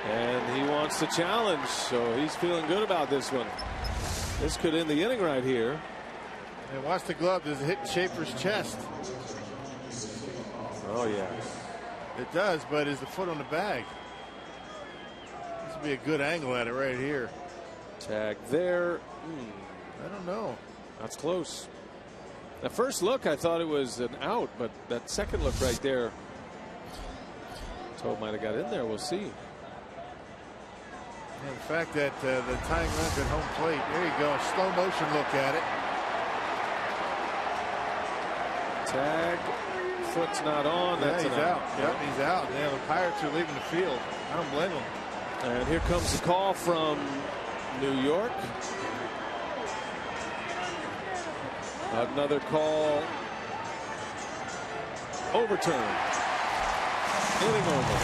and he wants to challenge, so he's feeling good about this one. This could end the inning right here. And watch the glove. Does it hit Schaefer's chest? Oh, yeah. It does, but is the foot on the bag? This would be a good angle at it right here. Tag there. I don't know. That's close. At first look, I thought it was an out, but that second look right there, toe might have got in there. We'll see. And the fact that the tying run's at home plate. There you go. Slow motion look at it. Tag. Foot's not on. That's he's out. Yep, he's out. Yeah, the Pirates are leaving the field. I don't blame them. And here comes the call from New York. Another call overturned. Inning over.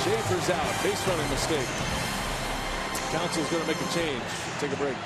Schaefer's out. Base running mistake. Council's going to make a change. Take a break.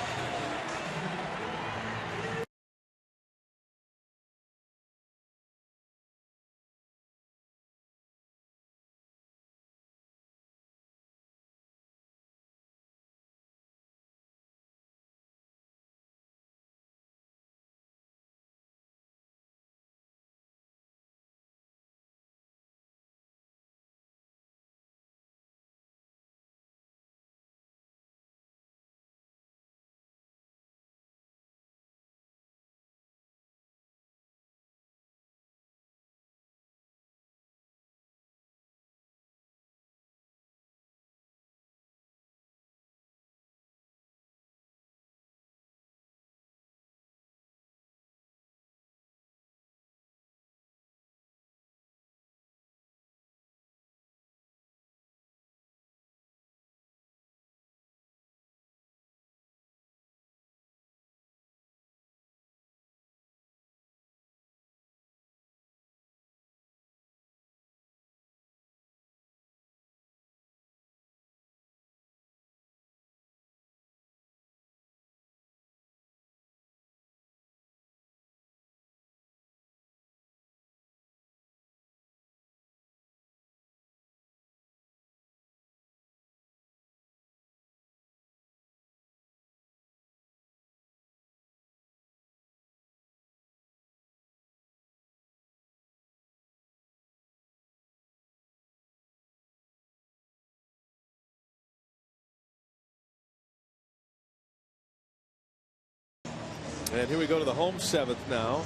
And here we go to the home 7th now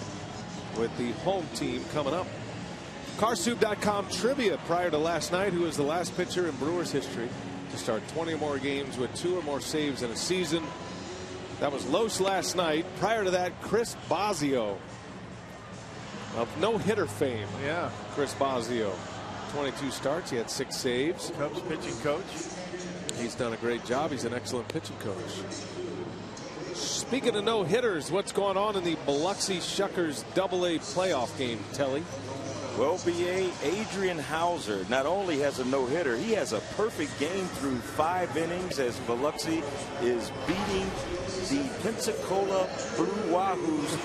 with the home team coming up. Carsoup.com trivia prior to last night. Who was the last pitcher in Brewers history to start 20 or more games with 2 or more saves in a season? That was Los last night. Prior to that, Chris Bosio of no-hitter fame. Yeah. Chris Bosio. 22 starts. He had 6 saves. Cubs pitching coach. He's done a great job. He's an excellent pitching coach. Speaking of no hitters, what's going on in the Biloxi Shuckers AA playoff game, Telly? Well, BA, Adrian Hauser not only has a no-hitter, he has a perfect game through 5 innings as Biloxi is beating the Pensacola Blue Wahoos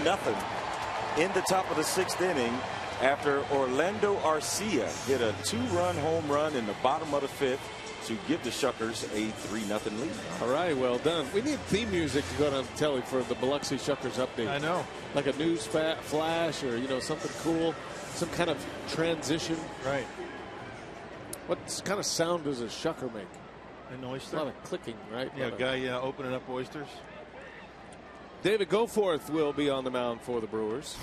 3-0 in the top of the 6th inning after Orlando Arcia hit a 2-run home run in the bottom of the 5th to give the Shuckers a 3-0 lead. All right, well done. We need theme music to go down the telly for the Biloxi Shuckers update. I know. Like a news flash or, something cool, some kind of transition. Right. What kind of sound does a shucker make? An oyster? A lot of clicking, right? Yeah, guy opening up oysters. David Goforth will be on the mound for the Brewers.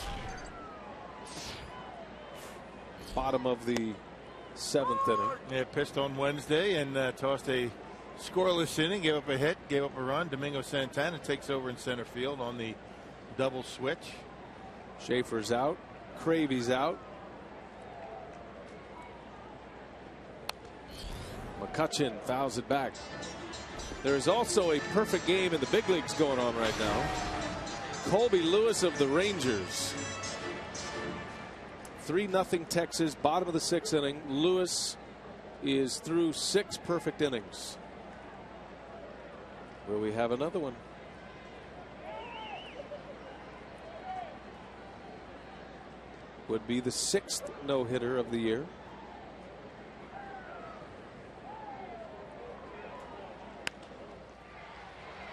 Bottom of the 7th inning. Yeah, pitched on Wednesday and tossed a scoreless inning, gave up a hit, gave up a run. Domingo Santana takes over in center field on the double switch. Schaefer's out. Cravey's out. McCutchen fouls it back. There is also a perfect game in the big leagues going on right now. Colby Lewis of the Rangers. 3-0 Texas, bottom of the 6th inning. Lewis is through 6 perfect innings. Will we have another one? Would be the 6th no-hitter of the year.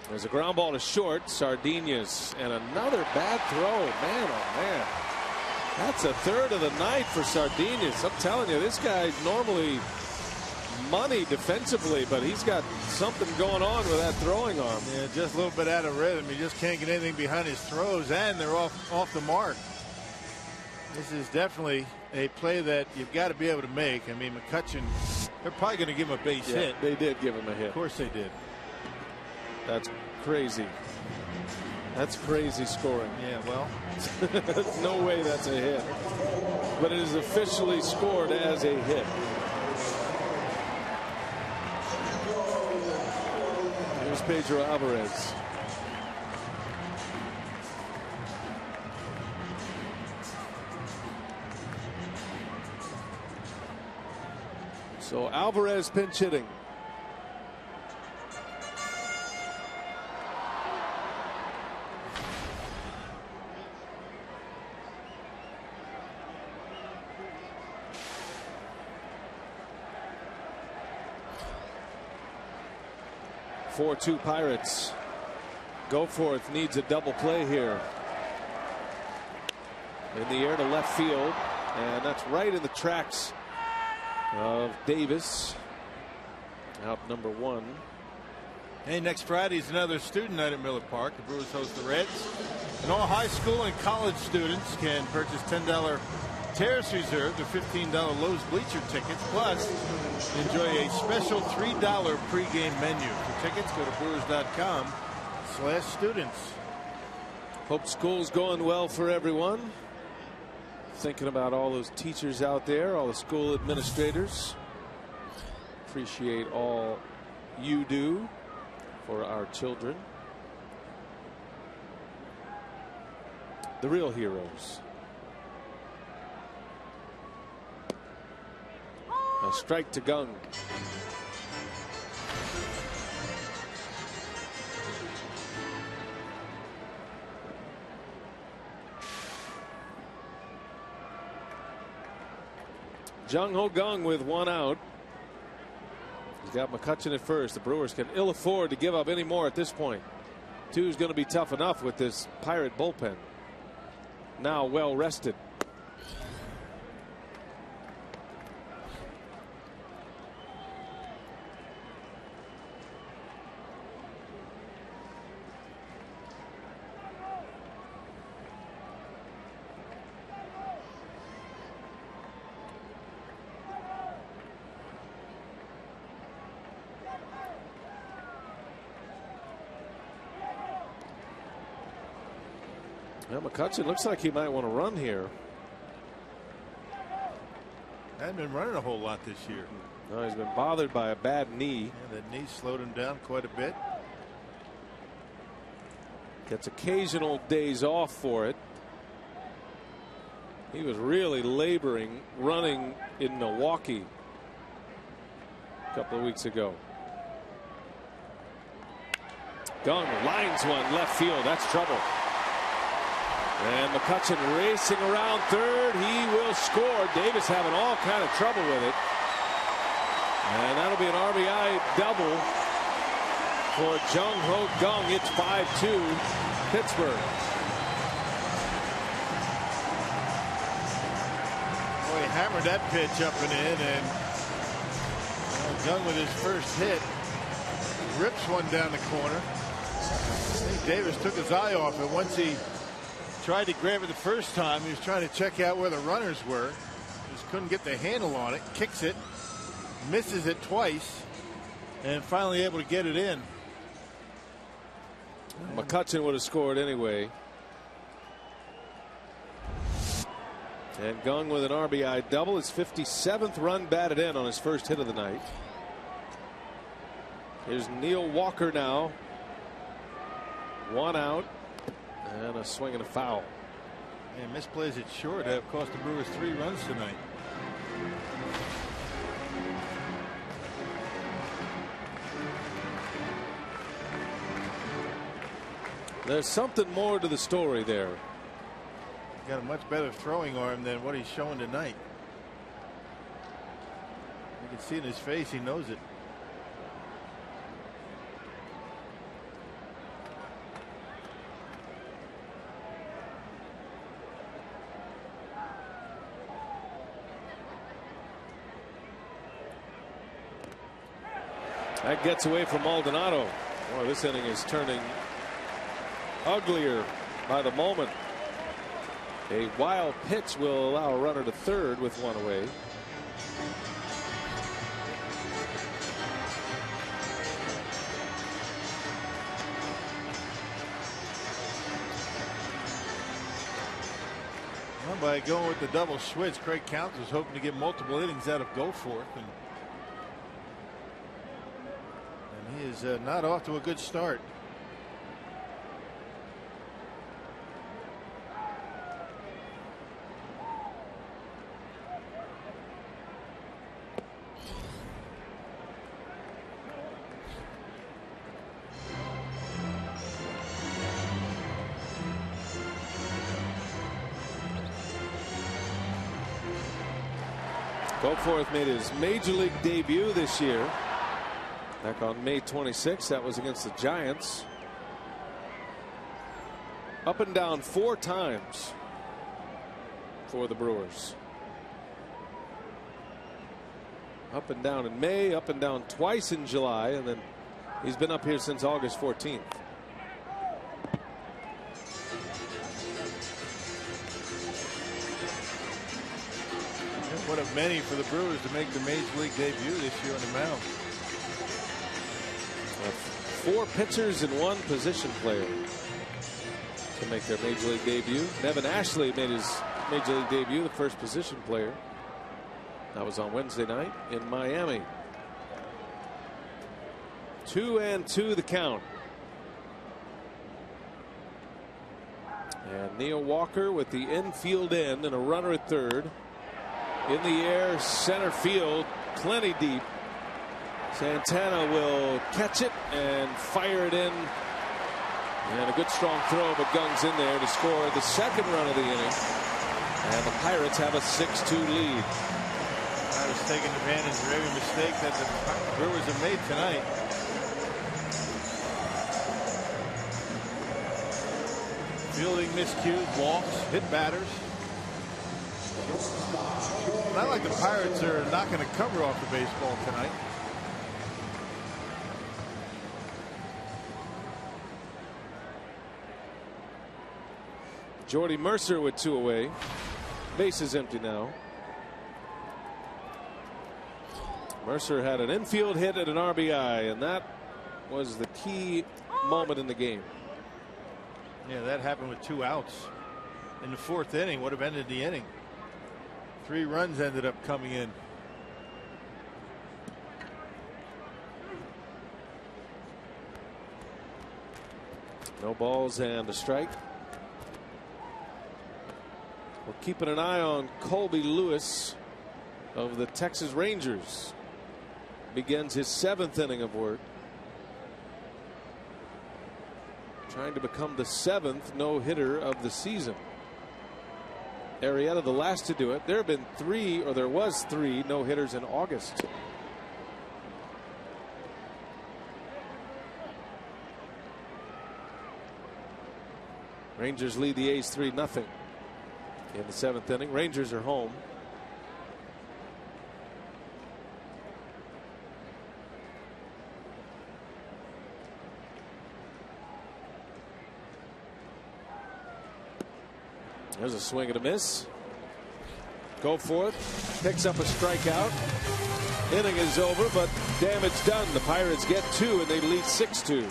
There's a ground ball to short. Sardinas, and another bad throw. Man, oh man. That's a third of the night for Sardinas. I'm telling you, this guy's normally money defensively, but he's got something going on with that throwing arm. Yeah, just a little bit out of rhythm. He just can't get anything behind his throws, and they're off the mark. This is definitely a play that you've got to be able to make. I mean, McCutchen, they're probably going to give him a base hit. They did give him a hit. Of course they did. That's crazy. That's crazy scoring. Yeah, well. There's no way that's a hit. But it is officially scored as a hit. Here's Pedro Alvarez. So Alvarez pinch hitting. (4-2) Pirates. Goforth needs a double play here. In the air to left field, and that's right in the tracks of Davis. Out number 1. Hey, next Friday is another student night at Miller Park. The Brewers host the Reds. And all high school and college students can purchase $10 Terrace Reserve, the $15 Lowe's bleacher tickets, plus enjoy a special $3 pregame menu. For tickets, go to brewers.com/students. Hope school's going well for everyone. Thinking about all those teachers out there, all the school administrators. Appreciate all you do for our children. The real heroes. A strike to Gung. Jung Ho Gung with 1 out. He's got McCutchen at first. The Brewers can ill afford to give up any more at this point. 2 is going to be tough enough with this Pirate bullpen. Now well rested. Well, McCutchen looks like he might want to run here. Hasn't been running a whole lot this year. No, he's been bothered by a bad knee. Yeah, that knee slowed him down quite a bit. Gets occasional days off for it. He was really laboring running in Milwaukee a couple of weeks ago. Gunn lines one left field. That's trouble. And McCutchen racing around third. He will score. Davis having all kind of trouble with it. And that'll be an RBI double for Jung Ho Kang. It's 5-2 Pittsburgh. Boy, he hammered that pitch up and in, and Young with his first hit rips one down the corner. I think Davis took his eye off it. Once he tried to grab it the first time, he was trying to check out where the runners were. Just couldn't get the handle on it. Kicks it, misses it twice, and finally able to get it in. McCutchen would have scored anyway. And Gung with an RBI double, his 57th run batted in on his first hit of the night. Here's Neil Walker now. One out and a swing and a foul. And misplays it short have cost the Brewers 3 runs tonight. There's something more to the story there. Got a much better throwing arm than what he's showing tonight. You can see in his face he knows it. That gets away from Maldonado. Boy, this inning is turning uglier by the moment. A wild pitch will allow a runner to third with one away. Well, by going with the double switch, Craig Counsell was hoping to get multiple innings out of Goforth, and he is not off to a good start. Goforth made his major league debut this year. Back on May 26th, that was against the Giants. Up and down 4 times for the Brewers. Up and down in May, up and down twice in July, and then he's been up here since August 14th. One of many for the Brewers to make their major league debut this year on the mound. 4 pitchers and 1 position player to make their major league debut. Nevin Ashley made his major league debut, the first position player. That was on Wednesday night in Miami. 2-2 the count. And Neil Walker with the infield in and a runner at third. In the air, center field, plenty deep. Santana will catch it and fire it in. And a good strong throw, but Gung's in there to score the second run of the inning. And the Pirates have a 6-2 lead. Pirates taking advantage of every mistake that the Brewers have made tonight. Fielding miscues, walks, hit batters. Not like the Pirates are not going to cover off the baseball tonight. Jordy Mercer with 2 away. Base is empty now. Mercer had an infield hit and an RBI, and that was the key moment in the game. Yeah, that happened with 2 outs in the 4th inning. Would have ended the inning. 3 runs ended up coming in. No balls and a strike. We're keeping an eye on Colby Lewis of the Texas Rangers. Begins his 7th inning of work. Trying to become the 7th no-hitter of the season. Arrieta the last to do it. There have been 3, or there was 3 no-hitters in August. Rangers lead the A's 3-0 in the 7th inning. Rangers are home. There's a swing and a miss. Go for it. Picks up a strikeout. Inning is over, but damage done. The Pirates get 2 and they lead 6-2.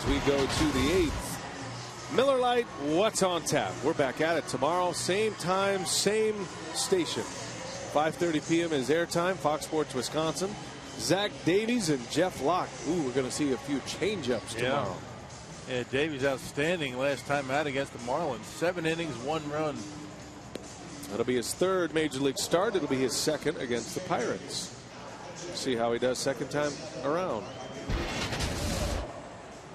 We go to the 8th. Miller Lite, what's on tap? We're back at it tomorrow. Same time, same station. 5:30 p.m. is airtime. Fox Sports Wisconsin. Zach Davies and Jeff Locke. Ooh, we're going to see a few change-ups tomorrow. Yeah, Davies outstanding last time out against the Marlins. 7 innings, 1 run. That'll be his 3rd major league start. It'll be his 2nd against the Pirates. See how he does second time around.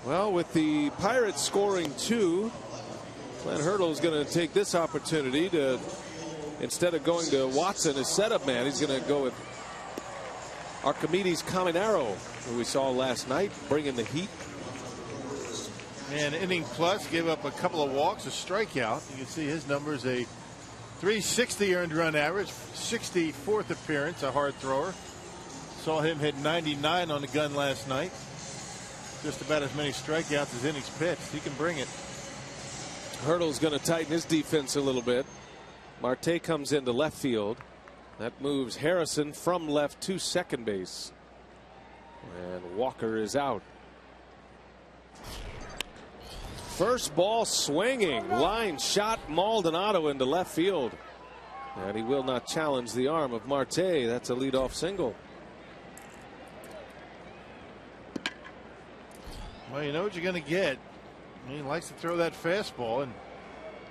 Well, with the Pirates scoring 2, Glenn Hurdle is going to take this opportunity to, instead of going to Watson as setup man, he's going to go with Archimedes Caminero, who we saw last night, bringing the heat. And inning plus, gave up a couple of walks, a strikeout. You can see his numbers: a .360 earned run average, 64th appearance, a hard thrower. Saw him hit 99 on the gun last night. Just about as many strikeouts as innings pitched. He can bring it. Hurdle's going to tighten his defense a little bit. Marte comes into left field. That moves Harrison from left to second base. And Walker is out. First ball swinging. Line shot Maldonado into left field. And he will not challenge the arm of Marte. That's a leadoff single. Well, you know what you're going to get. He likes to throw that fastball, and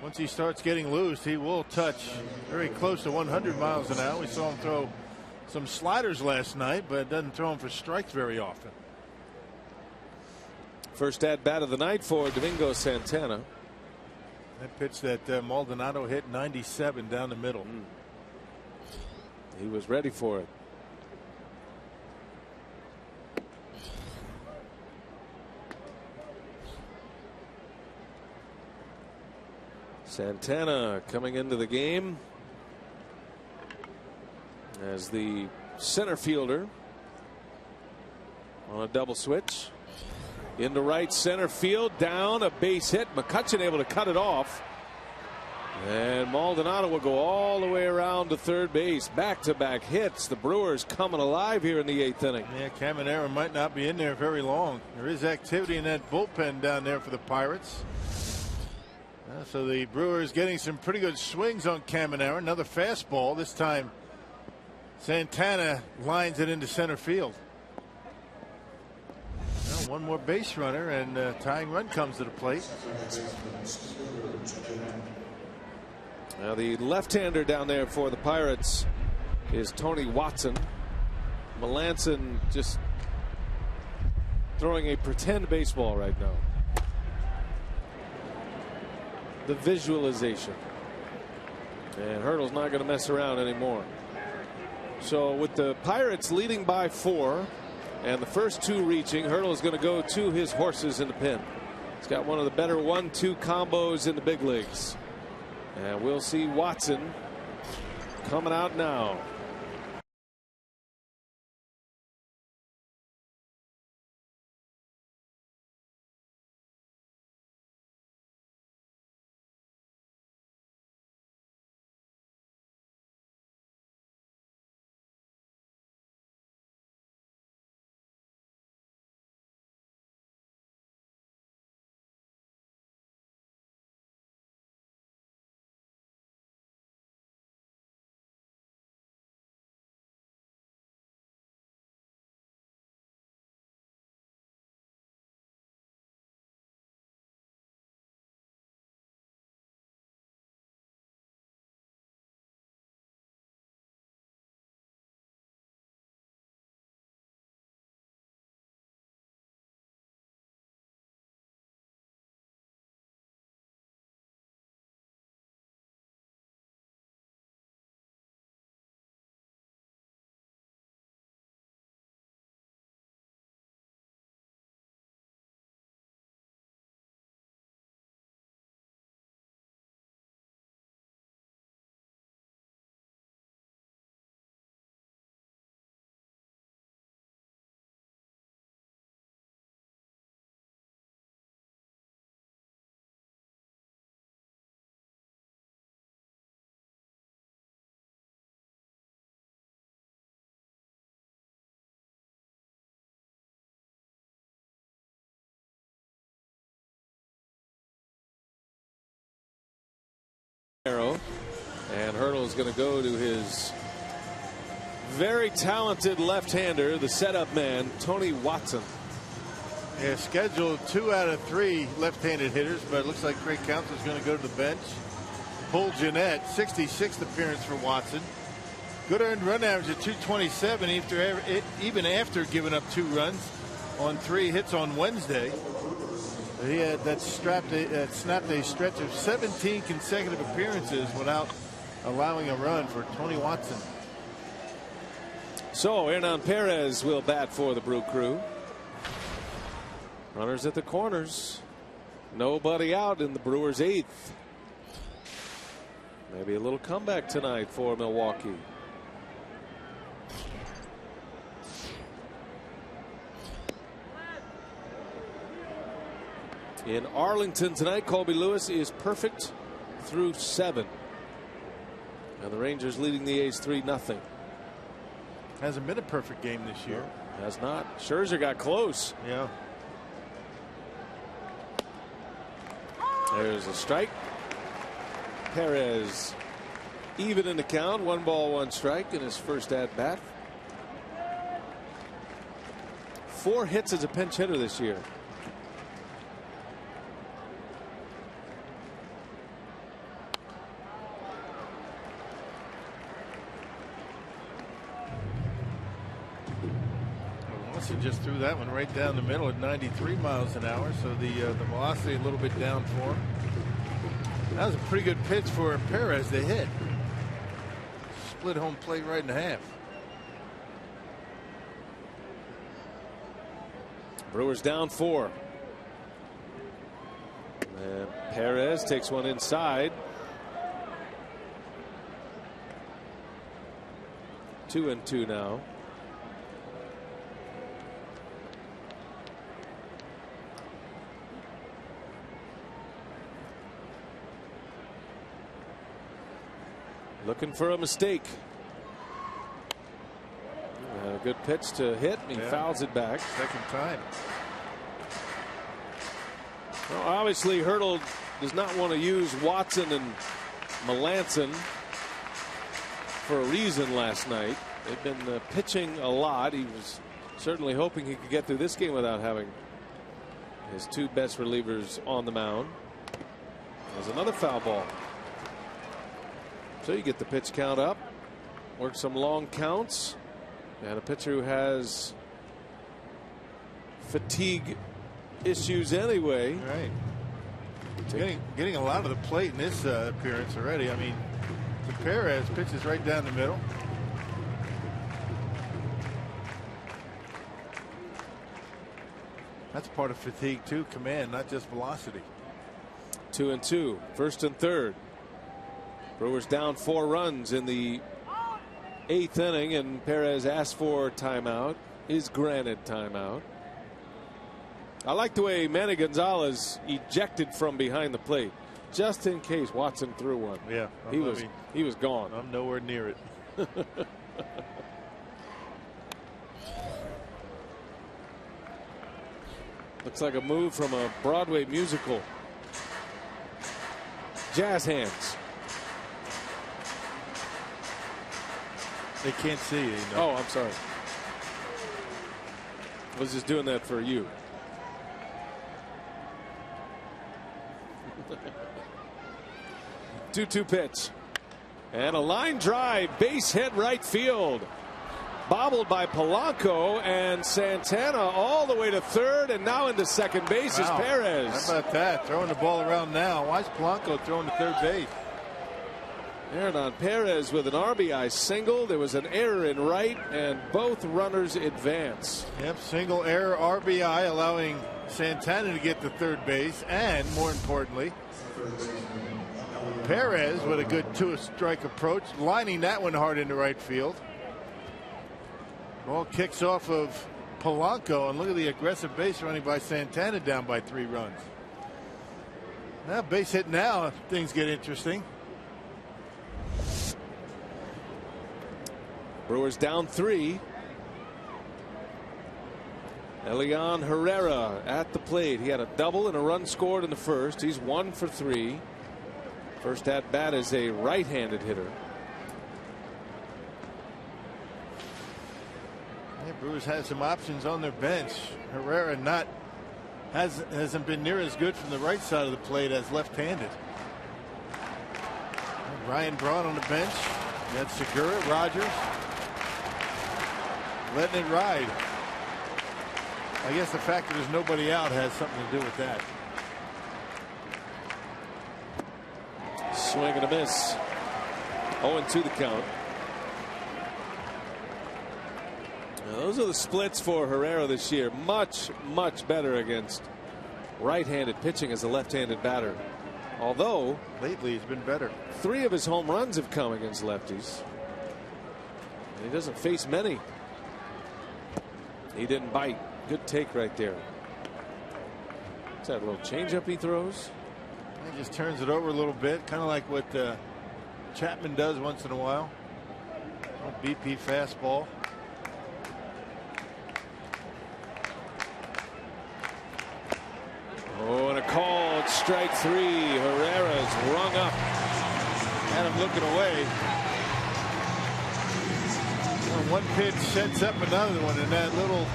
once he starts getting loose, he will touch very close to 100 miles an hour. We saw him throw some sliders last night, but doesn't throw them for strikes very often. First at bat of the night for Domingo Santana. That pitch that Maldonado hit 97 down the middle. He was ready for it. Santana coming into the game as the center fielder on a double switch into right center field, down, a base hit. McCutchen able to cut it off, And Maldonado will go all the way around to third base. Back-to-back hits. The Brewers coming alive here in the 8th inning. Yeah, Caminero might not be in there very long. There is activity in that bullpen down there for the Pirates. So the Brewers getting some pretty good swings on Caminero. Another fastball. This time Santana lines it into center field. Well, one more base runner, and tying run comes to the plate. Now the left-hander down there for the Pirates is Tony Watson. Melanson just throwing a pretend baseball right now. The visualization. And Hurdle's not going to mess around anymore. So with the Pirates leading by 4 and the first 2 reaching, Hurdle is going to go to his horses in the pen. He's got one of the better 1-2 combos in the big leagues. And we'll see Watson coming out now. And Hurdle is going to go to his very talented left-hander, the setup man, Tony Watson. Yeah, scheduled 2 out of 3 left-handed hitters, but it looks like Craig Counsell is going to go to the bench. Paul Jeanette, 66th appearance for Watson. Good earned run average of 227 even after giving up 2 runs on 3 hits on Wednesday. He had that snapped a stretch of 17 consecutive appearances without allowing a run for Tony Watson. So Hernan Perez will bat for the Brew Crew. Runners at the corners. Nobody out in the Brewers' 8th. Maybe a little comeback tonight for Milwaukee. In Arlington tonight, Colby Lewis is perfect through 7. And the Rangers leading the A's 3-0. Hasn't been a perfect game this year. Has not. Scherzer got close. Yeah. There's a strike. Perez even in the count. 1 ball, 1 strike in his first at bat. 4 hits as a pinch hitter this year. Just threw that one right down the middle at 93 miles an hour, so the velocity a little bit down for him. That was a pretty good pitch for Perez to hit. Split home plate right in half. Brewers down 4. And Perez takes one inside. 2-2 now. looking for a mistake. A good pitch to hit, and he fouls it back. Second time. Well, obviously, Hurdle does not want to use Watson and Melanson for a reason last night. They've been pitching a lot. He was certainly hoping he could get through this game without having his two best relievers on the mound. There's another foul ball. So you get the pitch count up, work some long counts, and a pitcher who has fatigue issues anyway. Right. Getting a lot of the plate in this appearance already. I mean, Perez pitches right down the middle. That's part of fatigue too, command, not just velocity. 2-2, first and third. Brewers down 4 runs in the 8th inning, and Perez asked for timeout, is granted timeout. I like the way Manny Gonzalez ejected from behind the plate, just in case Watson threw one. Yeah, he was gone. I'm nowhere near it. Looks like a move from a Broadway musical. Jazz hands. They can't see you. Oh, I'm sorry. I was just doing that for you. Two-two pitch. And a line drive, base hit right field. Bobbled by Polanco, and Santana all the way to third, and now into second base is Perez. How about that? Throwing the ball around now. Why is Polanco throwing to third base? Hernan Perez with an RBI single. There was an error in right, and both runners advance. Yep, single error RBI, allowing Santana to get to third base, and more importantly, Perez with a good two-strike approach, lining that one hard into right field. Ball kicks off of Polanco, and look at the aggressive base running by Santana, down by 3 runs. Now base hit, now things get interesting. Brewers down 3. Elian Herrera at the plate. He had a double and a run scored in the first. He's 1 for 3. First at bat is a right-handed hitter. Yeah, Brewers has some options on their bench. Herrera hasn't been near as good from the right side of the plate as left-handed. Ryan Braun on the bench. You got Segura, Rogers. Letting it ride. I guess the fact that there's nobody out has something to do with that. Swing and a miss. 0-2 the count. Now, those are the splits for Herrera this year. Much better against right-handed pitching as a left-handed batter. Although lately he's been better. 3 of his home runs have come against lefties. And he doesn't face many. He didn't bite. Good take right there. What's that little changeup he throws? He just turns it over a little bit, kind of like what Chapman does once in a while. BP fastball. Oh, and a called strike 3. Herrera's rung up. Had him looking away. One pitch sets up another one, and that little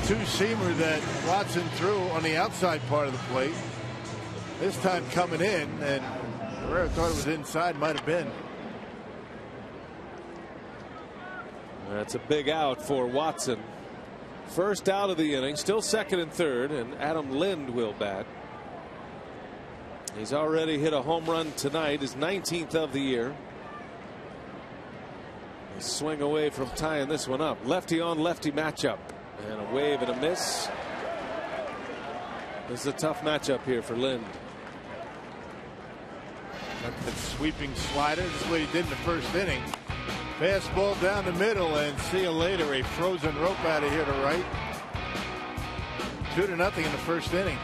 two-seamer that Watson threw on the outside part of the plate. This time coming in, and Herrera thought it was inside. Might have been. That's a big out for Watson. First out of the inning, still second and third, and Adam Lind will bat. He's already hit a home run tonight, his 19th of the year. A swing away from tying this one up. Lefty on lefty matchup, and a wave and a miss. This is a tough matchup here for Lind. That sweeping slider, this is what he did in the first inning. Fastball down the middle, and see you later. A frozen rope out of here to right. 2-0 in the first inning.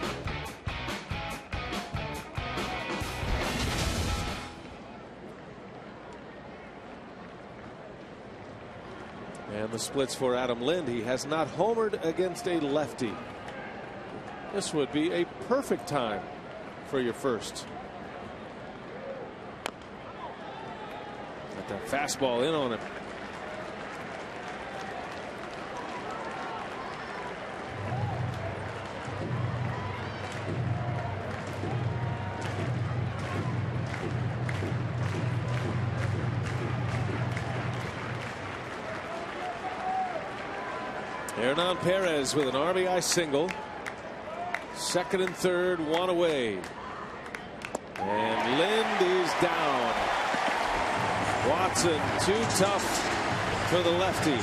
And the splits for Adam Lind. He has not homered against a lefty. This would be a perfect time for your first. Got that fastball in on him. Hernan Perez with an RBI single. Second and third, one away. And Lind is down. Watson too tough for the lefty.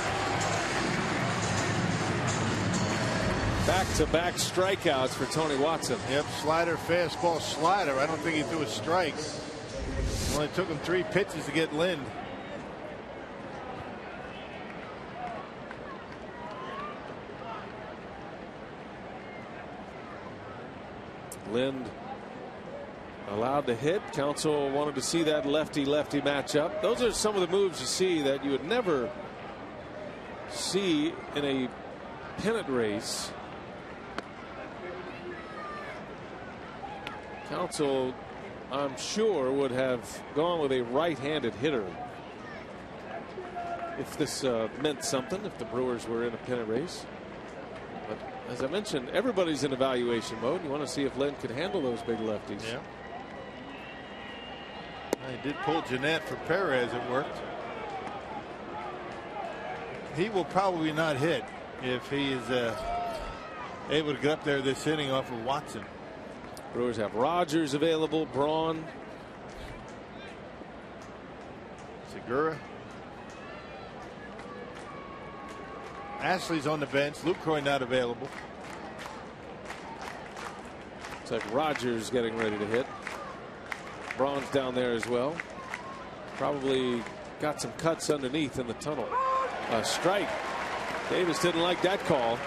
Back-to-back strikeouts for Tony Watson. Yep, slider, fastball, slider. I don't think he threw a strike. Only took him 3 pitches to get Lind. Lind allowed to hit. Counsell wanted to see that lefty-lefty matchup. Those are some of the moves you see that you would never see in a pennant race. Counsell, I'm sure, would have gone with a right-handed hitter if this meant something, if the Brewers were in a pennant race. But as I mentioned, everybody's in evaluation mode. You want to see if Lind can handle those big lefties. Yeah. He did pull Jeanette for Perez. It worked. He will probably not hit if he is able to get up there this inning off of Watson. Brewers have Rogers available, Braun, Segura. Ashley's on the bench. Lucroy not available. It's like Rogers getting ready to hit. Braun's down there as well. Probably got some cuts underneath in the tunnel. A strike. Davis didn't like that call.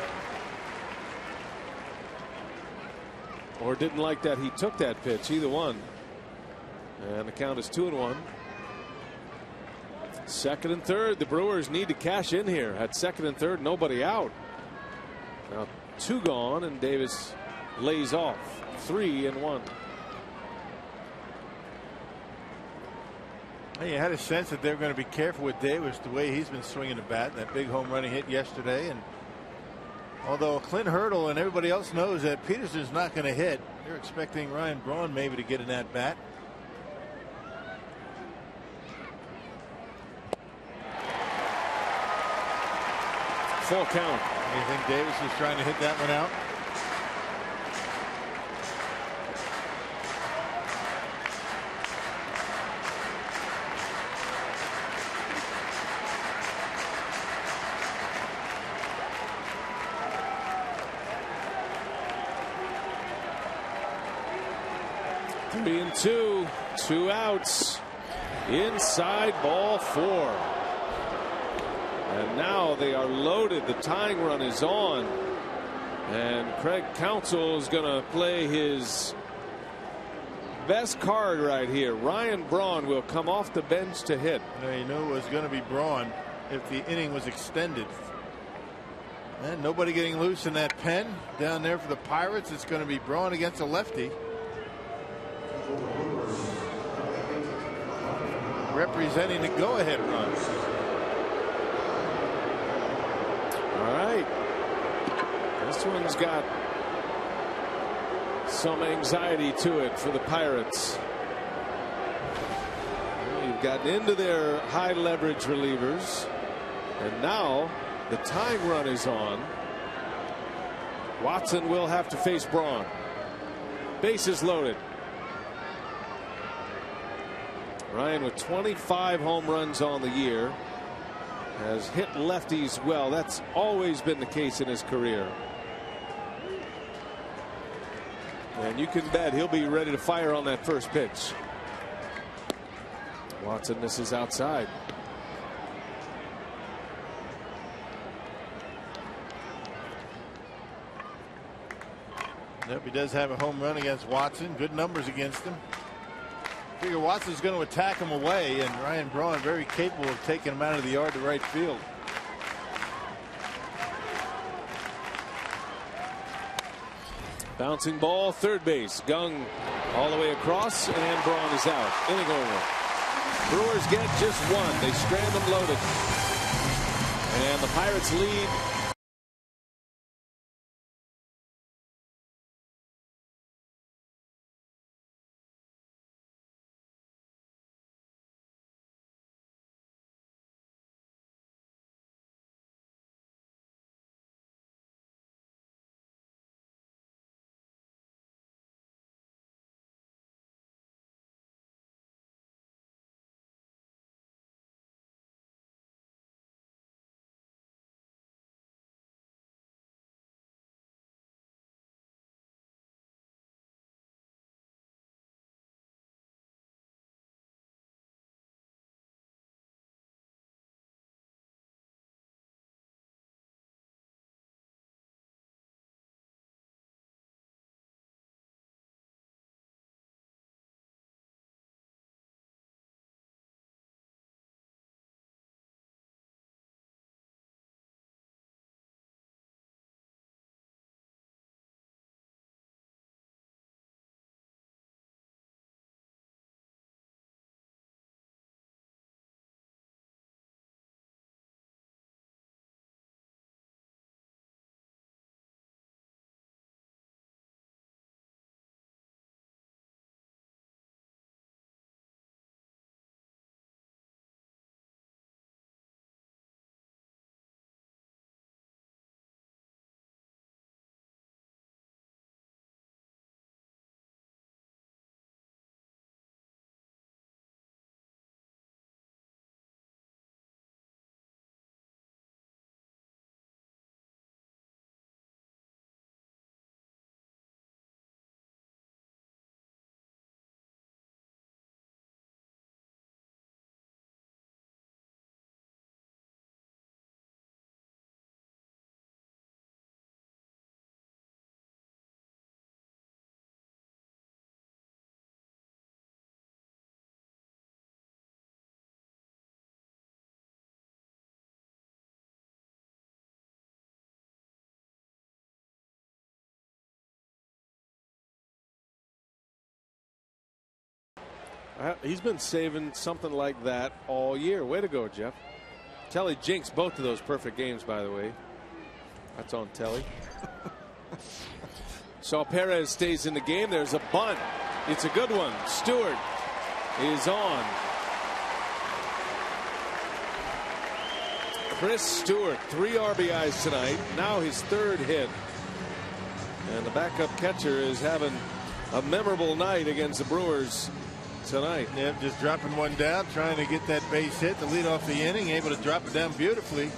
Or didn't like that he took that pitch. Either one. And the count is 2-1. Second and third. The Brewers need to cash in here. At second and third, nobody out. Now 2 gone, and Davis lays off. 3-1. You had a sense that they were going to be careful with Davis the way he's been swinging the bat. That big home run he hit yesterday. And although Clint Hurdle and everybody else knows that Peterson's not going to hit, they're expecting Ryan Braun maybe to get in that bat. Full count. You think Davis is trying to hit that one out? Three and two. 2 outs. Inside ball 4. And now they are loaded. The tying run is on. And Craig Counsell is going to play his best card right here. Ryan Braun will come off the bench to hit. You knew it was going to be Braun if the inning was extended. And nobody getting loose in that pen down there for the Pirates. It's going to be Braun against a lefty. Representing the go-ahead run. All right. This one's got some anxiety to it for the Pirates. You've gotten into their high leverage relievers, and now the tying run is on. Watson will have to face Braun. Bases loaded. Ryan with 25 home runs on the year has hit lefties well. That's always been the case in his career. And you can bet he'll be ready to fire on that first pitch. Watson misses outside. Yep, he does have a home run against Watson. Good numbers against him. Figure Watson's going to attack him away, and Ryan Braun very capable of taking him out of the yard to right field. Bouncing ball, third base. Gung all the way across, and Braun is out. Inning over. Brewers get just one. They strand them loaded. And the Pirates lead. He's been saving something like that all year. Way to go, Jeff. Telly jinxed both of those perfect games, by the way. That's on Telly. So Perez stays in the game. There's a bunt. It's a good one. Stewart is on. Chris Stewart, 3 RBIs tonight. Now his 3rd hit. And the backup catcher is having a memorable night against the Brewers tonight. Yeah, just dropping one down, trying to get that base hit to lead off the inning, able to drop it down beautifully.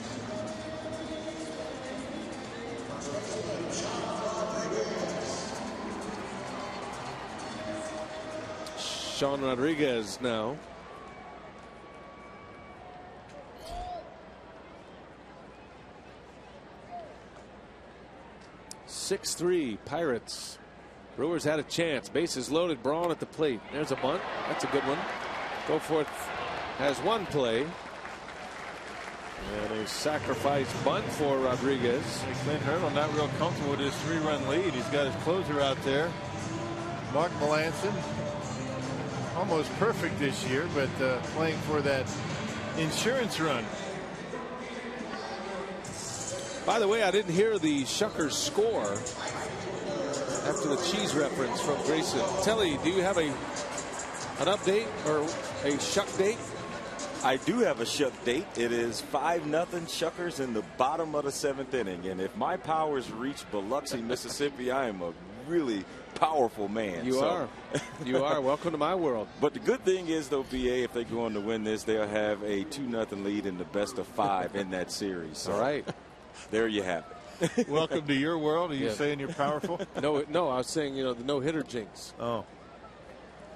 Sean Rodriguez now. (6-3) Pirates. Brewers had a chance. Bases loaded. Braun at the plate. There's a bunt. That's a good one. Goforth has one play. And a sacrifice bunt for Rodriguez. Clint Hurdle not real comfortable with his 3-run lead. He's got his closer out there. Mark Melanson. Almost perfect this year, but playing for that insurance run. By the way, I didn't hear the Shuckers score after the cheese reference from Grayson. Telly, do you have an update or a Shuck date? I do have a Shuck date. It is 5-0 Shuckers in the bottom of the 7th inning. And if my powers reach Biloxi, Mississippi, I am a really powerful man. You are. You are. Welcome to my world. But the good thing is, though, BA, if they go on to win this, they'll have a 2-0 lead in the best of 5 in that series. So all right. There you have it. Welcome to your world. Are you saying you're powerful? No, I was saying, the no-hitter jinx. Oh.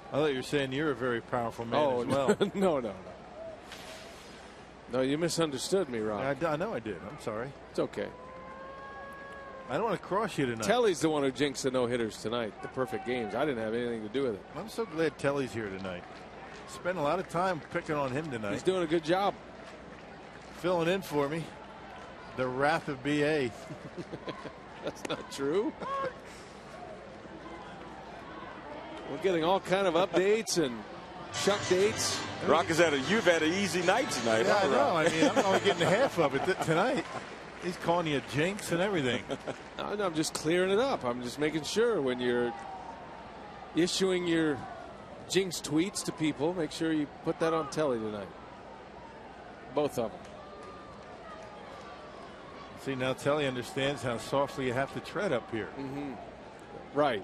I thought you were saying you're a very powerful man as well. No. No, you misunderstood me, Rob. I know I did. I'm sorry. It's okay. I don't want to cross you tonight. Telly's the one who jinxed the no-hitters tonight, the perfect games. I didn't have anything to do with it. I'm so glad Telly's here tonight. Spent a lot of time picking on him tonight. He's doing a good job. Filling in for me. The wrath of BA. That's not true. We're getting all kind of updates and Chuck dates. Rock you've had an easy night tonight. Yeah, huh, I know. Rock? I mean, I'm only getting half of it tonight. He's calling you a jinx and everything. I'm just clearing it up. I'm just making sure when you're issuing your jinx tweets to people, make sure you put that on telly tonight. Both of them. See, now Telly understands how softly you have to tread up here. Right.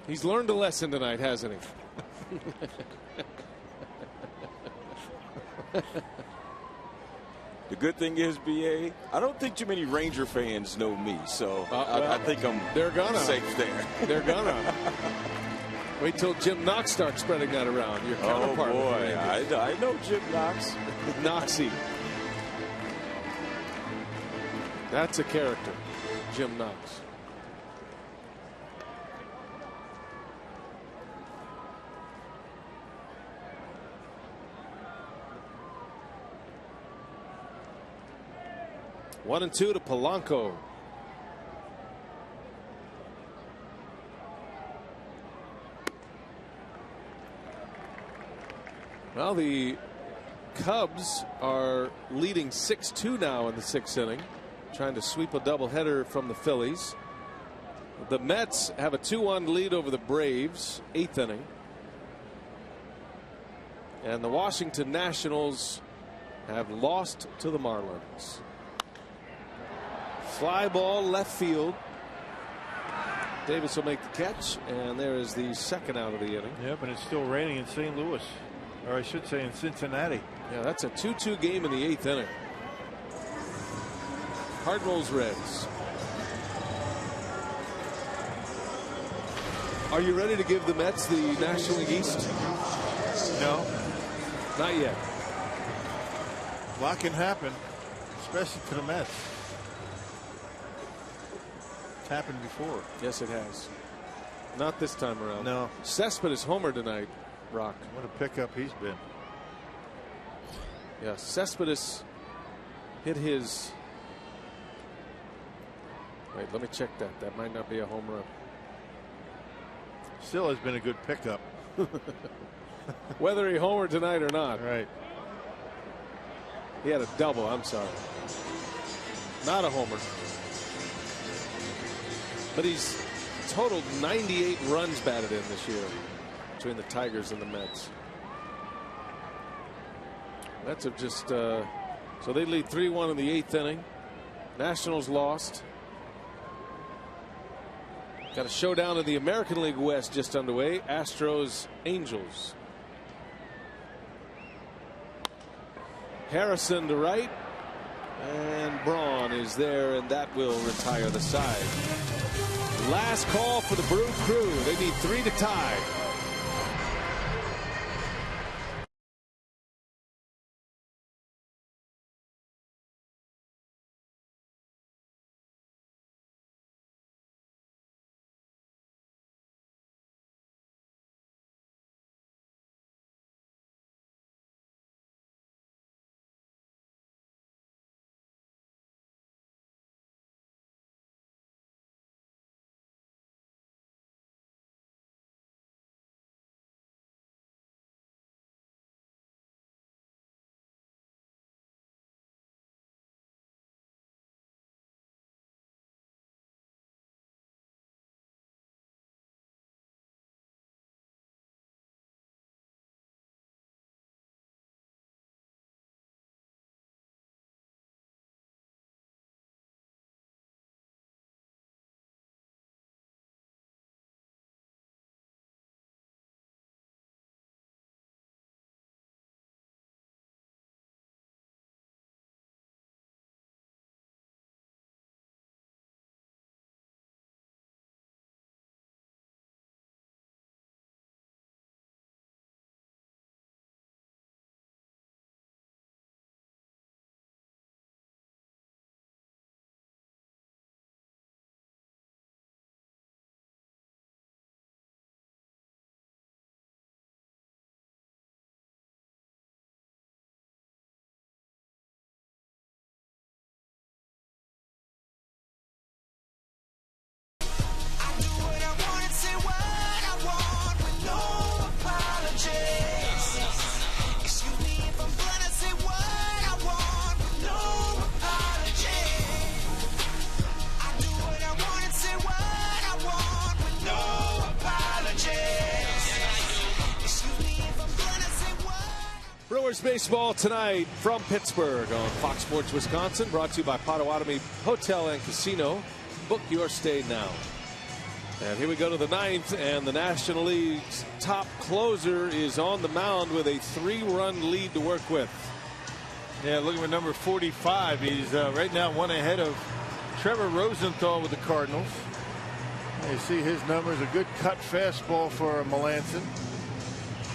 He's learned a lesson tonight, hasn't he? The good thing is, BA, I don't think too many Ranger fans know me, so I think they're gonna safe there. They're gonna. Wait till Jim Knox starts spreading that around. Your counterpart. Oh boy, I know Jim Knox. Knoxy. That's a character, Jim Knox. One and two to Polanco. Well, the Cubs are leading 6-2 now in the 6th inning, trying to sweep a doubleheader from the Phillies. The Mets have a 2-1 lead over the Braves, 8th inning. And the Washington Nationals have lost to the Marlins. Fly ball left field. Davis will make the catch, and there is the second out of the inning. Yeah, but it's still raining in St. Louis, or I should say in Cincinnati. Yeah, that's a 2-2 game in the 8th inning. Cardinals Reds. Are you ready to give the Mets the National League East? No, not yet. A lot can happen, especially to the Mets. It's happened before. Yes, it has. Not this time around. No. Cespedes homer tonight, Rock. What a pickup he's been. Yeah, Cespedes hit his. Wait, let me check that. That might not be a home run. Still has been a good pickup. Whether he homered tonight or not. Right. He had a double. I'm sorry. Not a homer. But he's totaled 98 runs batted in this year between the Tigers and the Mets. Mets have just so they lead 3-1 in the 8th inning. Nationals lost. Got a showdown in the American League West just underway. Astros Angels. Harrison to right, and Braun is there, and that will retire the side. Last call for the Brew Crew. They need 3 to tie. Brewers baseball tonight from Pittsburgh on Fox Sports Wisconsin, brought to you by Potawatomi Hotel and Casino. Book your stay now. And here we go to the ninth, and the National League's top closer is on the mound with a 3-run lead to work with. Yeah, looking for number 45. He's right now one ahead of Trevor Rosenthal with the Cardinals. You see his numbers, a good cut fastball for Melanson.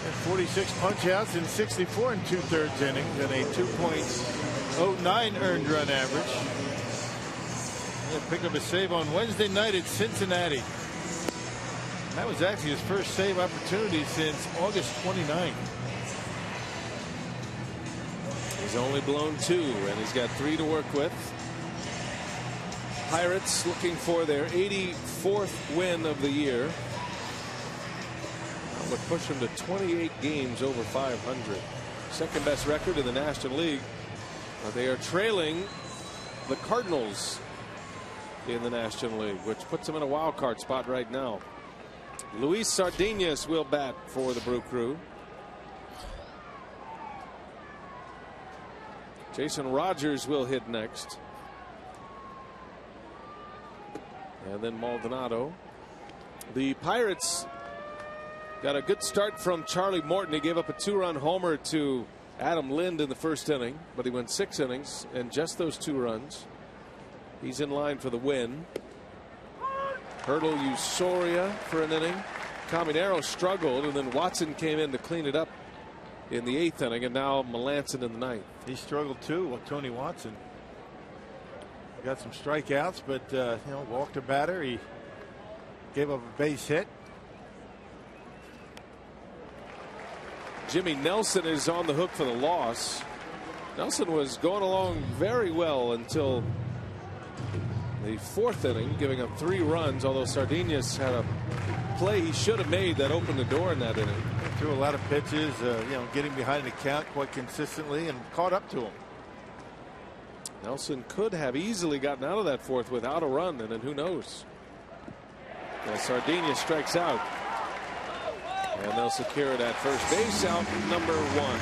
And 46 punch-outs in 64 and 2/3 innings and a 2.09 earned run average. He'll pick up a save on Wednesday night at Cincinnati. And that was actually his first save opportunity since August 29th. He's only blown 2, and he's got 3 to work with. Pirates looking for their 84th win of the year. That would push them to 28 games over 500. Second best record in the National League. They are trailing the Cardinals in the National League, which puts them in a wild card spot right now. Luis Sardinas will bat for the Brew Crew. Jason Rogers will hit next. And then Maldonado. The Pirates got a good start from Charlie Morton. He gave up a 2-run homer to Adam Lind in the first inning, but he went 6 innings and just those 2 runs. He's in line for the win. Hurdle Usoria for an inning. Caminero struggled, and then Watson came in to clean it up in the 8th inning, and now Melanson in the 9th. He struggled too, well, Tony Watson. Got some strikeouts, but walked a batter. He gave up a base hit. Jimmy Nelson is on the hook for the loss. Nelson was going along very well until the 4th inning, giving up 3 runs, although Sardinas had a play he should have made that opened the door in that inning. He threw a lot of pitches, getting behind the count quite consistently and caught up to him. Nelson could have easily gotten out of that 4th without a run, and then who knows. Sardinas strikes out, and they'll secure it at first base, out number 1.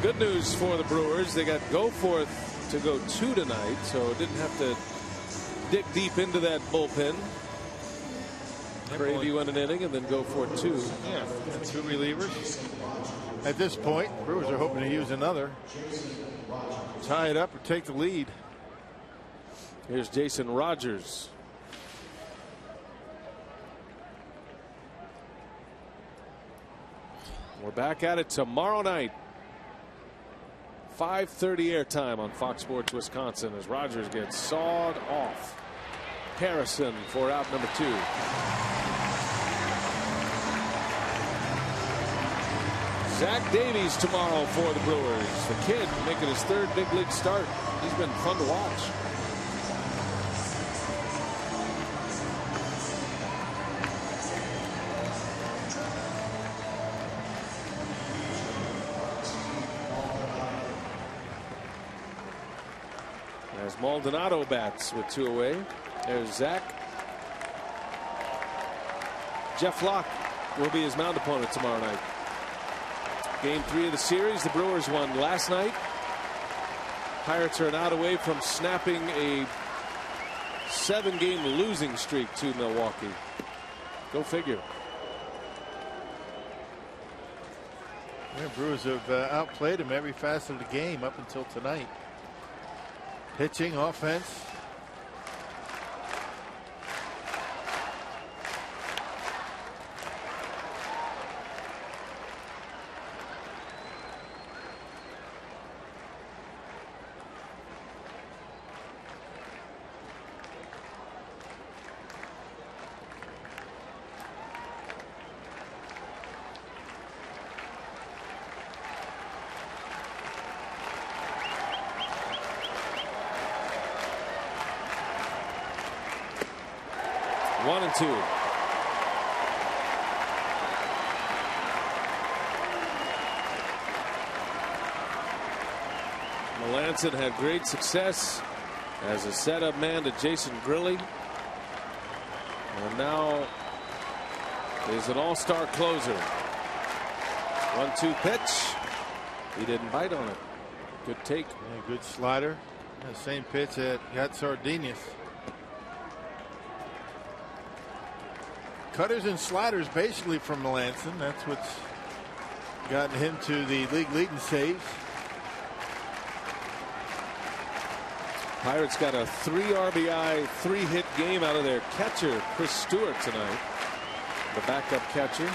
Good news for the Brewers. They got Goforth to go 2 tonight, so didn't have to dig deep into that bullpen. Gravy went an inning and then Goforth 2. Yeah, 2 relievers. At this point, Brewers are hoping to use another. Tie it up or take the lead. Here's Jason Rogers. We're back at it tomorrow night. 5:30 airtime on Fox Sports Wisconsin as Rogers gets sawed off. Harrison for out number 2. Zach Davies tomorrow for the Brewers. The kid making his 3rd big league start. He's been fun to watch. As Maldonado bats with 2 away. There's Zach. Jeff Locke will be his mound opponent tomorrow night. Game 3 of the series. The Brewers won last night. Pirates are an out away from snapping a 7-game losing streak to Milwaukee. Go figure. Yeah, Brewers have outplayed him every facet of the game up until tonight. Pitching, offense. One and 2. Melanson had great success as a setup man to Jason Grilli. And now is an all-star closer. 1-2 pitch. He didn't bite on it. Good take. Yeah, good slider. The same pitch that got Sardinas. Cutters and sliders basically from Melanson. That's what's gotten him to the league leading saves. Pirates got a 3 RBI, 3-hit game out of their catcher, Chris Stewart, tonight. The backup catcher.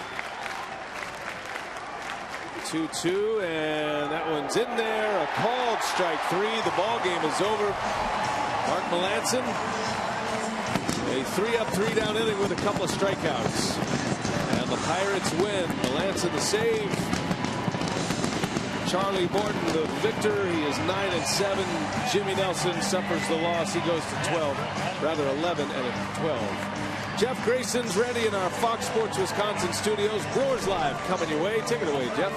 2-2, and that one's in there. A called strike 3. The ball game is over. Mark Melanson, a 3-up, 3-down inning with a couple of strikeouts. And the Pirates win. Melanson the save. Charlie Morton the victor. He is 9-7. Jimmy Nelson suffers the loss. He goes to 11 and 12. Jeff Grayson's ready in our Fox Sports Wisconsin studios. Brewers Live coming your way. Take it away, Jeff.